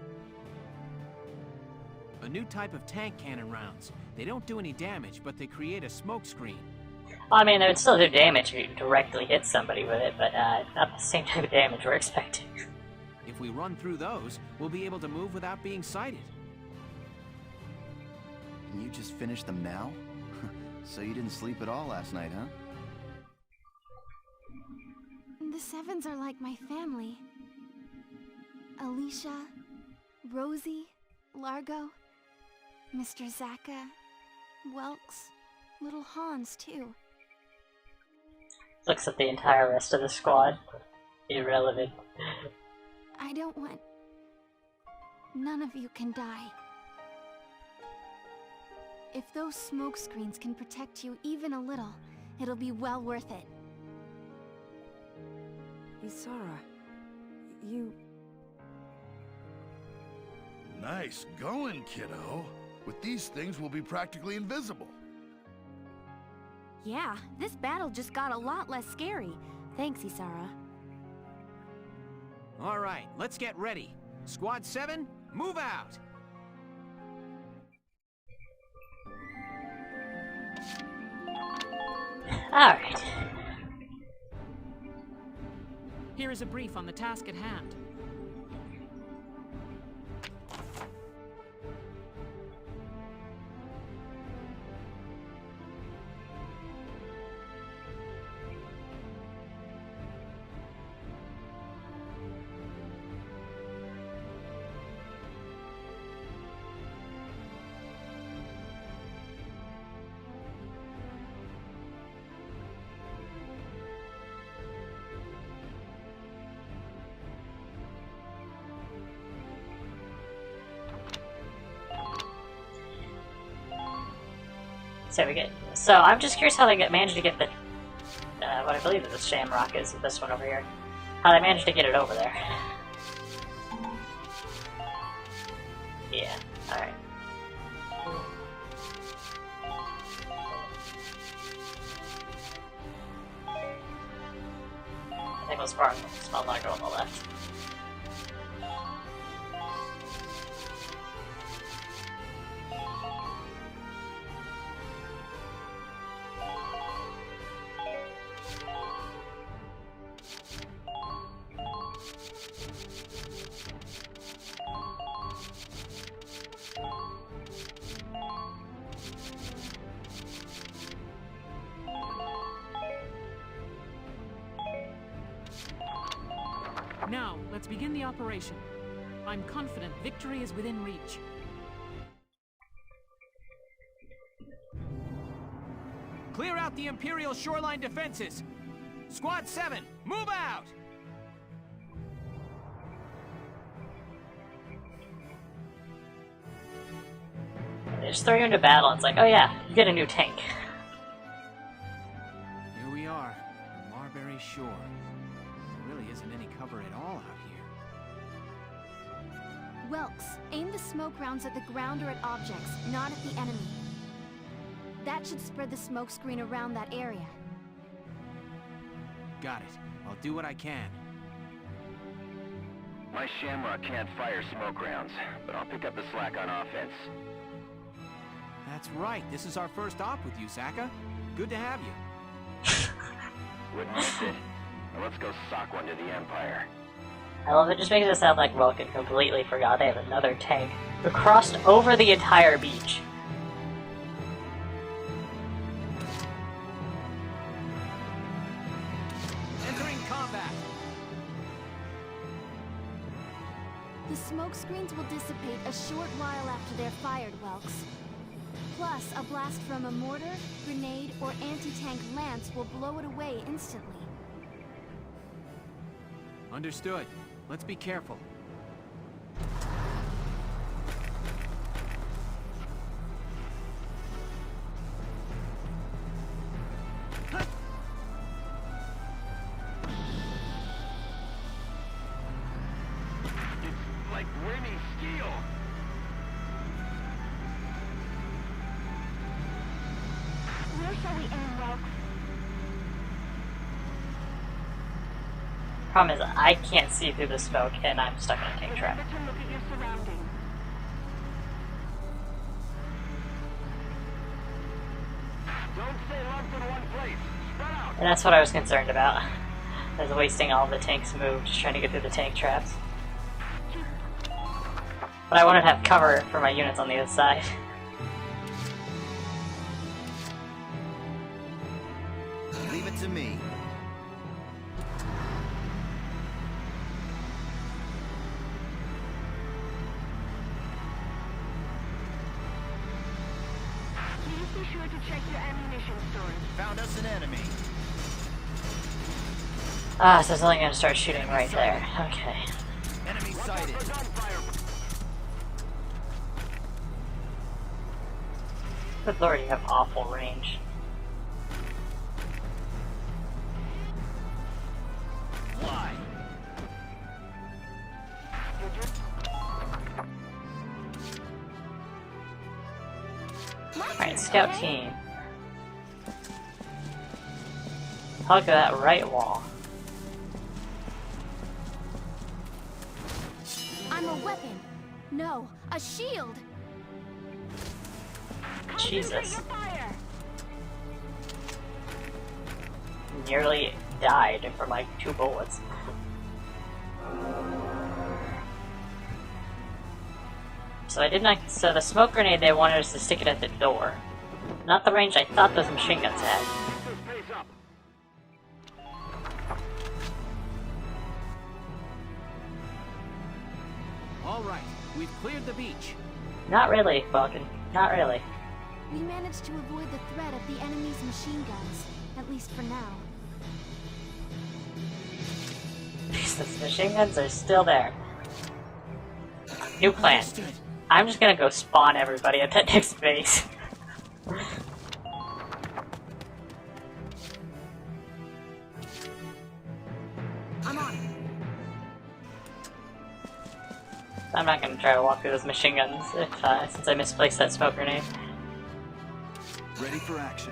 Speaker 6: A new type of tank cannon rounds. They don't do any damage, but they create a smoke screen.
Speaker 2: Well, I mean, they would still do damage if you directly hit somebody with it, but not the same type of damage we're expecting.
Speaker 6: If we run through those, we'll be able to move without being sighted.
Speaker 10: And you just finished them now? So you didn't sleep at all last night, huh?
Speaker 7: The Sevens are like my family. Alicia, Rosie, Largo, Mr. Zaka, Welks, little Hans, too.
Speaker 2: Looks at the entire rest of the squad. Irrelevant.
Speaker 7: I don't want... None of you can die. If those smoke screens can protect you even a little, it'll be well worth it.
Speaker 1: Isara, you...
Speaker 3: Nice going, kiddo. With these things, we'll be practically invisible.
Speaker 12: Yeah, this battle just got a lot less scary. Thanks, Isara.
Speaker 6: All right, let's get ready. Squad 7, move out!
Speaker 2: Alright.
Speaker 5: Here is a brief on the task at hand.
Speaker 2: So I'm just curious how they managed to get the what I believe is the shamrock is this one over here. How they managed to get it over there. Yeah, alright. I think it was far small logo on the left.
Speaker 5: Now, let's begin the operation. I'm confident victory is within reach.
Speaker 6: Clear out the Imperial shoreline defenses! Squad 7, move out!
Speaker 2: They just throw you into battle and it's like, oh yeah, you get a new tank.
Speaker 6: Here we are, on Marbury Shore. There really isn't any cover at all out here.
Speaker 7: Welks, aim the smoke rounds at the ground or at objects, not at the enemy. That should spread the smoke screen around that area.
Speaker 6: Got it. I'll do what I can.
Speaker 15: My Shamrock can't fire smoke rounds, but I'll pick up the slack on offense.
Speaker 6: That's right. This is our first op with you, Zaka. Good to have you.
Speaker 15: Wouldn't miss it. Now let's go sock one to the Empire.
Speaker 2: I love it. Just makes it sound like Vulcan completely forgot they have another tank who crossed over the entire beach.
Speaker 6: Entering combat.
Speaker 7: The smoke screens will dissipate a short while after they're fired, Welks. Plus, a blast from a mortar, grenade, or anti-tank lance will blow it away instantly.
Speaker 6: Understood. Let's be careful.
Speaker 15: It's like winning steel.
Speaker 14: Where shall we aim, Welks?
Speaker 2: Problem is, I can't see through the smoke, and I'm stuck in a tank trap.
Speaker 11: Remember to look at your surroundings.
Speaker 15: Don't stay locked in one place. Spread out.
Speaker 2: And that's what I was concerned about. I was wasting all the tank's move, just trying to get through the tank traps. But I wanted to have cover for my units on the other side.
Speaker 10: Leave it to me.
Speaker 11: Please be sure to check your ammunition stores.
Speaker 10: Found us an enemy.
Speaker 2: Ah, so it's only gonna start shooting right there. Okay.
Speaker 10: Enemy sighted.
Speaker 2: Good lord, you have awful range.
Speaker 10: Fly.
Speaker 2: Alright, scout team. Hug that right wall.
Speaker 12: I'm a weapon. No, a shield.
Speaker 2: Jesus. Nearly died from like 2 bullets. So so the smoke grenade, they wanted us to stick it at the door. Not the range I thought those machine guns had.
Speaker 6: All right, we've cleared the beach.
Speaker 2: Not really, Falcon. Not really.
Speaker 7: We managed to avoid the threat of the enemy's machine guns, at least for now.
Speaker 2: These machine guns are still there. New plan. I'm just gonna go spawn everybody at that next base.
Speaker 12: I'm on.
Speaker 2: I'm not gonna try to walk through those machine guns since I misplaced that smoke grenade.
Speaker 13: Ready for action.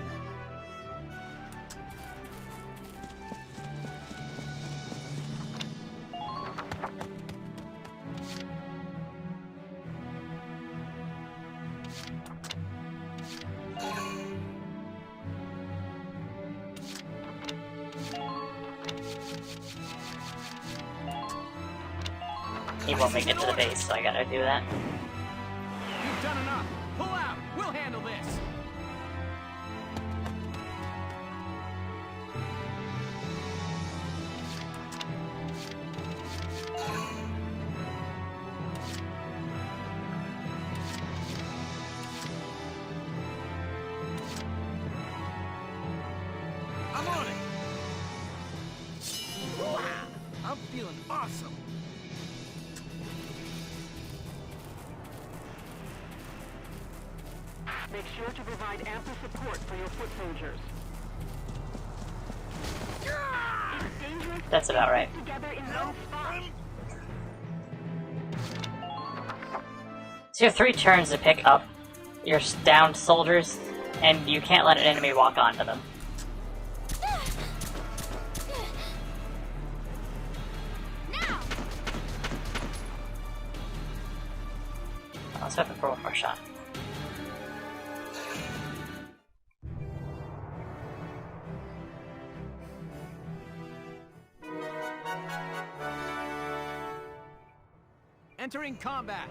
Speaker 2: He won't make it to the base, so I gotta do that.
Speaker 6: You've done enough. Pull out. We'll handle this. I'm on it. Wow, I'm feeling awesome.
Speaker 11: Make sure to provide ample support for your foot soldiers. It's dangerous
Speaker 2: That's
Speaker 11: to
Speaker 2: about
Speaker 11: stay
Speaker 2: right.
Speaker 11: together in one spot.
Speaker 2: So you have 3 turns to pick up your downed soldiers, and you can't let an enemy walk onto them.
Speaker 12: Now.
Speaker 2: Let's hope for one more shot.
Speaker 6: Entering combat.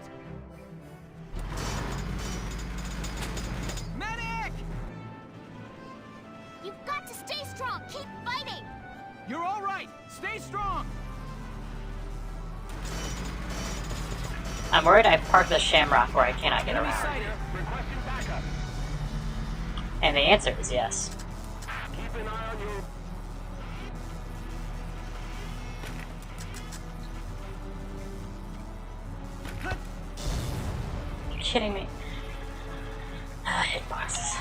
Speaker 6: Medic!
Speaker 12: You've got to stay strong. Keep fighting.
Speaker 6: You're all right. Stay strong.
Speaker 2: I'm worried I parked the Shamrock where I cannot get around.
Speaker 11: Requesting backup.
Speaker 2: And the answer is yes.
Speaker 11: Keep an eye on you.
Speaker 2: You're kidding me. Hitboxes.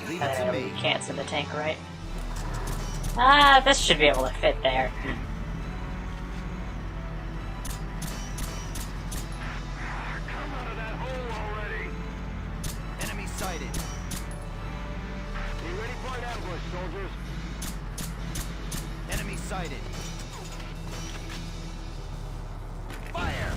Speaker 10: Leave it to me.
Speaker 2: You can't send the tank right. Ah, this should be able to fit there.
Speaker 11: Come out of that hole already.
Speaker 10: Enemy sighted.
Speaker 11: Be ready for an ambush, soldiers.
Speaker 10: Enemy sighted. Fire!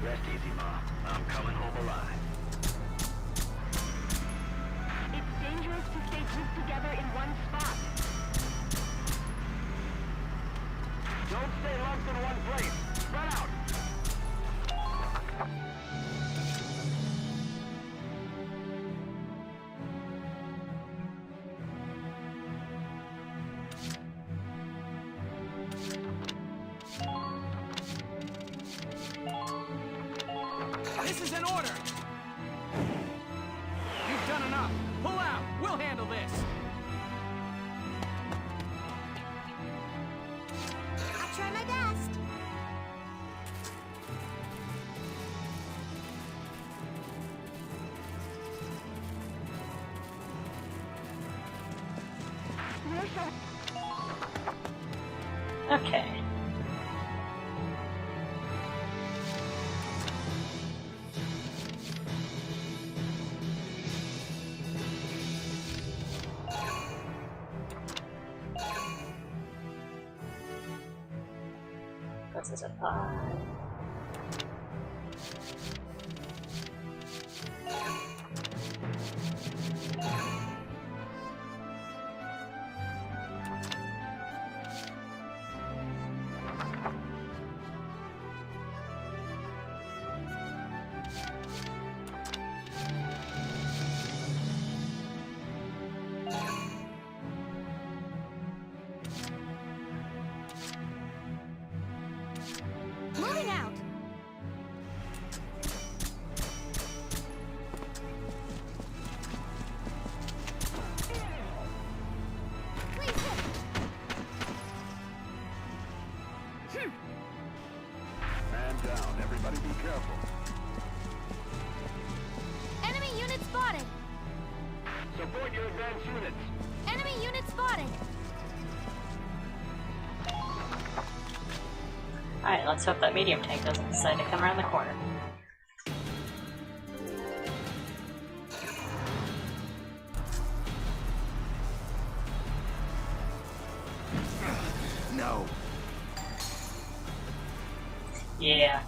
Speaker 15: Rest easy, Ma. I'm coming home alive.
Speaker 11: It's dangerous to stay grouped together in one spot. Don't stay lumped in one place. Spread out.
Speaker 6: This is an order. You've done enough. Pull out. We'll handle this.
Speaker 12: I'll try my best.
Speaker 2: boxes of pie.
Speaker 14: Moving out. Please hit.
Speaker 3: Man down, everybody be careful.
Speaker 14: Enemy unit spotted.
Speaker 15: Support your advanced units.
Speaker 14: Enemy unit spotted.
Speaker 2: Alright, let's hope that medium tank doesn't decide to come around the corner.
Speaker 10: No.
Speaker 2: Yeah.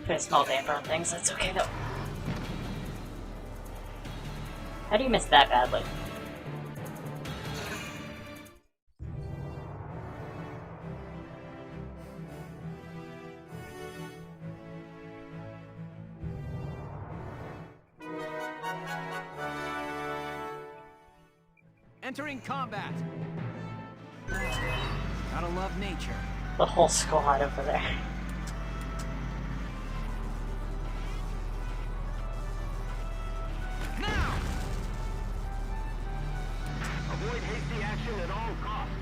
Speaker 2: Put a small damper on things, that's okay though. How do you miss that badly?
Speaker 6: Entering combat. Gotta love nature.
Speaker 2: The whole squad over there.
Speaker 15: Now! Avoid hasty action at all costs.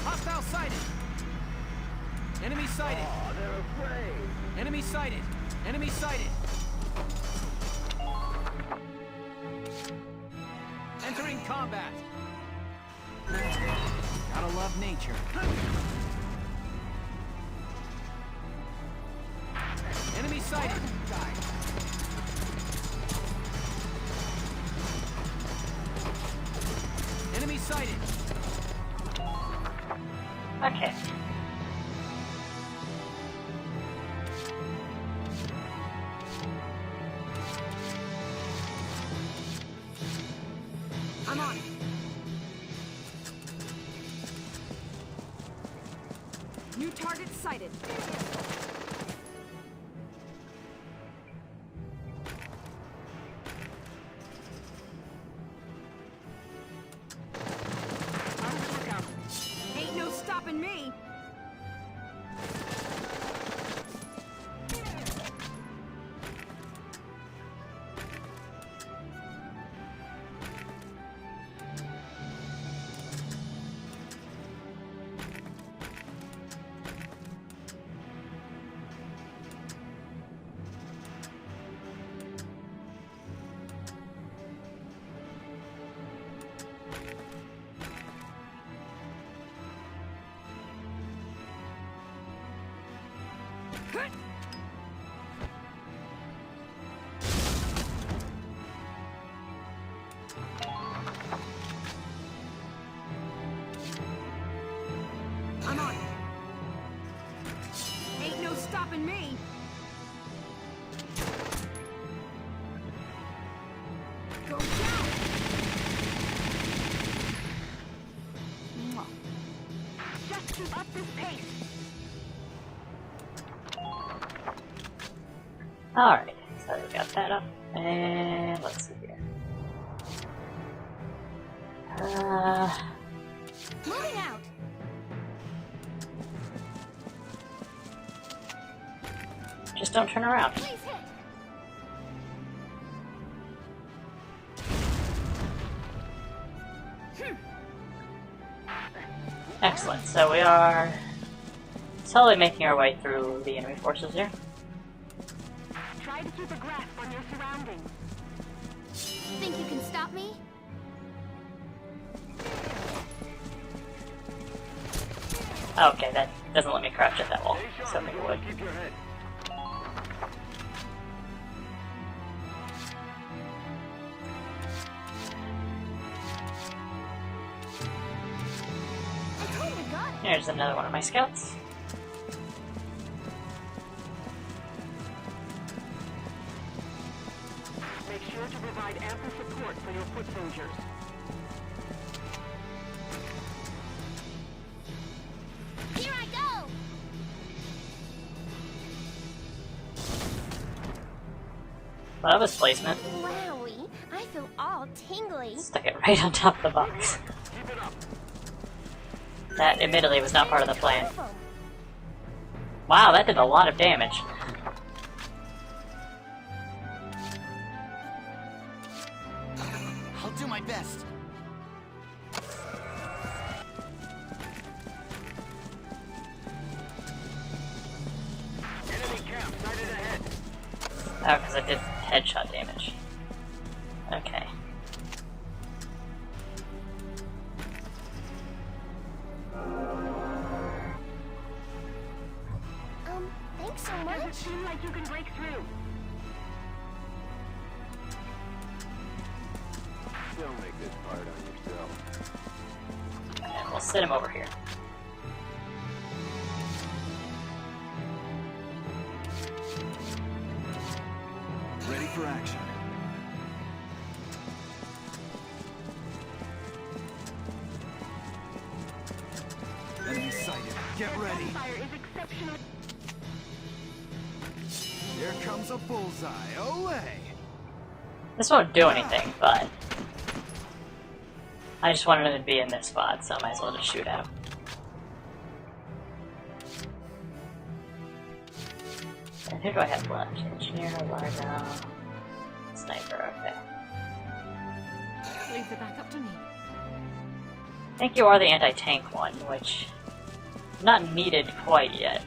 Speaker 6: Hostile sighted. Enemy sighted.
Speaker 15: Oh, they're afraid.
Speaker 6: Enemy sighted. Enemy sighted. Entering combat. Gotta love nature. Enemy sighted. Enemy sighted.
Speaker 2: Okay.
Speaker 1: I'm on. New target sighted. Ain't no stopping me. I'm on. Ain't no stopping me. Go down.
Speaker 11: Just keep up this pace.
Speaker 2: Alright, so we got that up. And let's see here.
Speaker 14: Moving out.
Speaker 2: Just don't turn around.
Speaker 14: Please hit.
Speaker 2: Excellent, so we are slowly making our way through the enemy forces here.
Speaker 11: Try to keep a grasp on your surroundings.
Speaker 14: Think you can stop me?
Speaker 2: Okay, that doesn't let me crouch at that wall. So maybe it would.
Speaker 15: Keep your head.
Speaker 2: Here's another one of my scouts.
Speaker 11: Make sure to provide ample support for your foot soldiers.
Speaker 14: Here I go!
Speaker 2: Well, that was placement.
Speaker 14: Wowie, I feel all tingly.
Speaker 2: Stuck it right on top of the box. That admittedly was not part of the plan. Wow, that did a lot of damage.
Speaker 6: I'll do my best.
Speaker 15: Enemy camp sighted ahead.
Speaker 2: Oh, because I did headshot damage. Okay.
Speaker 14: Thanks so
Speaker 11: Does
Speaker 14: much.
Speaker 11: it seem like you can break through?
Speaker 15: Don't make this hard on yourself.
Speaker 2: And we'll sit him over here.
Speaker 13: Ready for action. Enemy sighted. Get ready.
Speaker 11: Fire is exceptional.
Speaker 13: Here comes a bullseye. Olay!
Speaker 2: This won't do anything, but I just wanted him to be in this spot, so I might as well just shoot at him. And who do I have left? Engineer, Largo, Sniper, okay.
Speaker 5: Leave the back up to me.
Speaker 2: I think you are the anti-tank one, which not needed quite yet.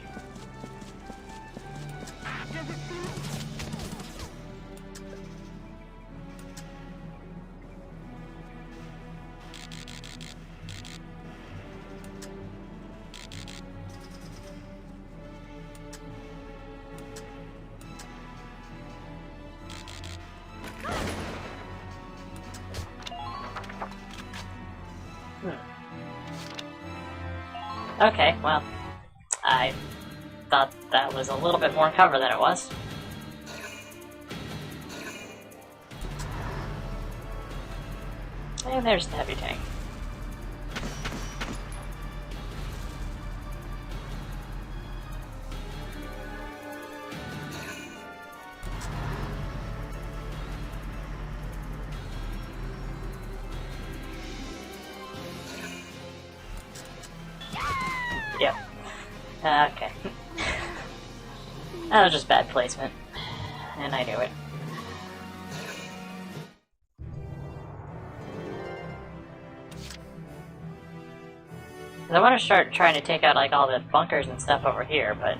Speaker 2: Okay, well, I thought that was a little bit more cover than it was. And there's the heavy tank. Yep. Okay. That was just bad placement. And I knew it. I want to start trying to take out like all the bunkers and stuff over here, but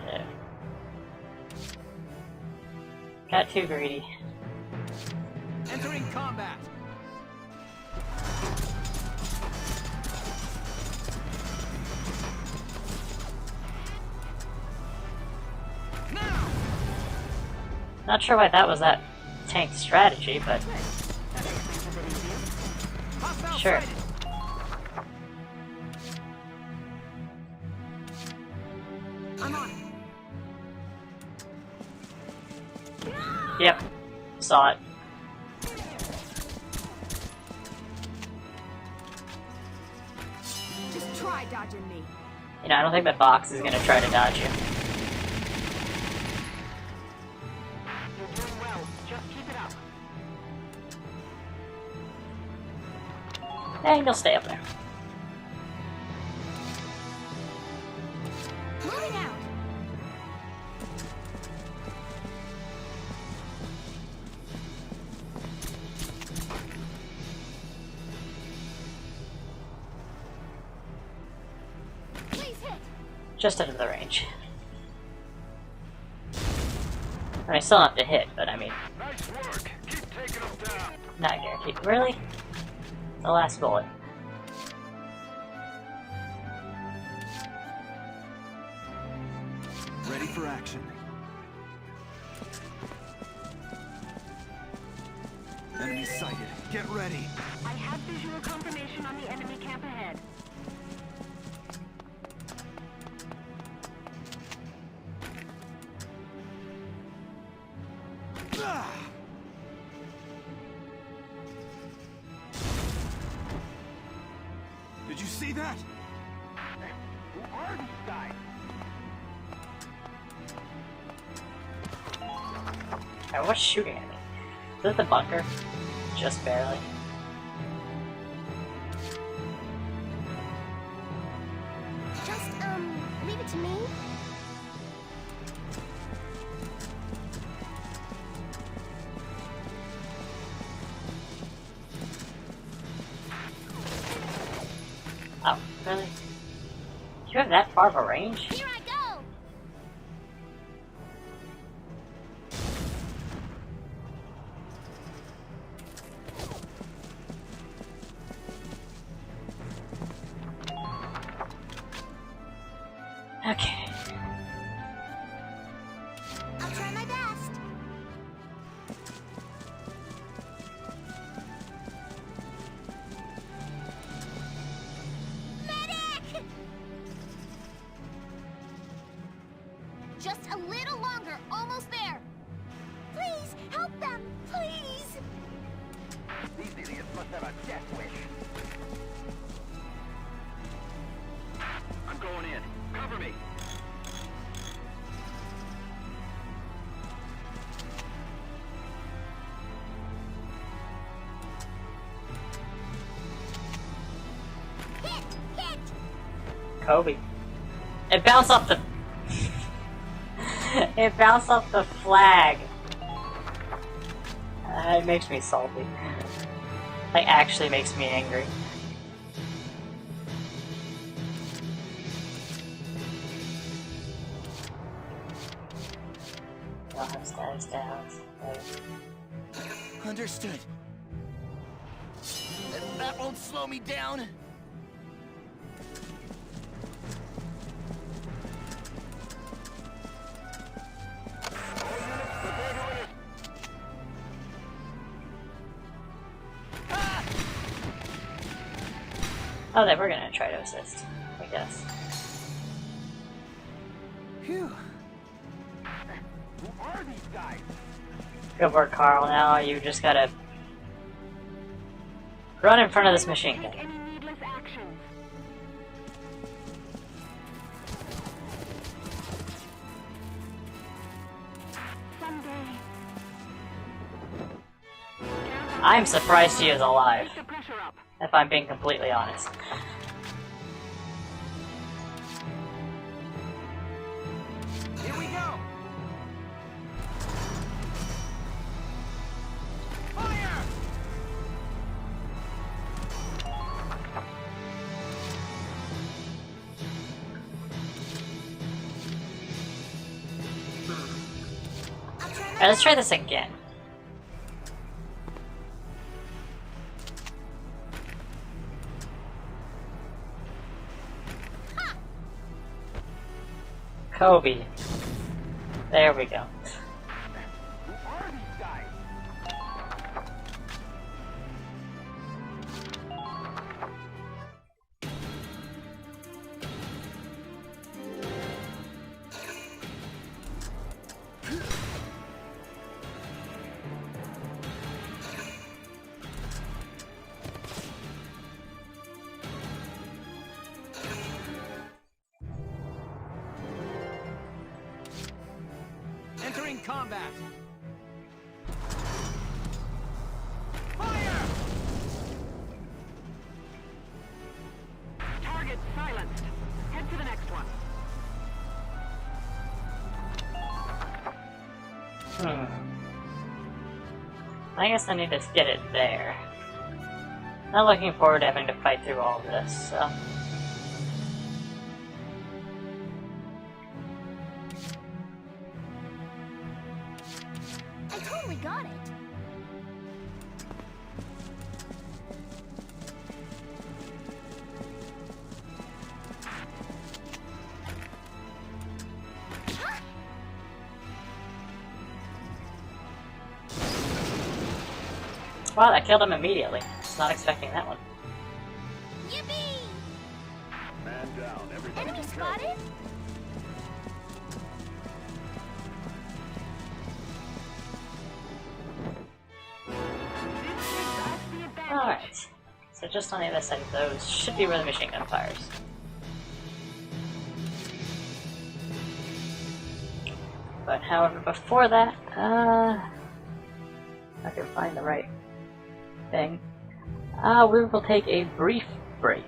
Speaker 2: got too greedy.
Speaker 6: Entering combat.
Speaker 2: Not sure why that was that tank strategy, but sure.
Speaker 11: I'm on.
Speaker 2: Yep, saw it.
Speaker 1: Just try dodging me.
Speaker 2: You know, I don't think that box is gonna try to dodge you.
Speaker 11: You're doing well. Just keep it up.
Speaker 2: And he'll stay up there.
Speaker 14: Moving out. Please hit.
Speaker 2: Just out of the range. I mean, still have to hit, but I mean,
Speaker 15: Nice work. Keep taking them down.
Speaker 2: not guaranteed. Really? The last bullet.
Speaker 13: Ready for action. Enemy sighted. Get ready.
Speaker 11: I have visual confirmation on the enemy camp ahead.
Speaker 13: Did you see that?
Speaker 15: Who are these guys?
Speaker 2: I was shooting at me. Is this the bunker? Just barely.
Speaker 14: Just, leave it to me.
Speaker 2: Oh, really? Do you have that far of a range?
Speaker 14: Here I go!
Speaker 2: Okay.
Speaker 14: I'll try my best. Medic! Just a little longer, almost there. Please, help them, please!
Speaker 15: These idiots must have a death wish. I'm going in. Cover me.
Speaker 14: Hit!
Speaker 2: Kobe. It bounced off the... it bounced off the flag. It makes me salty. Like, actually makes me angry. I'll have status down.
Speaker 10: Understood. That won't slow me down.
Speaker 2: Oh, they were gonna try to assist, I guess.
Speaker 13: Phew.
Speaker 15: Who are these guys?
Speaker 2: Good work, Carl. Now you just gotta run in front of this machine gun.
Speaker 11: Take any needless actions. Someday.
Speaker 2: I'm surprised he is alive,
Speaker 11: Keep the pressure up.
Speaker 2: if I'm being completely honest.
Speaker 13: Here we go. Fire!
Speaker 2: Alright, let's try this again. Kobe. There we go.
Speaker 15: Who are these guys?
Speaker 13: Entering combat. Fire!
Speaker 11: Target silenced. Head to the next one.
Speaker 2: I guess I need to get it there. Not looking forward to having to fight through all this, so...
Speaker 14: I totally got it.
Speaker 2: Wow, that killed him immediately. Just not expecting that one.
Speaker 14: Yippee!
Speaker 15: Man down. Everybody
Speaker 14: Enemy
Speaker 15: be careful.
Speaker 14: spotted?
Speaker 11: This gives us the advantage.
Speaker 2: Alright. So just on the other side of those should be where the machine gun fires. But however, before that, I can find the right thing. We will take a brief break.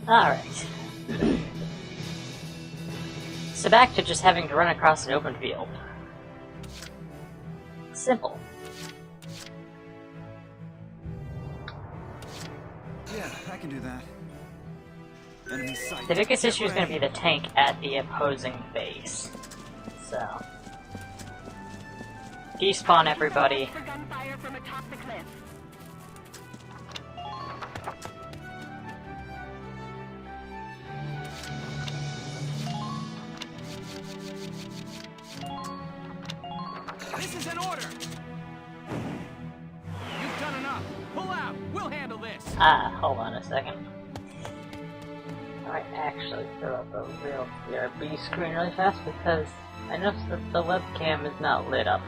Speaker 2: Alright. So back to just having to run across an open field. Simple.
Speaker 13: Yeah, I can do that. Enemy sight.
Speaker 2: The biggest issue is going to be the tank at the opposing base. So. Despawn everybody.
Speaker 6: This is an order! You've done enough! Pull out! We'll handle this!
Speaker 2: Hold on a second. I might actually throw up a real BRB screen really fast because I noticed that the webcam is not lit up.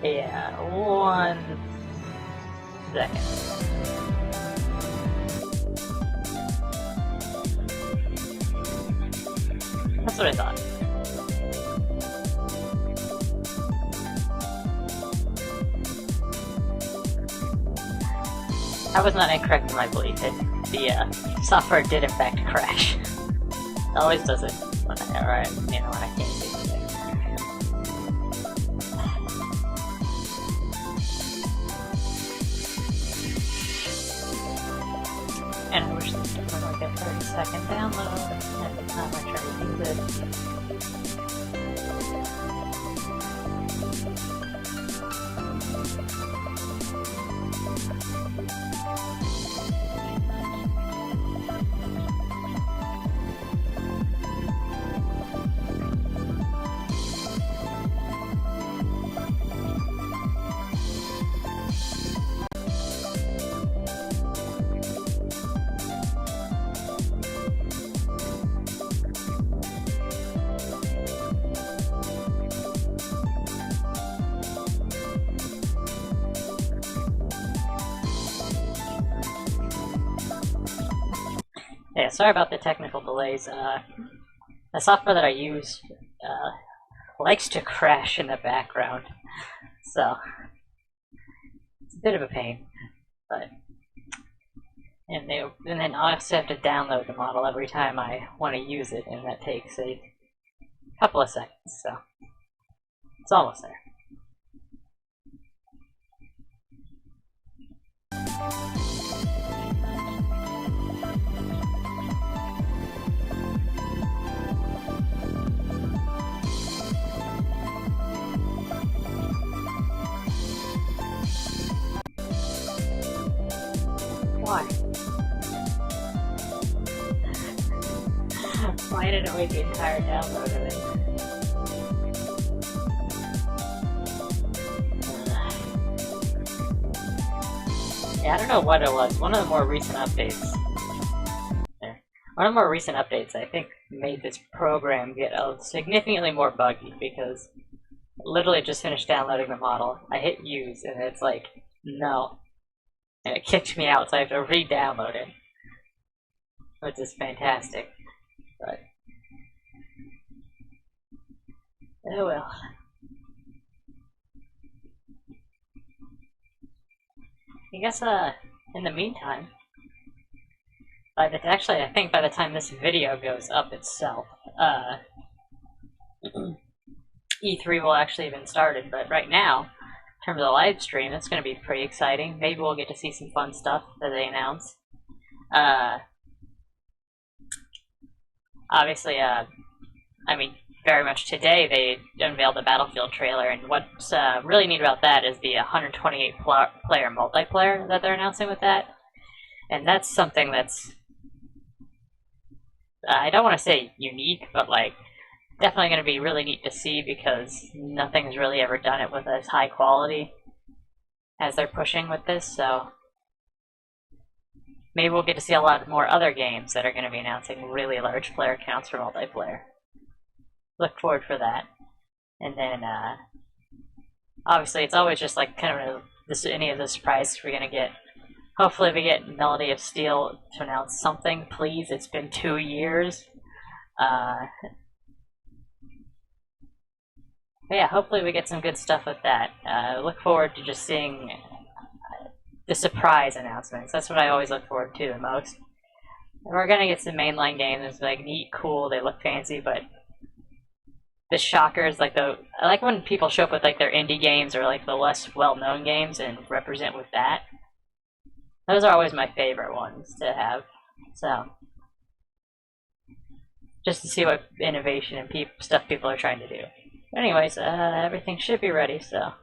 Speaker 2: Yeah, 1 second. That's what I thought. I was not incorrect in my belief. The software did in fact crash. It always does it when I can't do it. And I wish this was like a 30-second download at the time I tried to use it. Yeah, sorry about the technical delays. The software that I use likes to crash in the background, so it's a bit of a pain. But and then I also have to download the model every time I want to use it, and that takes a couple of seconds. So it's almost there. Why? Why did it wait the entire download of it? Yeah, I don't know what it was. One of the more recent updates. One of the more recent updates, I think, made this program get significantly more buggy because I literally just finished downloading the model. I hit use, and it's like, no. And it kicked me out, so I have to re-download it. Which is fantastic. But oh well. I guess in the meantime, actually I think by the time this video goes up itself, E3 will actually have been started, but right now, in terms of the live stream, it's going to be pretty exciting. Maybe we'll get to see some fun stuff that they announce. Obviously, I mean, very much today they unveiled the Battlefield trailer, and what's really neat about that is the 128-player multiplayer that they're announcing with that. And that's something that's, I don't want to say unique, but like, definitely going to be really neat to see because nothing's really ever done it with as high quality as they're pushing with this, so maybe we'll get to see a lot more other games that are going to be announcing really large player counts for multiplayer. Look forward for that. And then, obviously it's always just like kind of any of the surprises we're going to get. Hopefully we get Melody of Steel to announce something, please. It's been 2 years. But yeah, hopefully we get some good stuff with that. Look forward to just seeing the surprise announcements. That's what I always look forward to the most. We're gonna get some mainline games. It's like neat, cool. They look fancy, but the shockers, like I like when people show up with like their indie games or like the less well-known games and represent with that. Those are always my favorite ones to have. So just to see what innovation and stuff people are trying to do. But anyways, everything should be ready. So,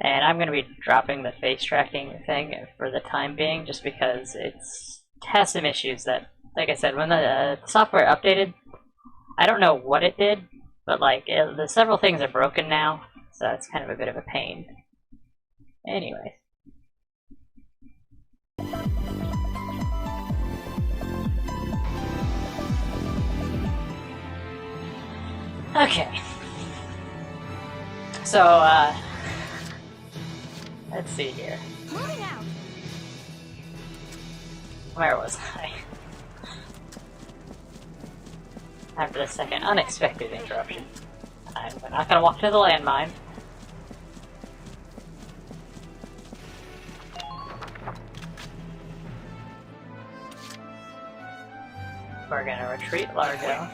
Speaker 2: and I'm gonna be dropping the face tracking thing for the time being, just because it has some issues that, like I said, when the software updated, I don't know what it did, but like the several things are broken now, so it's kind of a bit of a pain. Anyway. Okay. So, let's see here.
Speaker 14: Moving out.
Speaker 2: Where was I? After the second unexpected interruption. I'm not gonna walk to the landmine. We're gonna retreat Largo.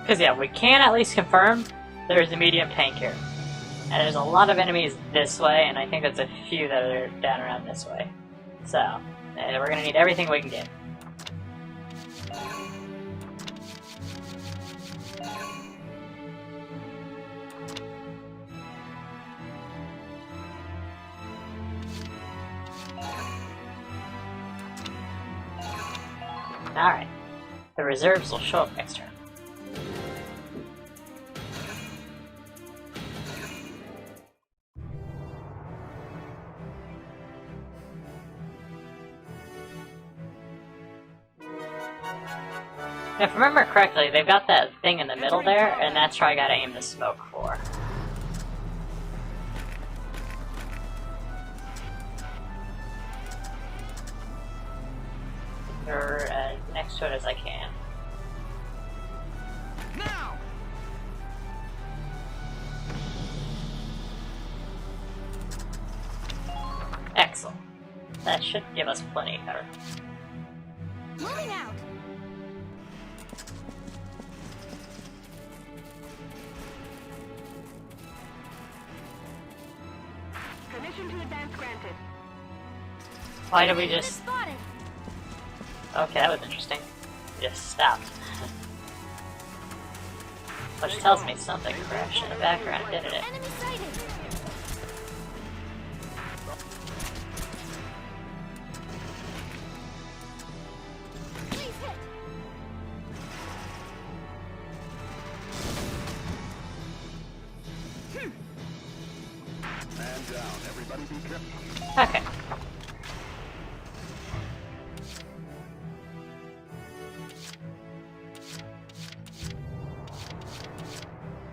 Speaker 2: Because yeah, we can at least confirm there's a medium tank here. And there's a lot of enemies this way, and I think there's a few that are down around this way. So, we're gonna need everything we can get. Alright. The reserves will show up next turn. If I remember correctly, they've got that thing in the middle there, and that's where I gotta aim the smoke for. Or next to it as I can.
Speaker 14: Now.
Speaker 2: Excellent. That should give us plenty of cover.
Speaker 14: Moving out.
Speaker 11: Permission to advance granted.
Speaker 2: Why did we just... Okay, that was interesting. We just stopped. Which tells me something crashed in the background, didn't it?
Speaker 14: Enemy sighted. Please hit.
Speaker 3: Man down. Everybody be careful.
Speaker 2: Okay.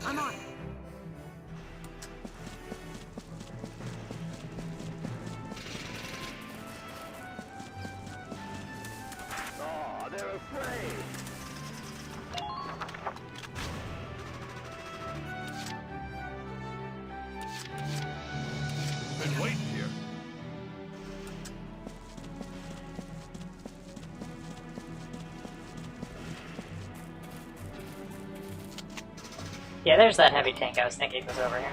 Speaker 14: I'm on.
Speaker 3: Oh, they're afraid. Been waiting here.
Speaker 2: Yeah, there's that heavy tank I was thinking was over here.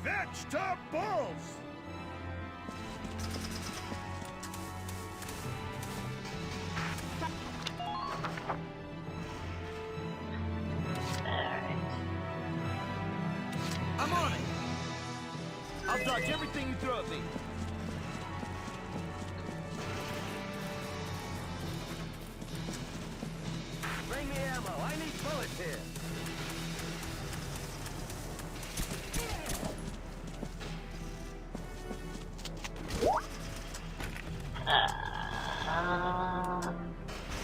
Speaker 3: Vegetables!
Speaker 14: I'm on it. I'll dodge everything you throw at me. Bring me ammo. I need bullets here.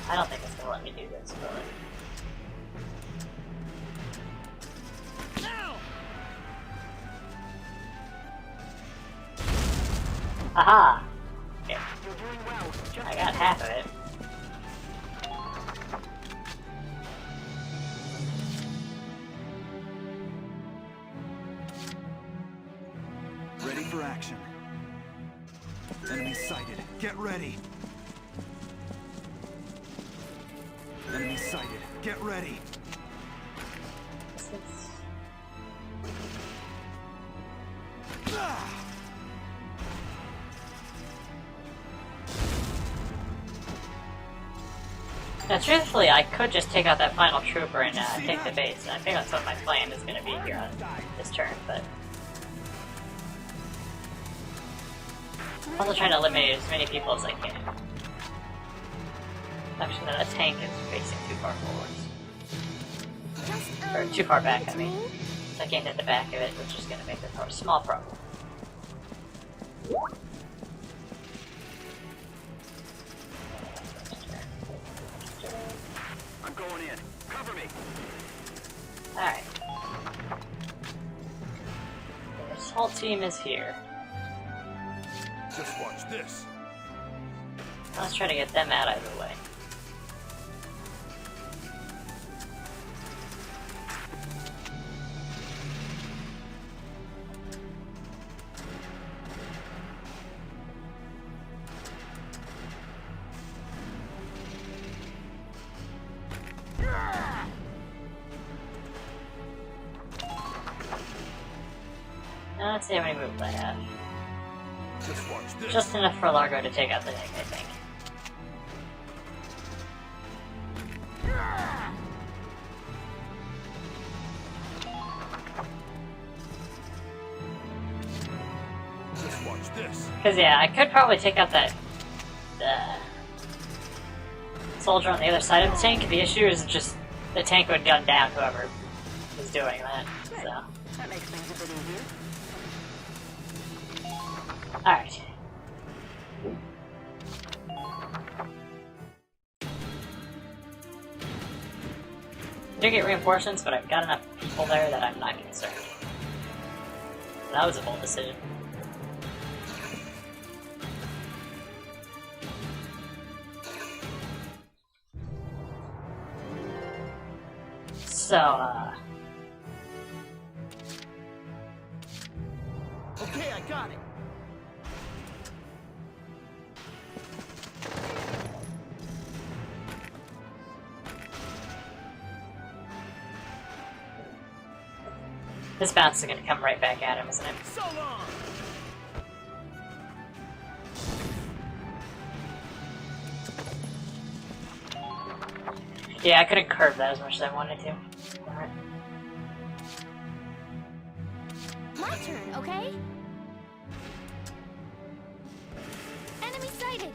Speaker 2: I don't think it's gonna let me do this, but... Aha! Okay.
Speaker 11: You're doing well. Just
Speaker 2: I got half of it.
Speaker 13: Ready for action. Enemy sighted. Get ready. Enemy sighted. Get ready.
Speaker 2: Now, truthfully, I could just take out that final trooper and take the base, and I think that's what my plan is going to be here on this turn, but... I'm also trying to eliminate as many people as I can. Actually, that tank is facing too far forwards. Or too far back, I mean. So I can't hit the back of it, which is going to make it a small problem.
Speaker 15: I'm going in. Cover me.
Speaker 2: Alright. This whole team is here.
Speaker 3: Just watch this.
Speaker 2: Let's try to get them out of the way. Now let's see how many moves I have.
Speaker 3: Just watch this.
Speaker 2: Just enough for Largo to take out the tank, I think.
Speaker 3: Just watch this.
Speaker 2: Because yeah, I could probably take out that soldier on the other side of the tank. The issue is just the tank would gun down whoever is doing that. So.
Speaker 11: that makes things a bit easier.
Speaker 2: Alright. I do get reinforcements, but I've got enough people there that I'm not concerned. That was a bold decision. So,
Speaker 13: Okay, I got it.
Speaker 2: this bounce is going to come right back at him, isn't it?
Speaker 13: So long.
Speaker 2: Yeah, I couldn't curve that as much as I wanted to. Alright.
Speaker 14: My turn, okay? Enemy sighted.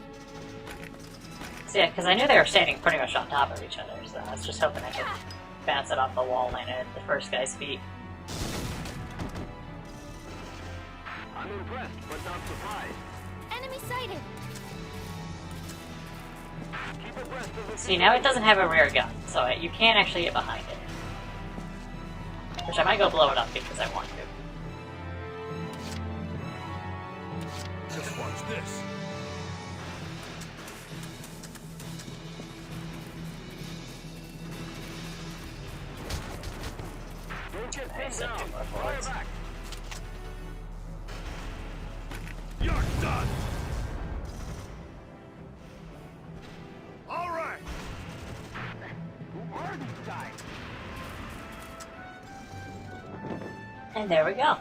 Speaker 2: So yeah, because I knew they were standing pretty much on top of each other, so I was just hoping I could bounce it off the wall and land it at the first guy's feet.
Speaker 15: I'm impressed, but not surprised.
Speaker 14: Enemy sighted.
Speaker 15: Keep abreast of the...
Speaker 2: See, now it doesn't have a rear gun, so you can't actually get behind it. Which I might go blow it up because I want to.
Speaker 3: Just watch this.
Speaker 15: Don't get
Speaker 2: I
Speaker 15: pinned
Speaker 2: said
Speaker 15: down.
Speaker 2: two more
Speaker 15: Fire
Speaker 2: forwards.
Speaker 15: back.
Speaker 3: You're done. All right.
Speaker 15: Who are these guys?
Speaker 2: And there we go.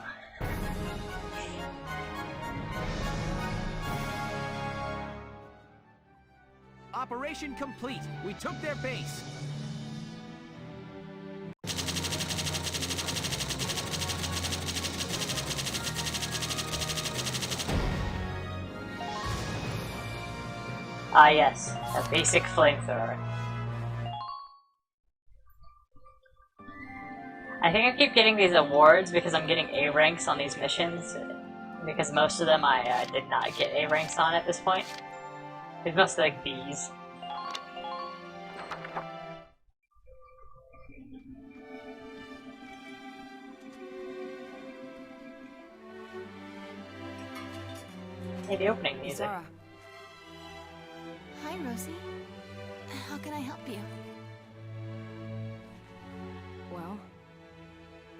Speaker 6: Operation complete. We took their base.
Speaker 2: Ah yes, a basic flamethrower. I think I keep getting these awards because I'm getting A ranks on these missions, because most of them I did not get A ranks on at this point. It's mostly like B's. Hey, the opening music.
Speaker 1: Isara.
Speaker 7: Hi, Rosie. How can I help you?
Speaker 1: Well,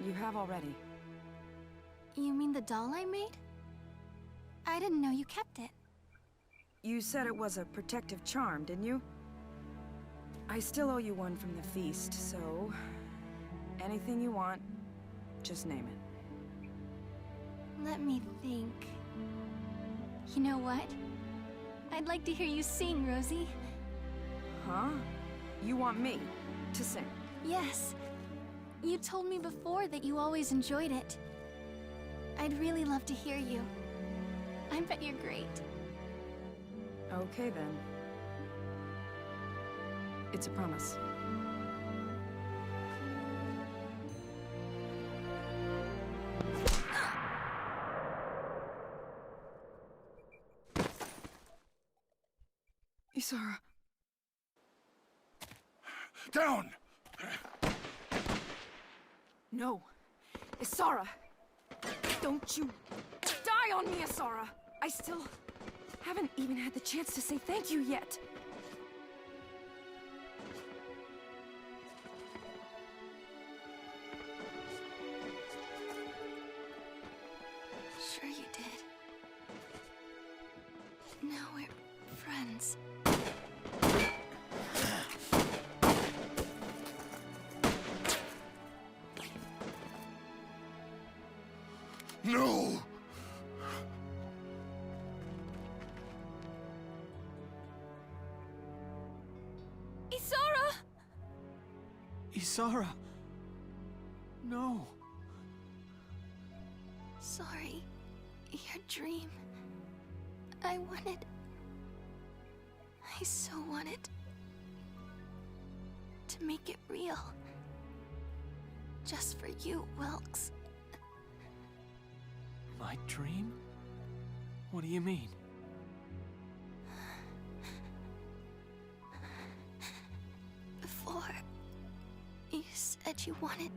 Speaker 1: you have already.
Speaker 7: You mean the doll I made? I didn't know you kept it.
Speaker 1: You said it was a protective charm, didn't you? I still owe you one from the feast, so... anything you want, just name it.
Speaker 7: Let me think. You know what? I'd like to hear you sing, Rosie.
Speaker 1: Huh? You want me to sing?
Speaker 7: Yes. You told me before that you always enjoyed it. I'd really love to hear you. I bet you're great.
Speaker 1: Okay, then. It's a promise. Isara.
Speaker 3: Down!
Speaker 1: No. Isara! Don't you die on me, Isara! I still haven't even had the chance to say thank you yet.
Speaker 7: Sure you did. Now we're friends.
Speaker 3: No!
Speaker 7: Isara!
Speaker 6: Isara! No.
Speaker 7: Sorry. Your dream. I so wanted to make it real. Just for you, Wilkes.
Speaker 6: My dream? What do you mean?
Speaker 7: Before, you said you wanted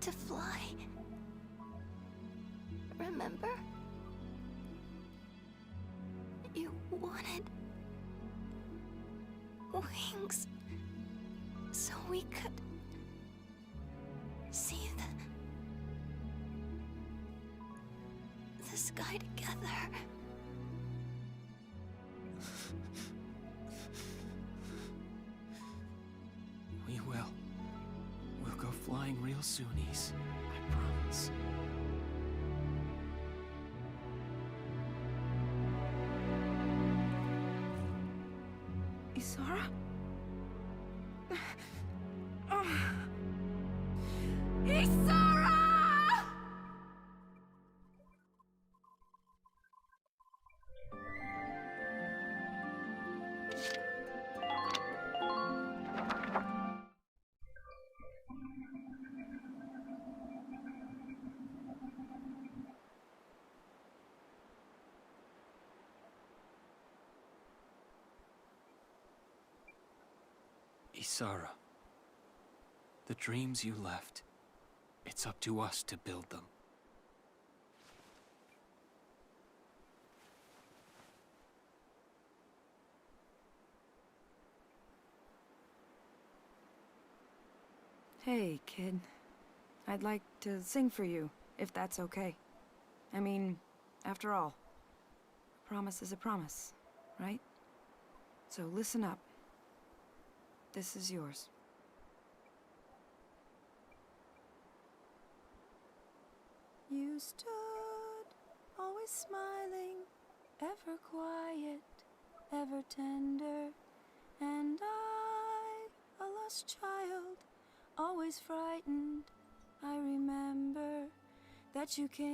Speaker 7: to fly. Remember? You wanted wings so we could see the sky together.
Speaker 6: We will. We'll go flying real soon, Ys. I promise.
Speaker 1: Isara? Isara!
Speaker 6: Isara, the dreams you left, it's up to us to build them.
Speaker 1: Hey, kid. I'd like to sing for you, if that's okay. I mean, after all, a promise is a promise, right? So listen up. This is yours. You stood, always smiling, ever quiet, ever tender, and I, a lost child, always frightened. I remember that you came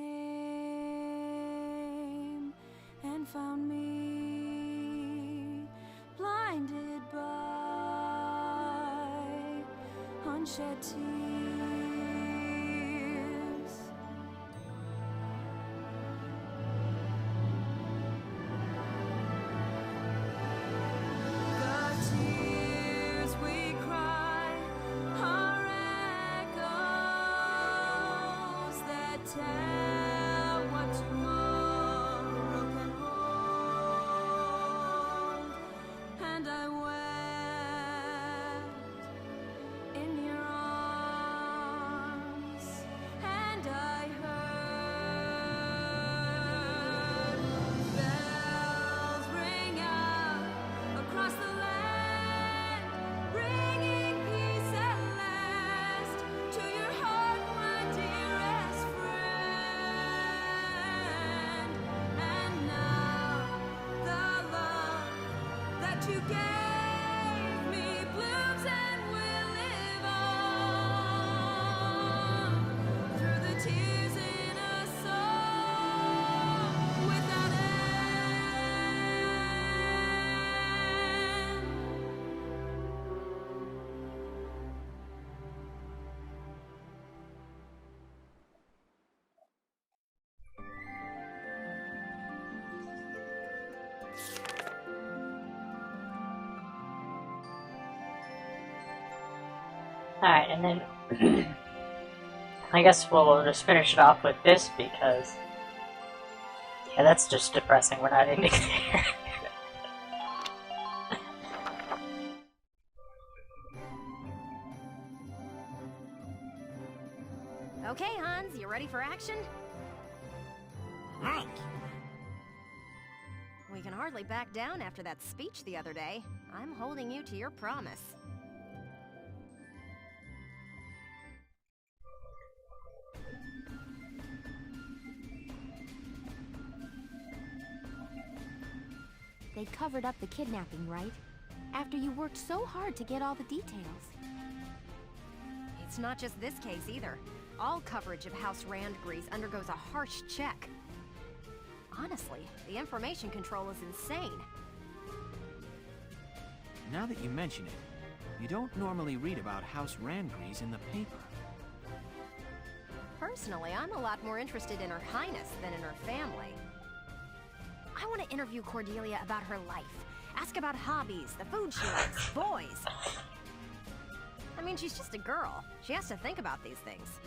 Speaker 1: and found me, blinded by unshed tears. The tears we cry are echoes that tell what tomorrow gave me blooms and will live on through the tears in a song without end.
Speaker 2: Alright, and then I guess we'll just finish it off with this because yeah, that's just depressing. We're not ending there.
Speaker 4: Okay, Hans, you ready for action?
Speaker 18: Right.
Speaker 4: We can hardly back down after that speech the other day. I'm holding you to your promise.
Speaker 12: They covered up the kidnapping, right? After you worked so hard to get all the details.
Speaker 4: It's not just this case either. All coverage of House Randgrease undergoes a harsh check. Honestly, the information control is insane.
Speaker 6: Now that you mention it, you don't normally read about House Randgrease in the paper.
Speaker 4: Personally, I'm a lot more interested in Her Highness than in her family. I want to interview Cordelia about her life. Ask about hobbies, the food she likes, boys. I mean, she's just a girl. She has to think about these things.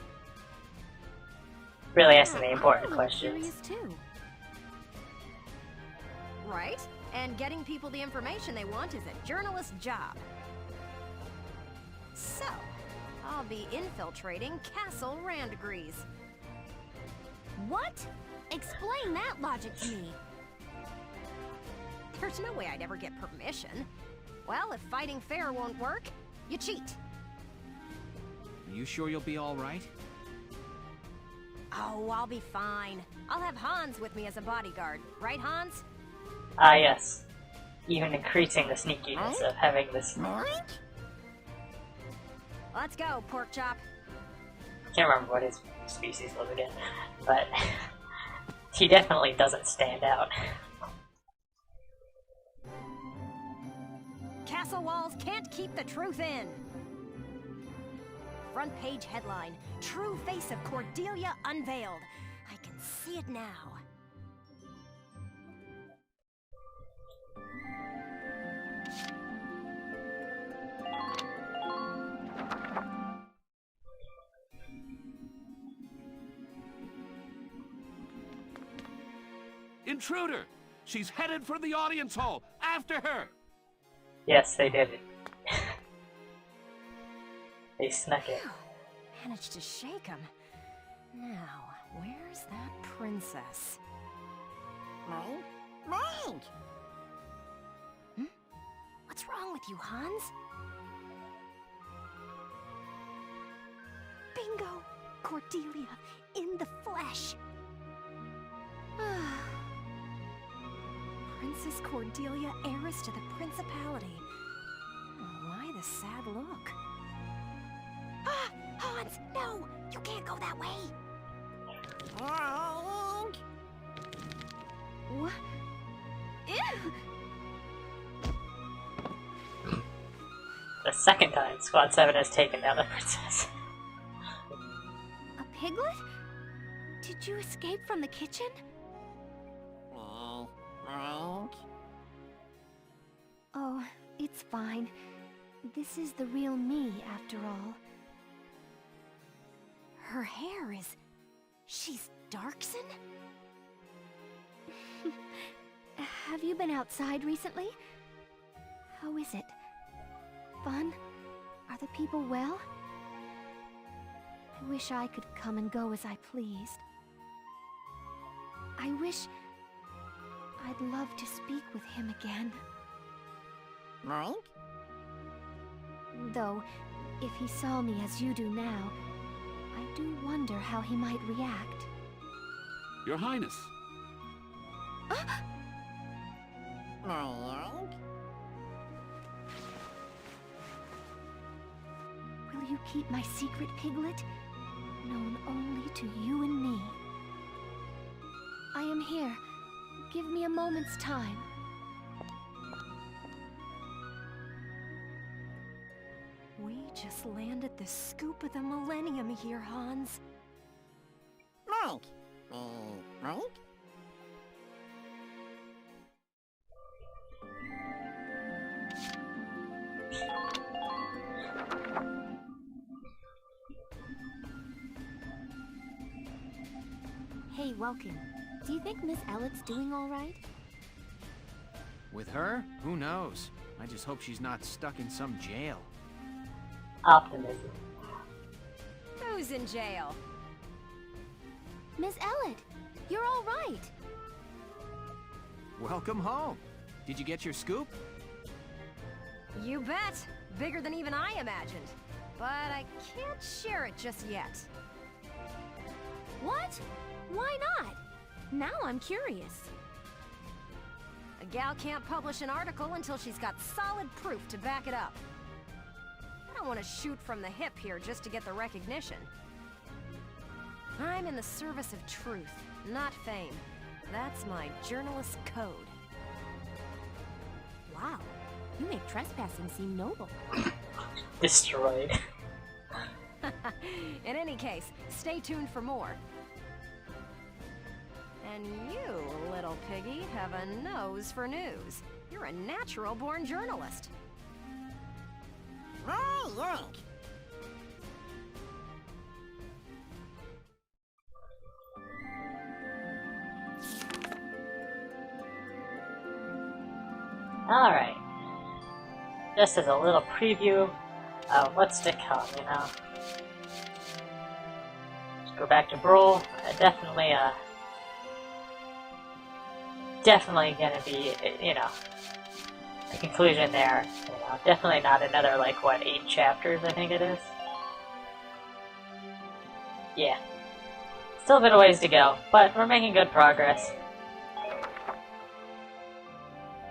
Speaker 2: Really asking the important
Speaker 12: I'm
Speaker 2: questions.
Speaker 12: curious too.
Speaker 4: Right? And getting people the information they want is a journalist's job. So, I'll be infiltrating Castle Randgrease.
Speaker 12: What? Explain that logic to me.
Speaker 4: There's no way I'd ever get permission. Well, if fighting fair won't work, you cheat.
Speaker 6: Are you sure you'll be all right?
Speaker 4: Oh, I'll be fine. I'll have Hans with me as a bodyguard. Right, Hans?
Speaker 2: Ah, yes. Even increasing the sneakiness of having this.
Speaker 4: Let's go, pork chop.
Speaker 2: Can't remember what his species was again, but he definitely doesn't stand out.
Speaker 4: Castle walls can't keep the truth in. Front page headline, True Face of Cordelia Unveiled. I can see it now.
Speaker 17: Intruder! She's headed for the audience hall! After her!
Speaker 2: Yes, they did it. They snuck it.
Speaker 4: Managed to shake him. Now, where's that princess?
Speaker 18: Mine.
Speaker 4: What's wrong with you, Hans? Bingo! Cordelia in the flesh! Princess Cordelia, heiress to the principality. Why the sad look? Ah! Hans, no! You can't go that way! What? Ew!
Speaker 2: The second time Squad 7 has taken down the princess.
Speaker 12: A piglet? Did you escape from the kitchen? Oh, it's fine. This is the real me, after all. Her hair is... she's Darkson? Have you been outside recently? How is it? Fun? Are the people well? I wish I could come and go as I pleased. I wish... I'd love to speak with him again.
Speaker 18: Mike?
Speaker 12: Though, if he saw me as you do now, I do wonder how he might react.
Speaker 17: Your Highness.
Speaker 18: Mike?
Speaker 12: Will you keep my secret, Piglet? Known only to you and me. I am here. Give me a moment's time. We just landed the scoop of the millennium here, Hans.
Speaker 18: Mike. Mike?
Speaker 12: Hey, Welkin. Do you think Miss Elliot's doing all right?
Speaker 6: With her? Who knows? I just hope she's not stuck in some jail.
Speaker 2: Optimism.
Speaker 4: Who's in jail?
Speaker 12: Miss Elliot, you're all right.
Speaker 6: Welcome home. Did you get your scoop?
Speaker 4: You bet. Bigger than even I imagined. But I can't share it just yet.
Speaker 12: What? Why not? Now I'm curious.
Speaker 4: A gal can't publish an article until she's got solid proof to back it up. I don't want to shoot from the hip here just to get the recognition. I'm in the service of truth, not fame. That's my journalist code.
Speaker 12: Wow, you make trespassing seem noble.
Speaker 2: Destroyed.
Speaker 4: In any case, stay tuned for more. And you, little piggy, have a nose for news. You're a natural-born journalist.
Speaker 18: Oh, yoink.
Speaker 2: Alright. Just as a little preview of what's to come, you know. Just go back to Brawl. Definitely gonna be, you know, a conclusion there. You know, definitely not another, like, what, 8 chapters, I think it is? Yeah. Still a bit of ways to go, but we're making good progress.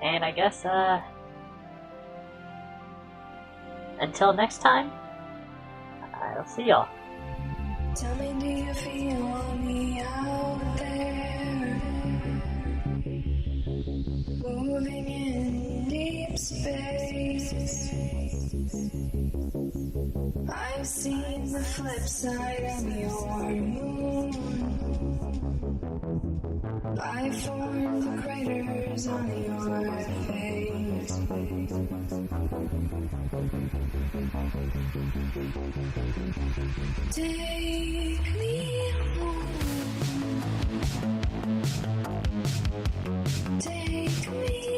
Speaker 2: And I guess, until next time, I'll see y'all.
Speaker 19: Tell me, do you feel me out there? Moving in deep space. I've seen the flip side of your moon. I formed the craters on your face. Take me home. Take me